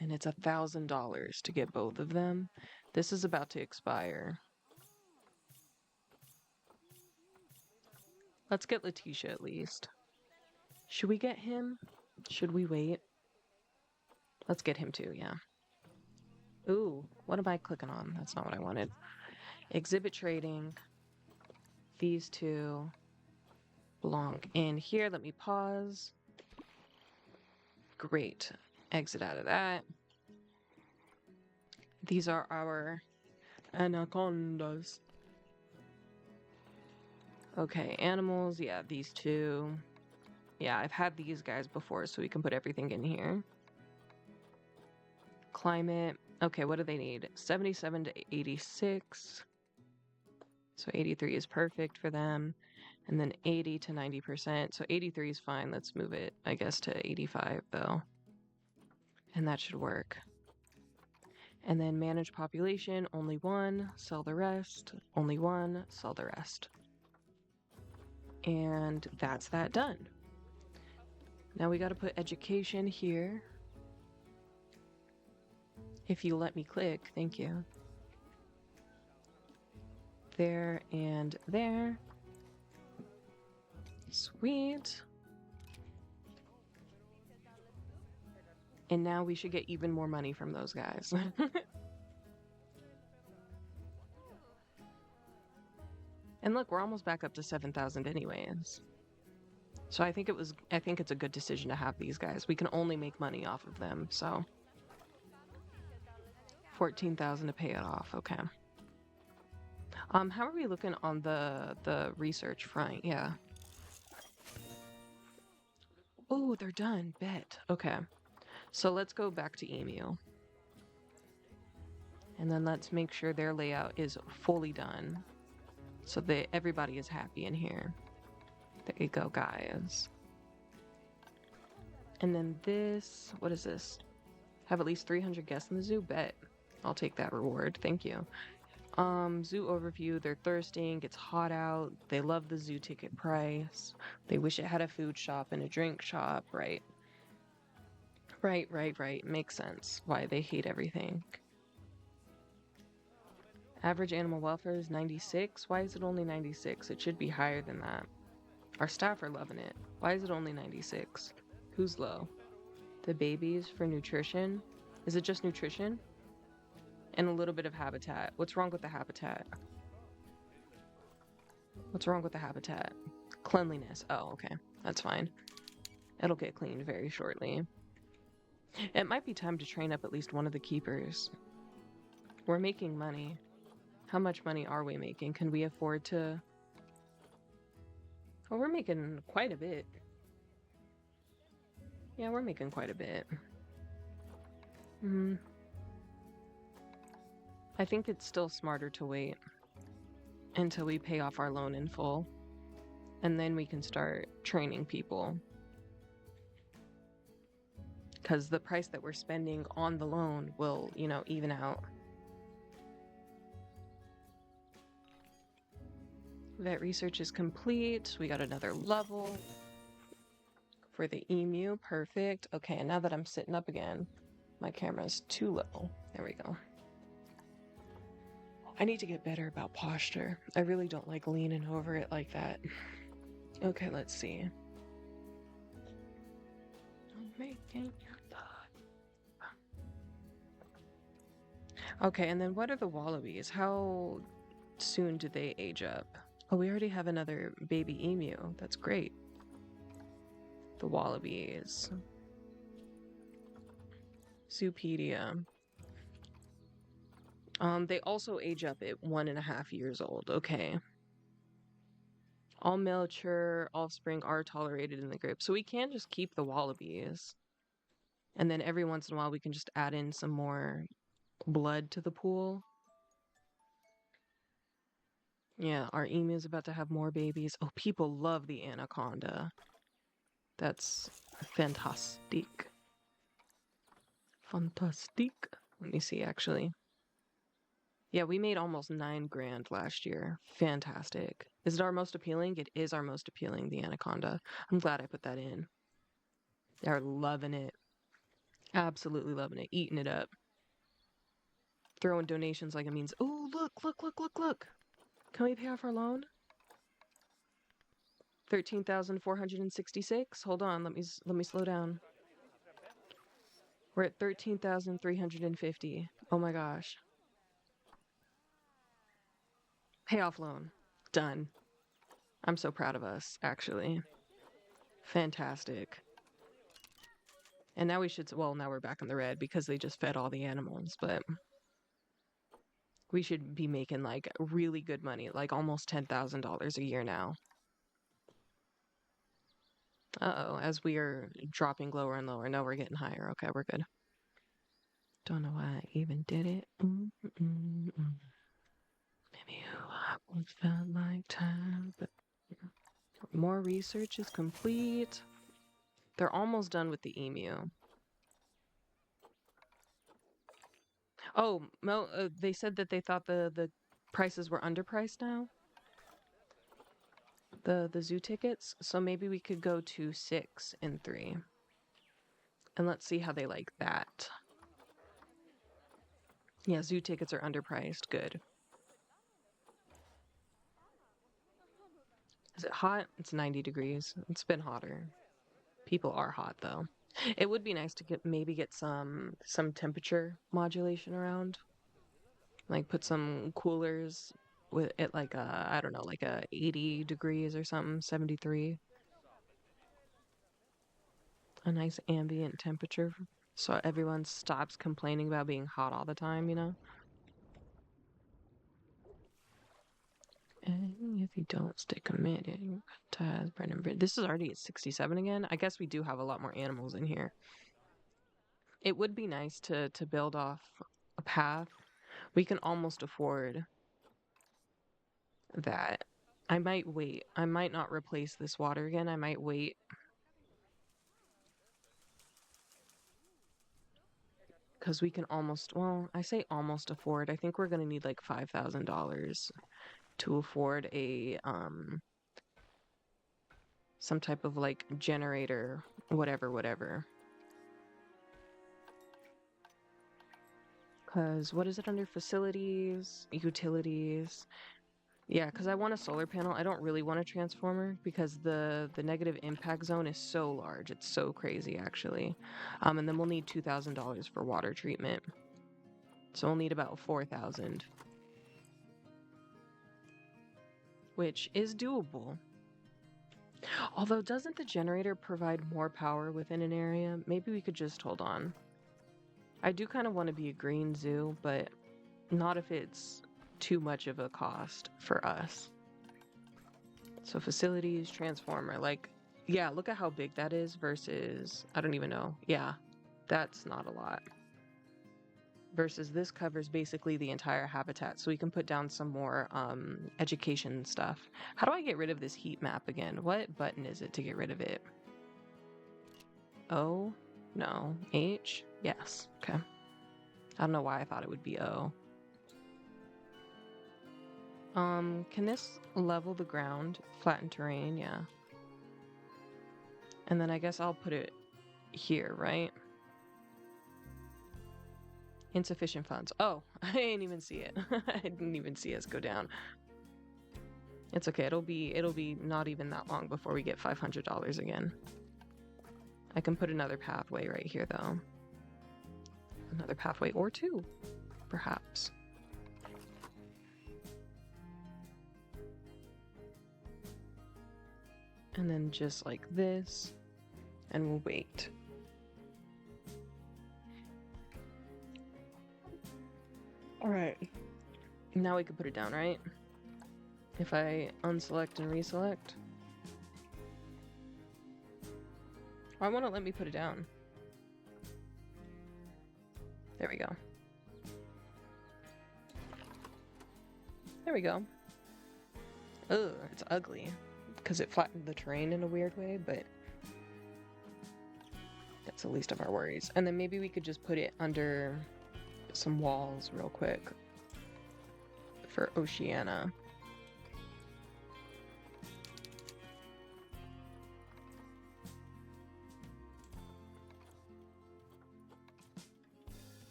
And it's $1,000 to get both of them. This is about to expire. Let's get Letitia at least. Should we get him? Should we wait? Let's get him too, yeah. Ooh, what am I clicking on? That's not what I wanted. Exhibit trading. These two belong in here. Let me pause. Great. Exit out of that. These are our anacondas. Okay, animals. Yeah, these two. Yeah, I've had these guys before, so we can put everything in here. Climate. Okay, what do they need? 77 to 86. So 83 is perfect for them. And then 80 to 90%. So 83 is fine. Let's move it, I guess, to 85, though. And that should work. And then manage population, only 1, sell the rest. Only 1, sell the rest. And that's that done. Now we got to put education here. If you let me click, thank you. There and there. Sweet. And now we should get even more money from those guys. And look, we're almost back up to 7,000 anyways. So I think it's a good decision to have these guys. We can only make money off of them, so 14,000 to pay it off. Okay. How are we looking on the research front? Yeah. Oh, they're done. Bet. Okay. So let's go back to Emu. And then let's make sure their layout is fully done so that everybody is happy in here. There you go, guys. And then this, what is this? Have at least 300 guests in the zoo? Bet. I'll take that reward. Thank you. Zoo overview. They're thirsting. It's hot out. They love the zoo ticket price. They wish it had a food shop and a drink shop. Right. Right. Makes sense why they hate everything. Average animal welfare is 96. Why is it only 96? It should be higher than that. Our staff are loving it. Why is it only 96? Who's low? The babies for nutrition? Is it just nutrition? And a little bit of habitat. What's wrong with the habitat? What's wrong with the habitat? Cleanliness. Oh, okay. That's fine. It'll get cleaned very shortly. It might be time to train up at least one of the keepers. We're making money. How much money are we making? Can we afford to... Oh, we're making quite a bit. Yeah, we're making quite a bit. I think it's still smarter to wait until we pay off our loan in full. And then we can start training people. Because the price that we're spending on the loan will, you know, even out. Vet research is complete. We got another level for the emu. Perfect. Okay, and now that I'm sitting up again, my camera's too low. There we go. I need to get better about posture. I really don't like leaning over it like that. Okay, let's see. Okay, and then what are the wallabies? How soon do they age up? Oh, we already have another baby emu. That's great. The wallabies. Zoopedia. They also age up at 1.5 years old. Okay. All mature offspring are tolerated in the group. So we can just keep the wallabies. And then every once in a while we can just add in some more blood to the pool. Yeah, our emu is about to have more babies. Oh, people love the anaconda. That's fantastic. Fantastic. Let me see, actually. Yeah, we made almost 9 grand last year. Fantastic. Is it our most appealing? It is our most appealing, the anaconda. I'm glad I put that in. They're loving it. Absolutely loving it. Eating it up. Throwing donations like it means, oh, look. Can we pay off our loan? 13,466. Hold on, let me slow down. We're at 13,350. Oh my gosh. Pay off loan. Done. I'm so proud of us, actually. Fantastic. And now we should, well, now we're back in the red because they just fed all the animals, but we should be making like really good money, like almost $10,000 a year now. Uh-oh, as we are dropping lower and lower. No, we're getting higher. Okay, we're good. Don't know why I even did it. Maybe it felt like time, but more research is complete. They're almost done with the emu. Oh, they said that they thought the prices were underpriced now. The zoo tickets. So maybe we could go to 6 and 3. And let's see how they like that. Yeah, zoo tickets are underpriced. Good. Is it hot? It's 90 degrees. It's been hotter. People are hot though. It would be nice to maybe get some temperature modulation around. Like put some coolers with it like I don't know, like a 80 degrees or something, 73. A nice ambient temperature so everyone stops complaining about being hot all the time, you know? And if you don't stay committed, ties, Brennan. This is already at 67 again. I guess we do have a lot more animals in here. It would be nice to build off a path We can almost afford that. I might wait. I might not replace this water again. I might wait because we can almost, well, I say almost afford. I think we're going to need like $5,000 to afford a some type of like generator, whatever. Because what is it under facilities, utilities? Yeah, because I want a solar panel. I don't really want a transformer because the negative impact zone is so large. It's so crazy, actually. And then we'll need $2,000 for water treatment. So we'll need about 4,000, which is doable. Although, doesn't the generator provide more power within an area? Maybe we could just hold on. I do kind of want to be a green zoo, but not if it's too much of a cost for us. So facilities, transformer, like, yeah, look at how big that is versus, I don't even know. Yeah, that's not a lot. Versus this covers basically the entire habitat. So we can put down some more education stuff. How do I get rid of this heat map again? What button is it to get rid of it? O? No. H? Yes. Okay. I don't know why I thought it would be O. Can this level the ground? Flatten terrain, yeah. And then I guess I'll put it here, right? Insufficient funds. Oh, I didn't even see it. I didn't even see us go down. It's okay. It'll be not even that long before we get $500 again. I can put another pathway right here though. Another pathway or two, perhaps. And then just like this, and we'll wait. All right. Now we can put it down, right? If I unselect and reselect. Why won't it let me put it down? There we go. There we go. Ugh, it's ugly. Because it flattened the terrain in a weird way, but that's the least of our worries. And then maybe we could just put it under some walls real quick for Oceania.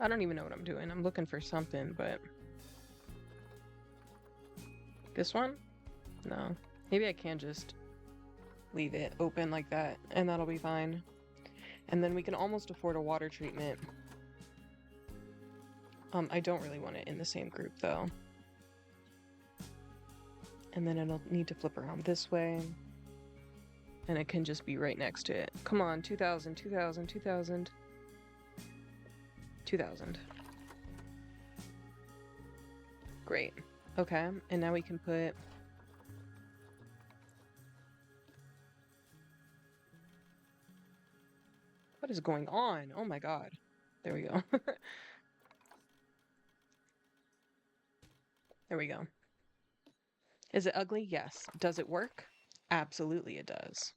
I don't even know what I'm doing. I'm looking for something, but... This one? No. Maybe I can just leave it open like that, and that'll be fine. And then we can almost afford a water treatment. I don't really want it in the same group, though. And then it'll need to flip around this way. And it can just be right next to it. Come on, 2,000, 2,000, 2,000. 2,000. Great. Okay, and now we can put... What is going on? Oh my god. There we go. There we go. Is it ugly? Yes. Does it work? Absolutely it does.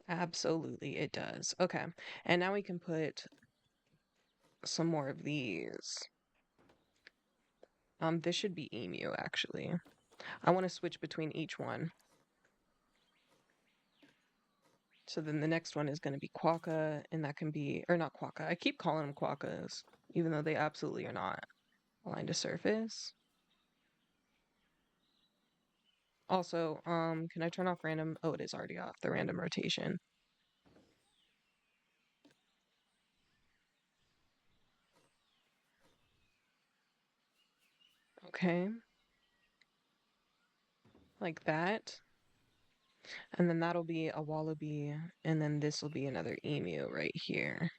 Absolutely it does. Okay, and now we can put some more of these. This should be emu, actually. I want to switch between each one. So then the next one is going to be quokka, and that can be, or not quokka. I keep calling them quokkas, even though they absolutely are not. Align to surface. Also, can I turn off random? Oh, it is already off, the random rotation. Okay. Like that. And then that'll be a wallaby, and then this will be another emu right here.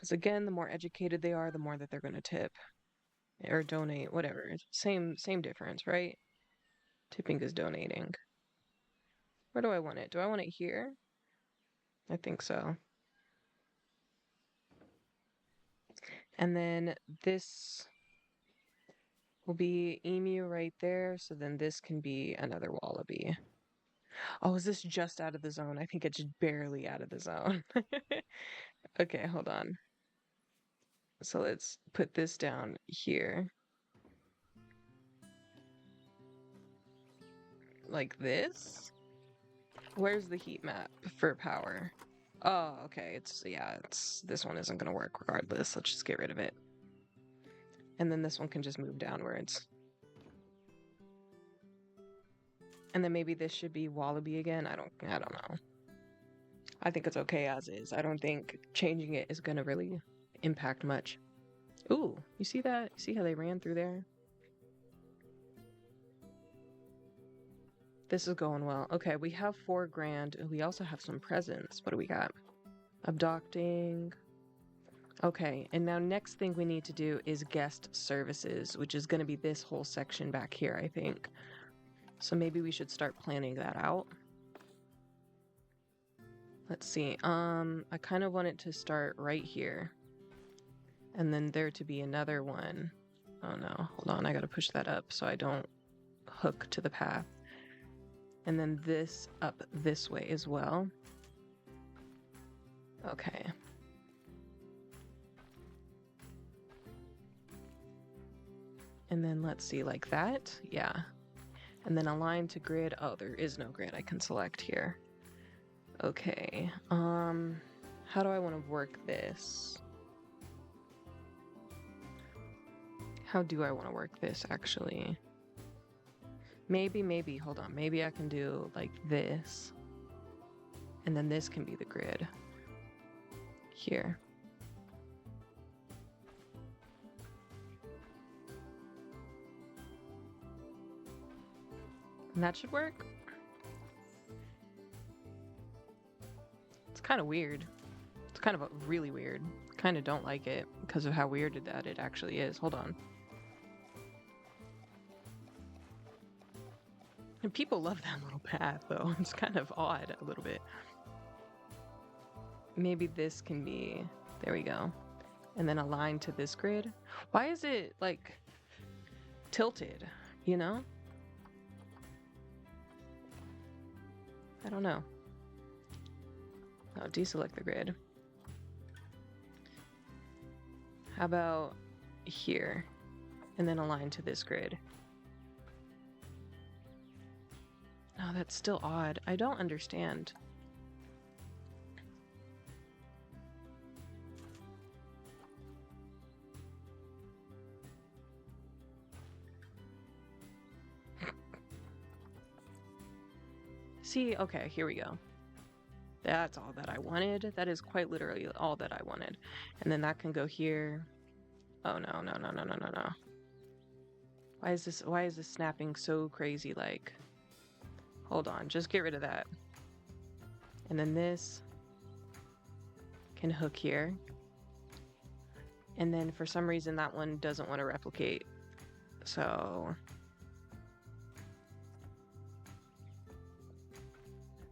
Because again, the more educated they are, the more that they're going to tip or donate, whatever. Same difference, right? Tipping is donating. Where do I want it? Do I want it here? I think so. And then this will be emu right there. So then this can be another wallaby. Oh, is this just out of the zone? I think it's barely out of the zone. Okay, hold on. So let's put this down here. Like this? Where's the heat map for power? Oh, okay. It's this one isn't gonna work regardless. Let's just get rid of it. And then this one can just move downwards. And then maybe this should be Wallaby again. I don't know. I think it's okay as is. I don't think changing it is gonna really impact much. Ooh, you see that? See how they ran through there? This is going well. Okay, we have 4 grand. We also have some presents. What do we got? Abducting. Okay, and now next thing we need to do is guest services, which is going to be this whole section back here, I think. So maybe we should start planning that out. Let's see. I kind of want it to start right here. And then there to be another one. Oh no, hold on. I got to push that up so I don't hook to the path. And then this up this way as well. Okay. And then let's see, like that. Yeah. And then align to grid. Oh, there is no grid I can select here. Okay. How do I want to work this? How do I want to work this, actually? Maybe, hold on. Maybe I can do like this. And then this can be the grid. Here. And that should work. It's kind of weird. It's kind of really weird. Kind of don't like it because of how weird that it actually is. Hold on. And people love that little path, though. It's kind of odd a little bit. Maybe this can be... There we go. And then align to this grid. Why is it, like, tilted, you know? I don't know. Oh, deselect the grid. How about here? And then align to this grid. Oh, that's still odd. I don't understand. See, okay, here we go. That's all that I wanted. That is quite literally all that I wanted. And then that can go here. Oh no. Why is this snapping so crazy like? Hold on, just get rid of that. And then this can hook here. And then for some reason that one doesn't want to replicate. So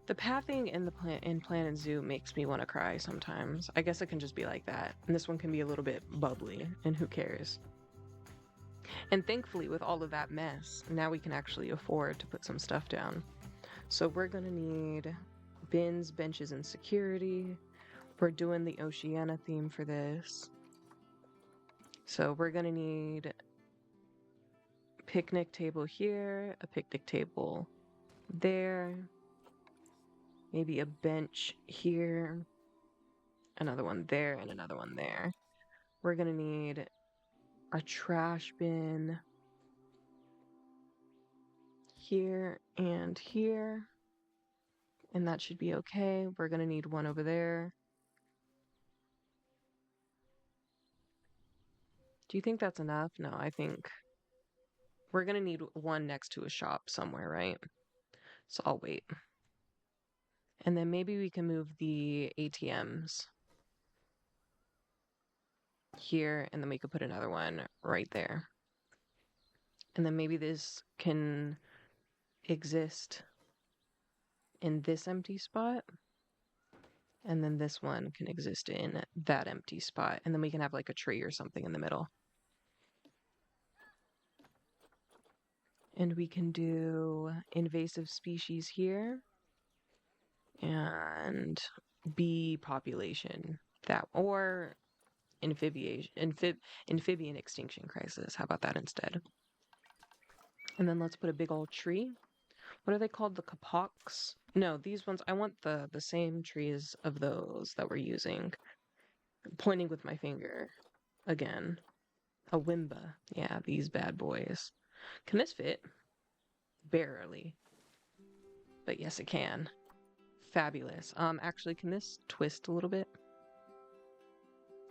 the pathing in Planet Zoo makes me want to cry sometimes. I guess it can just be like that. And this one can be a little bit bubbly, and who cares? And thankfully, with all of that mess, now we can actually afford to put some stuff down. So we're gonna need bins, benches, and security. We're doing the Oceania theme for this. So we're gonna need a picnic table here, a picnic table there, maybe a bench here, another one there, and another one there. We're gonna need a trash bin here and here, and that should be okay. We're gonna need one over there. Do you think that's enough? No, I think we're gonna need one next to a shop somewhere, right? So I'll wait. And then maybe we can move the ATMs. here, and then we could put another one right there. And then maybe this can exist in this empty spot. And then this one can exist in that empty spot. And then we can have like a tree or something in the middle. And we can do invasive species here. And bee population. That, or amphibian extinction crisis. How about that instead? And then let's put a big old tree. What are they called? The kapoks? No, these ones, I want the same trees of those that we're using. I'm pointing with my finger again. A wimba. Yeah, these bad boys. Can this fit? Barely. But yes, it can. Fabulous. Actually, can this twist a little bit?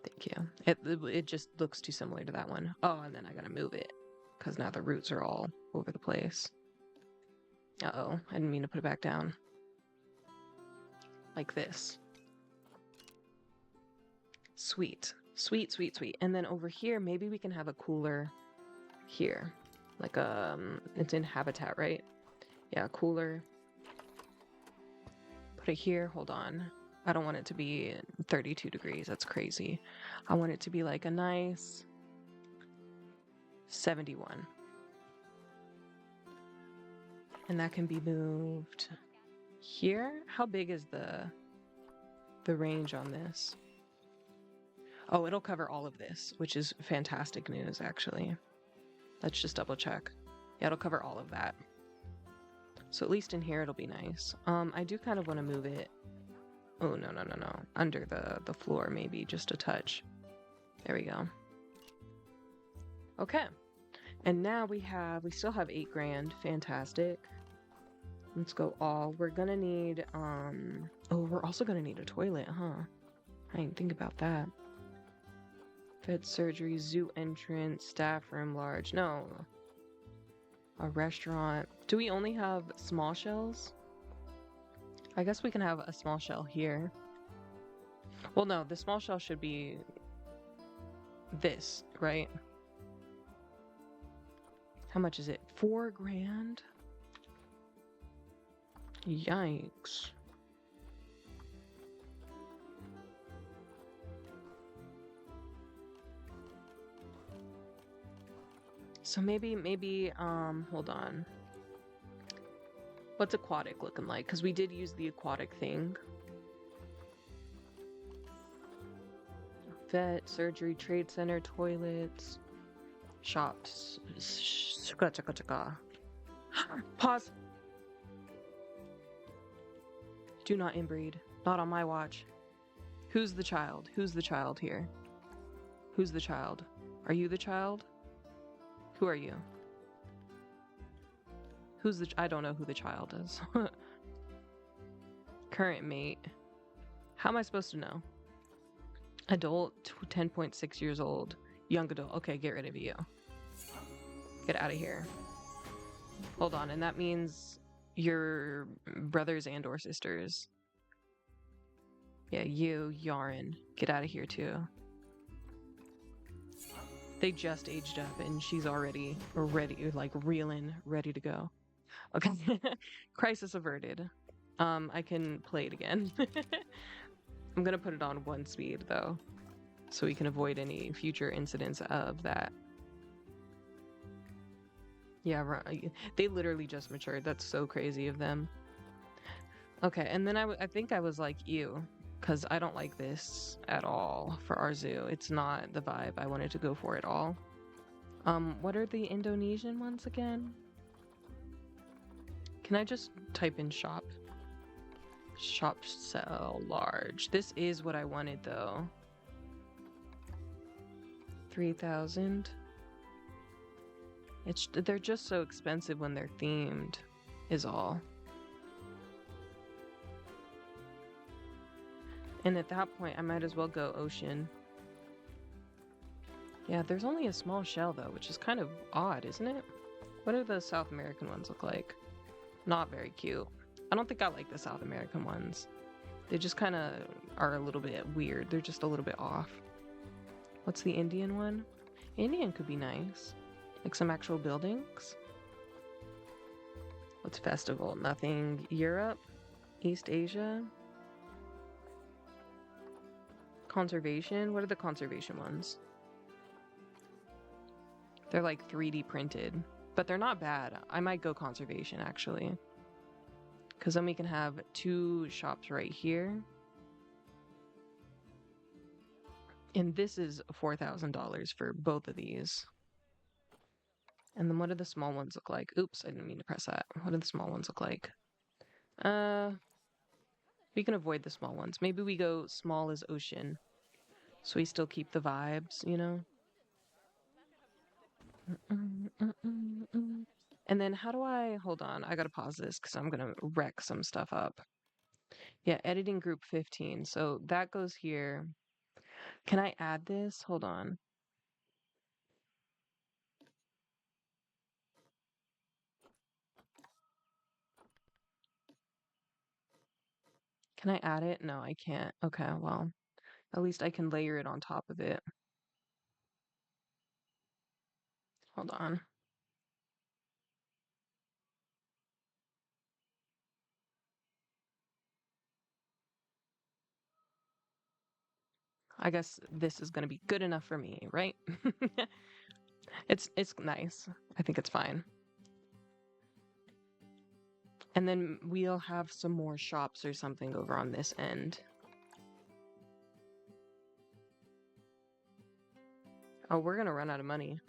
Thank you. It just looks too similar to that one. Oh, and then I gotta move it because now the roots are all over the place. Uh-oh, I didn't mean to put it back down. Like this. Sweet. Sweet, sweet, sweet. And then over here, maybe we can have a cooler here. Like, it's in habitat, right? Yeah, cooler. Put it here, hold on. I don't want it to be 32 degrees, that's crazy. I want it to be like a nice 71. And that can be moved here. How big is the range on this? Oh, it'll cover all of this, which is fantastic news, actually. Let's just double check. Yeah, it'll cover all of that. So at least in here, it'll be nice. I do kind of want to move it. Oh, no. Under the floor, maybe, just a touch. There we go. Okay. And now we still have 8 grand. Fantastic. Let's go all. We're gonna need, oh, we're also gonna need a toilet, huh? I didn't think about that. Vet surgery, zoo entrance, staff room large. No. A restaurant. Do we only have small shells? I guess we can have a small shell here. Well, no, the small shell should be this, right? How much is it? 4 grand? Yikes. So maybe, hold on. What's aquatic looking like? Because we did use the aquatic thing. Vet, surgery, trade center, toilets, shops. Pause. Do not inbreed. Not on my watch. Who's the child? Who's the child here? Who's the child? Are you the child? Who are you? Who's the... I don't know who the child is. Current mate. How am I supposed to know? Adult, 10.6 years old. Young adult. Okay, get rid of you. Get out of here. Hold on, and that means your brothers and or sisters. Yeah, you, Yaren. Get out of here too. They just aged up and she's already ready, like reeling, ready to go. Okay. Crisis averted. I can play it again. I'm gonna put it on 1 speed though, so we can avoid any future incidents of that. Yeah, right. They literally just matured. That's so crazy of them. Okay, and then I think I was like you, because I don't like this at all for our zoo. It's not the vibe I wanted to go for at all. What are the Indonesian ones again? Can I just type in shop? Shop sell large. This is what I wanted though. 3,000. They're just so expensive when they're themed, is all. And at that point, I might as well go ocean. Yeah, there's only a small shell though, which is kind of odd, isn't it? What do the South American ones look like? Not very cute. I don't think I like the South American ones. They just kind of are a little bit weird. They're just a little bit off. What's the Indian one? Indian could be nice. Like some actual buildings. What's festival? Nothing. Europe? East Asia? Conservation? What are the conservation ones? They're like 3D printed, but they're not bad. I might go conservation actually. Because then we can have 2 shops right here. And this is $4,000 for both of these. And then what do the small ones look like? Oops, I didn't mean to press that. What do the small ones look like? We can avoid the small ones. Maybe we go small as ocean. So we still keep the vibes, you know? And then how do I... Hold on, I gotta pause this because I'm gonna wreck some stuff up. Yeah, editing group 15. So that goes here. Can I add this? Hold on. Can I add it? No, I can't. Okay, well, at least I can layer it on top of it. Hold on. I guess this is gonna be good enough for me, right? It's nice. I think it's fine. And then we'll have some more shops or something over on this end. Oh, we're gonna run out of money.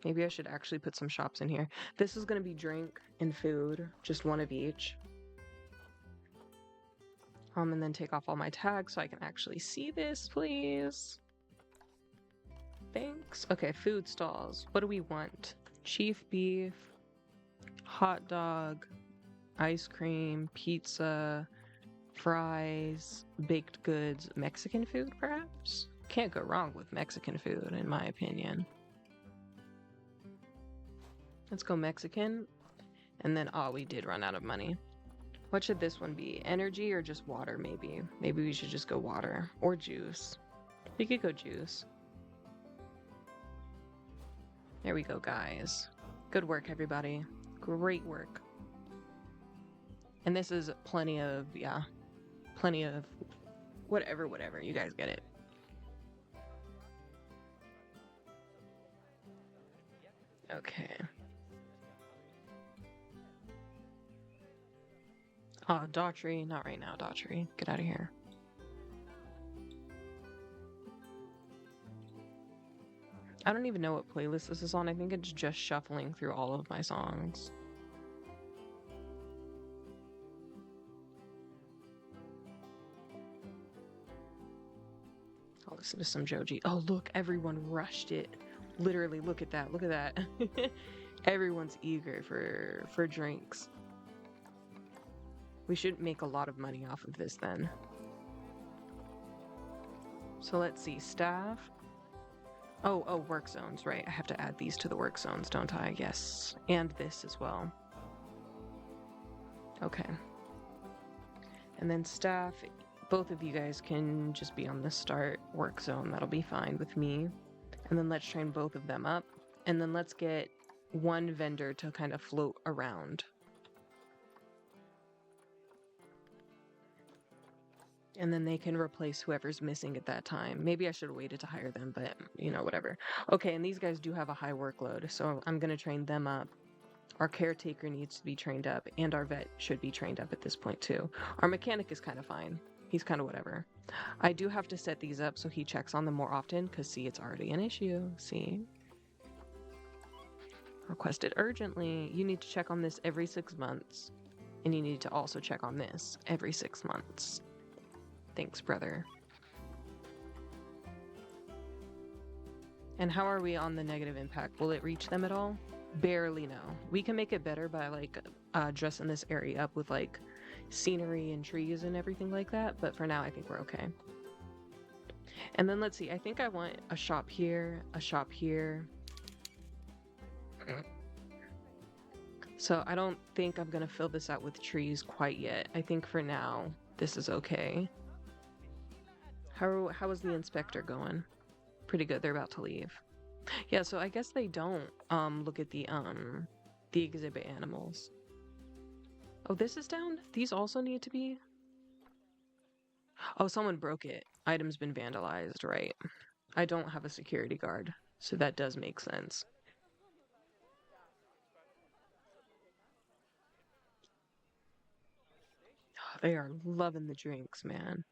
Maybe I should actually put some shops in here. This is gonna be drink and food, just one of each. And then take off all my tags so I can actually see this, please. Thanks. Okay, food stalls. What do we want? Chief beef, hot dog, ice cream, pizza, fries, baked goods, Mexican food, perhaps? Can't go wrong with Mexican food, in my opinion. Let's go Mexican. And then, oh, we did run out of money. What should this one be? Energy or just water, maybe? Maybe we should just go water. Or juice. We could go juice. There we go, guys. Good work, everybody. Great work. And this is plenty of, yeah, plenty of whatever. You guys get it. Okay. Oh, Daughtry. Not right now, Daughtry. Get out of here. I don't even know what playlist this is on. I think it's just shuffling through all of my songs. I'll listen to some Joji. Oh, look, everyone rushed it. Literally, look at that. Look at that. Everyone's eager for drinks. We should make a lot of money off of this then. So let's see. Staff. Oh, work zones, right. I have to add these to the work zones, don't I? Yes. And this as well. Okay. And then staff, both of you guys can just be on the start work zone. That'll be fine with me. And then let's train both of them up. And then let's get one vendor to kind of float around. And then they can replace whoever's missing at that time. Maybe I should have waited to hire them, but, you know, whatever. Okay, and these guys do have a high workload, so I'm going to train them up. Our caretaker needs to be trained up, and our vet should be trained up at this point, too. Our mechanic is kind of fine. He's kind of whatever. I do have to set these up so he checks on them more often, because, see, it's already an issue. See? Requested urgently. You need to check on this every 6 months. And you need to also check on this every 6 months. Thanks, brother. And how are we on the negative impact? Will it reach them at all? Barely, no. We can make it better by, like, dressing this area up with, like, scenery and trees and everything like that. But for now, I think we're okay. And then let's see. I think I want a shop here, a shop here. So I don't think I'm going to fill this out with trees quite yet. I think for now, this is okay. How is the inspector going? Pretty good. They're about to leave. Yeah, so I guess they don't look at the exhibit animals. Oh, this is down? These also need to be. Oh, someone broke it. Item's been vandalized, right? I don't have a security guard, so that does make sense. They are loving the drinks, man.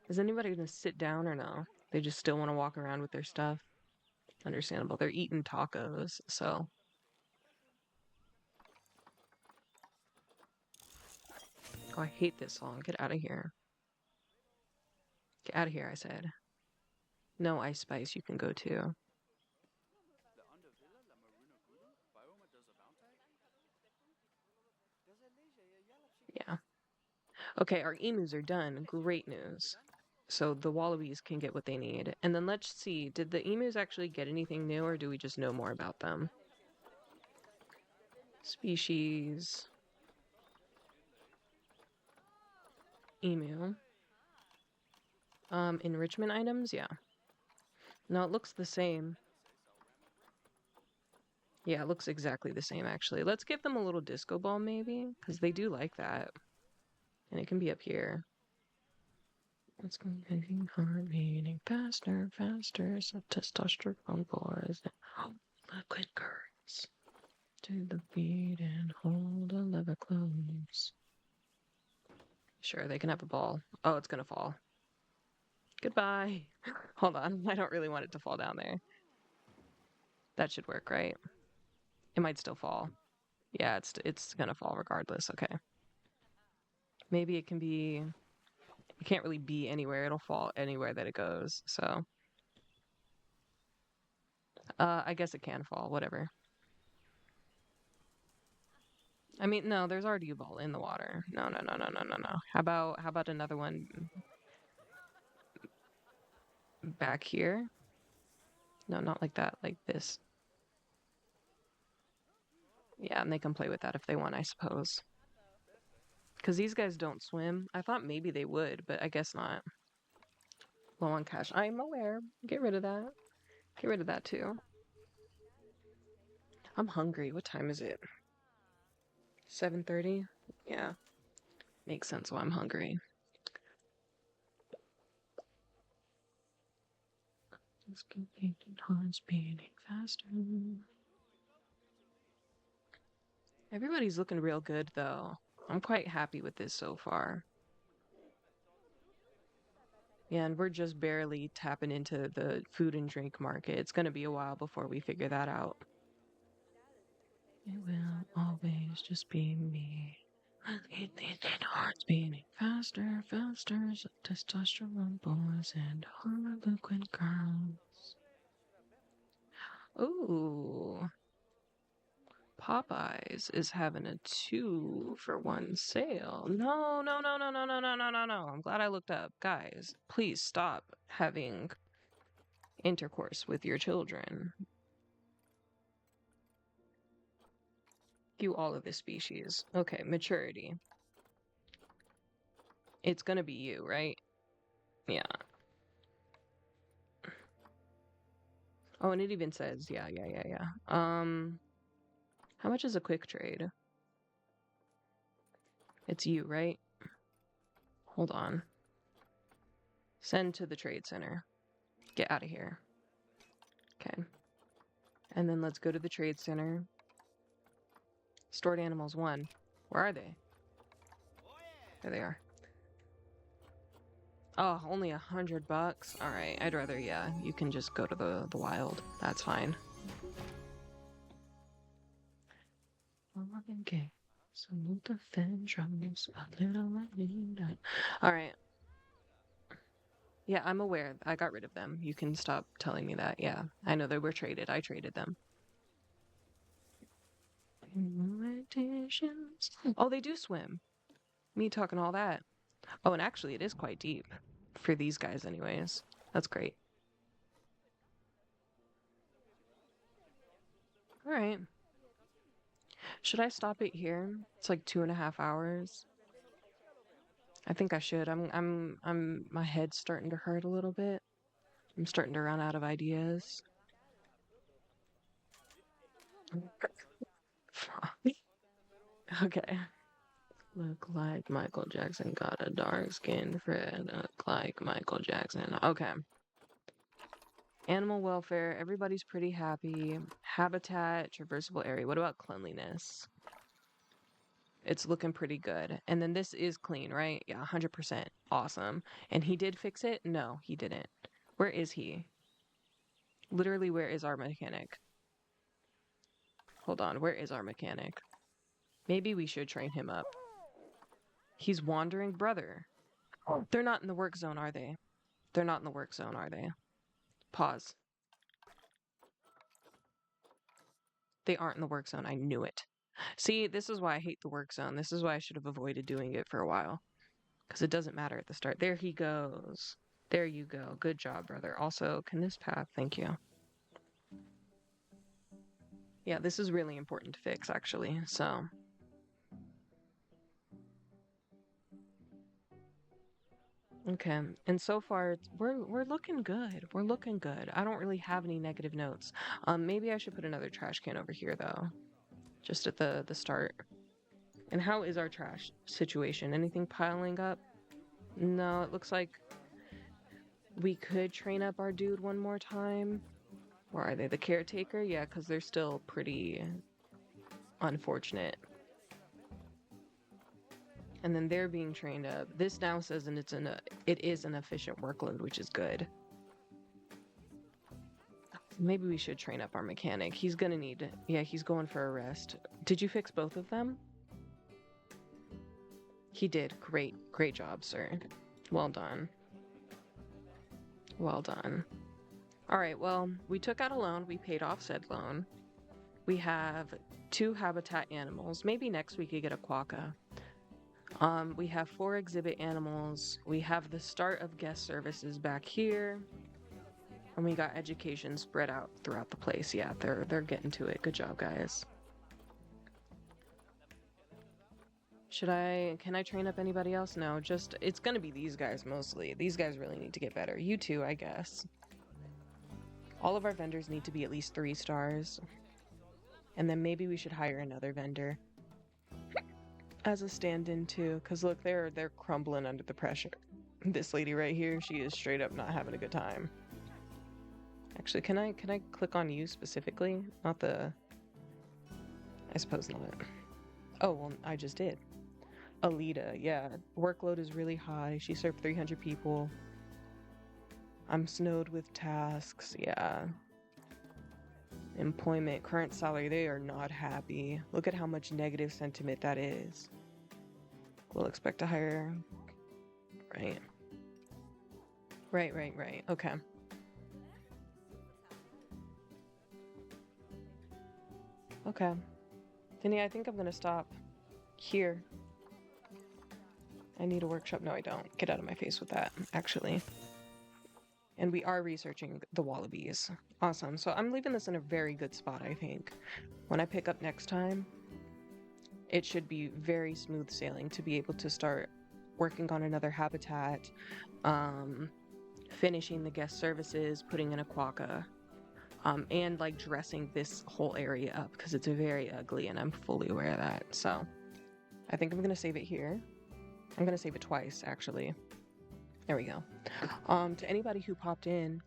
Is anybody gonna sit down or no? They just still want to walk around with their stuff. Understandable. They're eating tacos, so. Oh, I hate this song. Get out of here. Get out of here, I said. No Ice Spice, you can go too. Yeah. Okay, our emus are done. Great news. So the Wallabys can get what they need. And then let's see, did the emus actually get anything new or do we just know more about them? Species. Emu. Enrichment items? Yeah. No, it looks the same. Yeah, it looks exactly the same actually. Let's give them a little disco ball maybe, because they do like that. And it can be up here. It's getting heart beating faster, faster. So testosterone boys and liquid currents to the beat and hold a lever close. Sure, they can have a ball. Oh, it's gonna fall. Goodbye. Hold on, I don't really want it to fall down there. That should work, right? It might still fall. Yeah, it's gonna fall regardless. Okay. Maybe it can be. It can't really be anywhere. It'll fall anywhere that it goes. So, I guess it can fall. Whatever. I mean, no, there's already a ball in the water. No, no, no, no, no, no, no. How about another one back here? No, not like that. Like this. Yeah, and they can play with that if they want, I suppose. Because these guys don't swim. I thought maybe they would, but I guess not. Low on cash. I'm aware. Get rid of that. Get rid of that too. I'm hungry. What time is it? 7:30? Yeah. Makes sense why I'm hungry. Heart's beating faster. Everybody's looking real good though. I'm quite happy with this so far. Yeah, and we're just barely tapping into the food and drink market. It's gonna be a while before we figure that out. It will always just be me. Heart's beating faster, faster. So testosterone boys and harlequin girls. Ooh. Popeyes is having a 2-for-1 sale. No, no, no, no, no, no, no, no, no, no. I'm glad I looked up. Guys, please stop having intercourse with your children. You all of this species. Okay, maturity. It's gonna be you, right? Yeah. Oh, and it even says, yeah, yeah, yeah, yeah. How much is a quick trade? It's you, right? Hold on. Send to the trade center. Get out of here. Okay. And then let's go to the trade center. Stored animals 1. Where are they? There they are. Oh, only $100. All right, I'd rather, yeah. You can just go to the wild. That's fine. All right. Yeah, I'm aware. I got rid of them. You can stop telling me that. Yeah, I know they were traded. I traded them. Oh, they do swim. Me talking all that. Oh, and actually, it is quite deep. For these guys, anyways. That's great. All right. Should I stop it here? It's like 2.5 hours. I think I should. My head's starting to hurt a little bit. I'm starting to run out of ideas. Okay. Look like Michael Jackson got a dark skin friend. Look like Michael Jackson. Okay. Animal welfare. Everybody's pretty happy. Habitat, traversable area. What about cleanliness? It's looking pretty good. And then this is clean, right? Yeah, 100%. Awesome. And he did fix it? No, he didn't. Where is he? Literally, where is our mechanic? Hold on, where is our mechanic? Maybe we should train him up. He's wandering brother. They're not in the work zone, are they? They're not in the work zone, are they? Pause. They aren't in the work zone. I knew it. See, this is why I hate the work zone. This is why I should have avoided doing it for a while. Because it doesn't matter at the start. There he goes. There you go. Good job, brother. Also, can this path? Thank you. Yeah, this is really important to fix, actually. So, okay. And so far, we're looking good. We're looking good. I don't really have any negative notes. Maybe I should put another trash can over here, though. Just at the start. And how is our trash situation? Anything piling up? No, it looks like we could train up our dude one more time. Or are they the caretaker? Yeah, because they're still pretty unfortunate. And then they're being trained up. This now says and it is an efficient workload, which is good. Maybe we should train up our mechanic. He's gonna need, yeah, he's going for a rest. Did you fix both of them? He did. Great job, sir. Well done. Well done. All right, well, we took out a loan. We paid off said loan. We have 2 habitat animals. Maybe next we could get a quokka. We have 4 exhibit animals. We have the start of guest services back here. And we got education spread out throughout the place. Yeah, they're getting to it. Good job, guys. Can I train up anybody else? No, just, it's gonna be these guys mostly. These guys really need to get better. You too, I guess. All of our vendors need to be at least 3 stars. And then maybe we should hire another vendor as a stand-in too, because look, they're crumbling under the pressure. This lady right here, she is straight up not having a good time. Actually, can I click on you specifically? Not the... I suppose not. Oh, well, I just did. Alita, yeah. Workload is really high. She served 300 people. I'm snowed with tasks, yeah. Employment, current salary, they are not happy. Look at how much negative sentiment that is. We'll expect to hire... Right. Right. Okay. Okay. Then yeah, I think I'm gonna stop here. I need a workshop. No, I don't. Get out of my face with that, actually. And we are researching the Wallabys. Awesome. So I'm leaving this in a very good spot, I think. When I pick up next time, it should be very smooth sailing to be able to start working on another habitat, finishing the guest services, putting in a quokka, and like dressing this whole area up because it's very ugly and I'm fully aware of that. So I think I'm going to save it here. I'm going to save it twice, actually. There we go. To anybody who popped in,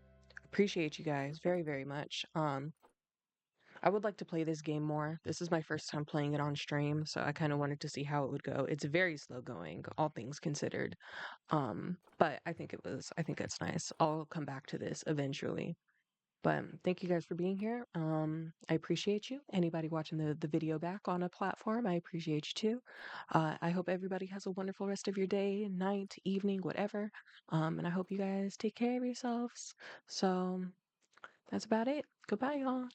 appreciate you guys very much. I would like to play this game more. This is my first time playing it on stream, so I kind of wanted to see how it would go. It's very slow going, all things considered. But I think it's nice. I'll come back to this eventually. But thank you guys for being here. I appreciate you. Anybody watching the video back on a platform, I appreciate you too. I hope everybody has a wonderful rest of your day, night, evening, whatever. And I hope you guys take care of yourselves. So that's about it. Goodbye, y'all.